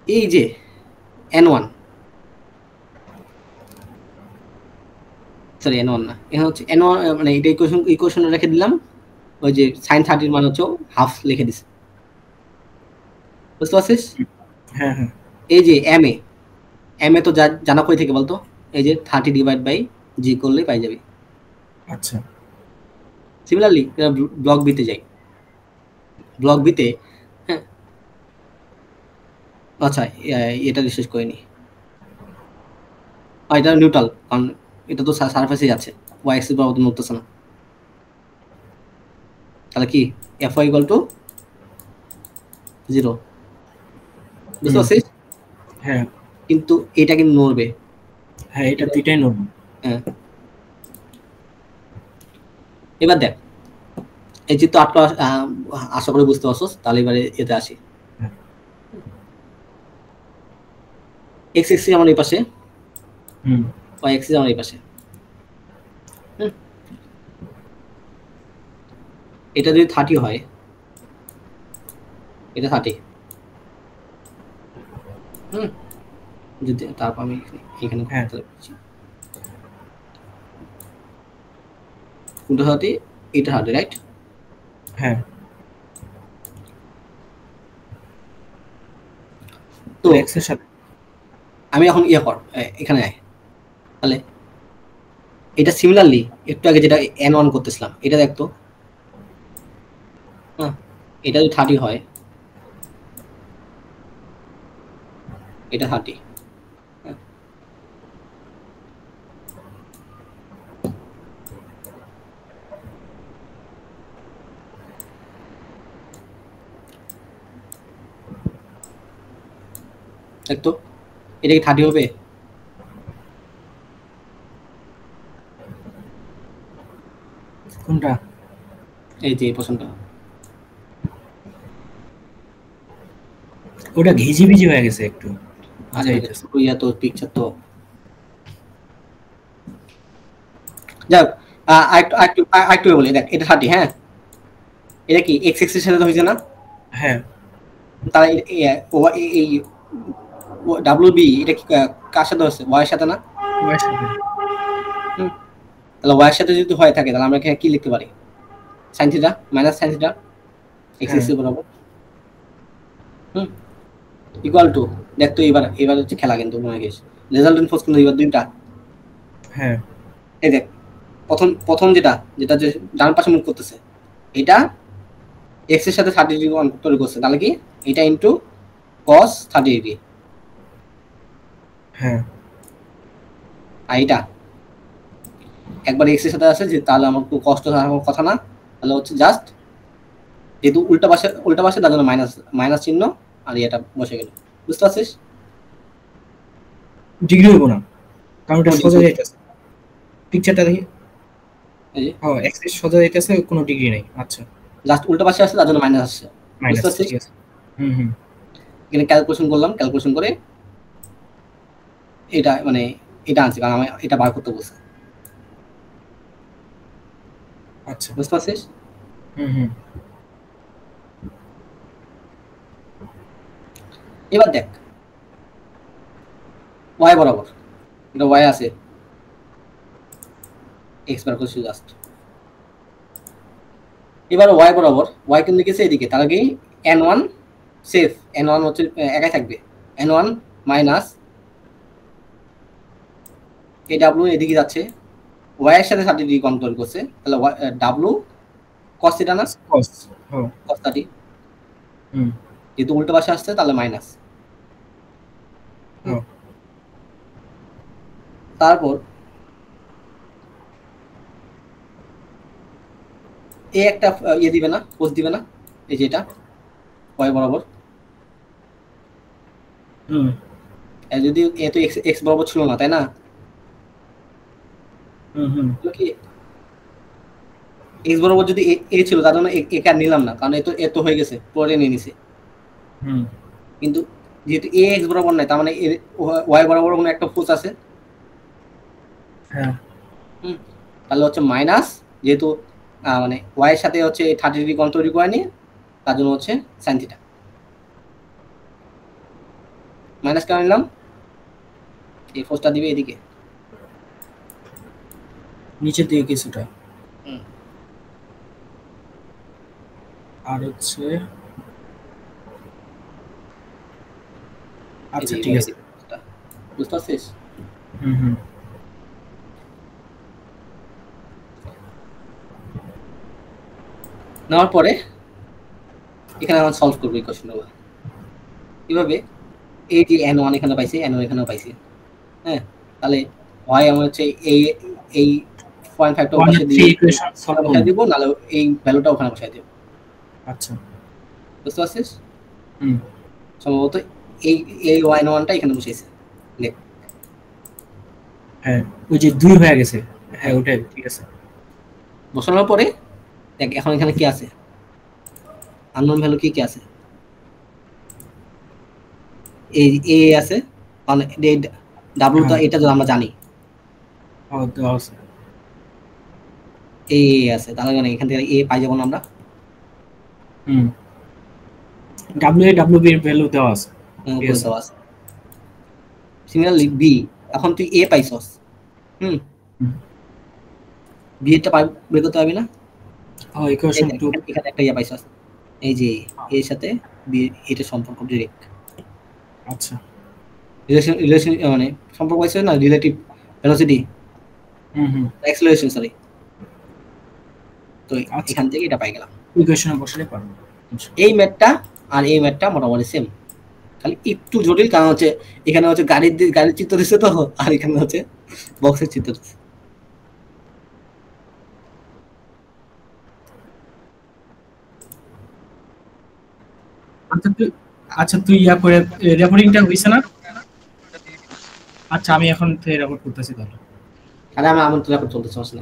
এই যে n1 সরি n1 না, এখানে হচ্ছে n1 মানে এটা ইকুয়েশন রেখে দিলাম, ওই যে sin 30 এর মান হচ্ছে হাফ লিখে দিছি। বুঝতে পারছিস? হ্যাঁ হ্যাঁ, এই যে ma তো জানা কই থেকে বলতো? এই যে 30/g করলে পাই যাবে। আচ্ছা, সিমিলারলি ব্লক বিতে যাই। ব্লক বিতে হ্যাঁ, আচ্ছা এটা রিসার্চ করিনি, এটা নিউট্রাল, কারণ এটা তো সারফেসে যাচ্ছে, ওয়াই এক্সিস বরাবর নড়তেছে না। তাহলে কি fy ইকুয়াল টু 0 বুঝতে পারছিস? হ্যাঁ কিন্তু এটা কিন্তু নড়বে। হ্যাঁ এটা দুইটাই নড়বে। হ্যাঁ এবার দেখ এই চিত্র আটটা আশা করি বুঝতে পারছস। তাহলে এবারে এতে আসি। x axis আমার এই পাশে, y axis আমার এই পাশে। এটা যদি 30 হয়, এটা 30 যদি তারপর আমি এখানে কোনটা 30 এটা 30 রাইট? হ্যাঁ তো x এর সাথে আমি এখন কর এখানে আয়। তাহলে এটা সিমিলারলি একটু আগে যেটা n1 করতেছিলাম এটা দেখতো, হ্যাঁ এটা যদি 30 হয়, এটা 30, দেখতো এটা কি 30 হবে? কোনটা? এই যে এই পোরশনটা। ওটা ঘিজি ভিজি হয়ে গেছে একটু। আচ্ছা ইয়া তো পিকচার তো যাক আরেকটু বলি। দেখ এটা 30, হ্যাঁ এটা কি x এর সাথে হয়েছে না? হ্যাঁ তাহলে এই WB এটা কি কার সাথে হচ্ছে? y এর সাথে না? y এর সাথে। তাহলে y এর সাথে যদি হয় থাকে তাহলে আমরা এখানে কি লিখতে পারি? sin θ মাইনাস sin θ x এর বরাবর ইকুয়াল টু। দেখ তো এবার হচ্ছে খেলা কিন্তু মনে গেছে রেজাল্টেন্ট ফোর্স কিন্তু এবার দুইটা। হ্যাঁ এই দেখ প্রথম যেটা যে ডান পাশে মুভ করতেছে এটা x এর সাথে 30 ডিগ্রি তৈরি করছে। তাহলে কি এটা ইনটু cos 30 ডিগ্রি। হ্যাঁ আর এটা একবার x এর সাথে আছে যে তাহলে আমার খুব কষ্ট হওয়ার কথা না। তাহলে হচ্ছে জাস্ট যেহেতু উল্টা পাশে তার জন্য মাইনাস চিহ্ন আর এটা বসে গেল। বুঝতে পারছিস? ডিগ্রি হইব না কারণ এটা সোজা যাইতেছে। পিকচারটা দেখি এই যে x এর সোজা যাইতেছে, কোনো ডিগ্রি নাই। আচ্ছা জাস্ট উল্টা পাশে আছে তার জন্য মাইনাস আসছে। বুঝতে পারছিস? ঠিক আছে। এখানে ক্যালকুলেশন করলাম, ক্যালকুলেশন করে এটা মানে এটা আনছি কারণ আমি এটা বার করতে বলছি। আচ্ছা বুঝতে পারছিস? এবার দেখ y বরাবর এটা y আছে, x বার করছি জাস্ট। এবার y বরাবর y কিন্তু লিখেছে এদিকে। তার আগে n1 সেফ, n1 হচ্ছে একাই থাকবে, n1 মাইনাস w এদিকে যাচ্ছে, y এর সাথে 30 ডিগ্রি কোণ তৈরি করছে। তাহলে w cos θ না? cos 30 যেহেতু উল্টো পাশে আসছে তাহলে মাইনাস। তারপর এই একটা ইয়ে দিবে না, কোস দিবে না, এই যে এটা y বরাবর। যদি এ তো x বরাবর ছিল না তাই না? কি x বরাবর যদি a ছিল তার জন্য একে আর নিলাম না কারণ এ তো হয়ে গেছে, পরে নিয়ে নিছে। কিন্তু যেহেতু a x বরাবর নাই তার মানে y বরাবর কোনো একটা ফোর্স আছে। হ্যাঁ তাহলে হচ্ছে মাইনাস, যেহেতু মানে y এর সাথে হচ্ছে 30 ডিগ্রি কোণ তৈরি করে নিয়ে তার জন্য হচ্ছে sin θ। মাইনাস কেন নিলাম? এই ফোর্সটা দিবে এদিকে নিচের দিকে কিছুটা। আর হচ্ছে আচ্ছা ঠিক আছে। বুঝতে পারছিস? নেওয়ার পরে এখানে আমরা সলভ করবো এই কোশ্চেনগুলো কিভাবে। এই যে n1 এখানে পাইছি, n1 এখানেও পাইছি, হ্যাঁ তাহলে হয় আমার হচ্ছে এই 0.5 টা One বসিয়ে and দিয়ে three equation solve বসাই করব। দিব, নাহলে এই ভ্যালুটা ওখানে বসাই দিব। আচ্ছা বুঝতে পারছিস? হুম সম্ভবত এই এই y1 টা এখানে বসাইছে। লেখ। হ্যাঁ ওই যে 2 হয়ে গেছে, হ্যাঁ ওটাই ঠিক আছে। বসানোর পরে দেখ এখন এখানে কি আছে, আননোন ভ্যালু কি কি আছে, এই এ আছে, মানে ডাব্লিউ তো এটা তো আমরা জানি, ও তো আছে এ আছে, তাহলে মানে এখান থেকে এ পাই যাব না আমরা। হুম ডাব্লিউ এর ভ্যালু দেওয়া আছে। বুঝতে পারছ? সিমিলারলি বি, এখন তুই এ পাইছস, বি এরটা বের করতে পারবি না? ইকুয়েশন 2 এখানে একটা ইয়া পাইছস, এই যে এর সাথে বি এটা সম্পর্ক ডাইরেক্ট। আচ্ছা রিলেশন মানে সম্পর্ক পাইছস না, রিলেটিভ ভেলোসিটি, অ্যাক্সেলারেশন সরি। তো এখান থেকে এটা পাই গেলাম, ইকুয়েশনে বসালে পারবো। এই ম্যাথটা আর এই ম্যাথটা মোটামুটি সেম, খালি একটু জটিল, কারণ হচ্ছে এখানে হচ্ছে গাড়ির চিত্র দিচ্ছে তো, আর এখানে হচ্ছে বক্সের চিত্র দিচ্ছে। আচ্ছা তুই ইয়া করে রেকর্ডিংটা হইছে না? আচ্ছা আমি এখন রেকর্ড করতেছি তাহলে। আরে আমার তো রেকর্ড চলতেছে আসলে।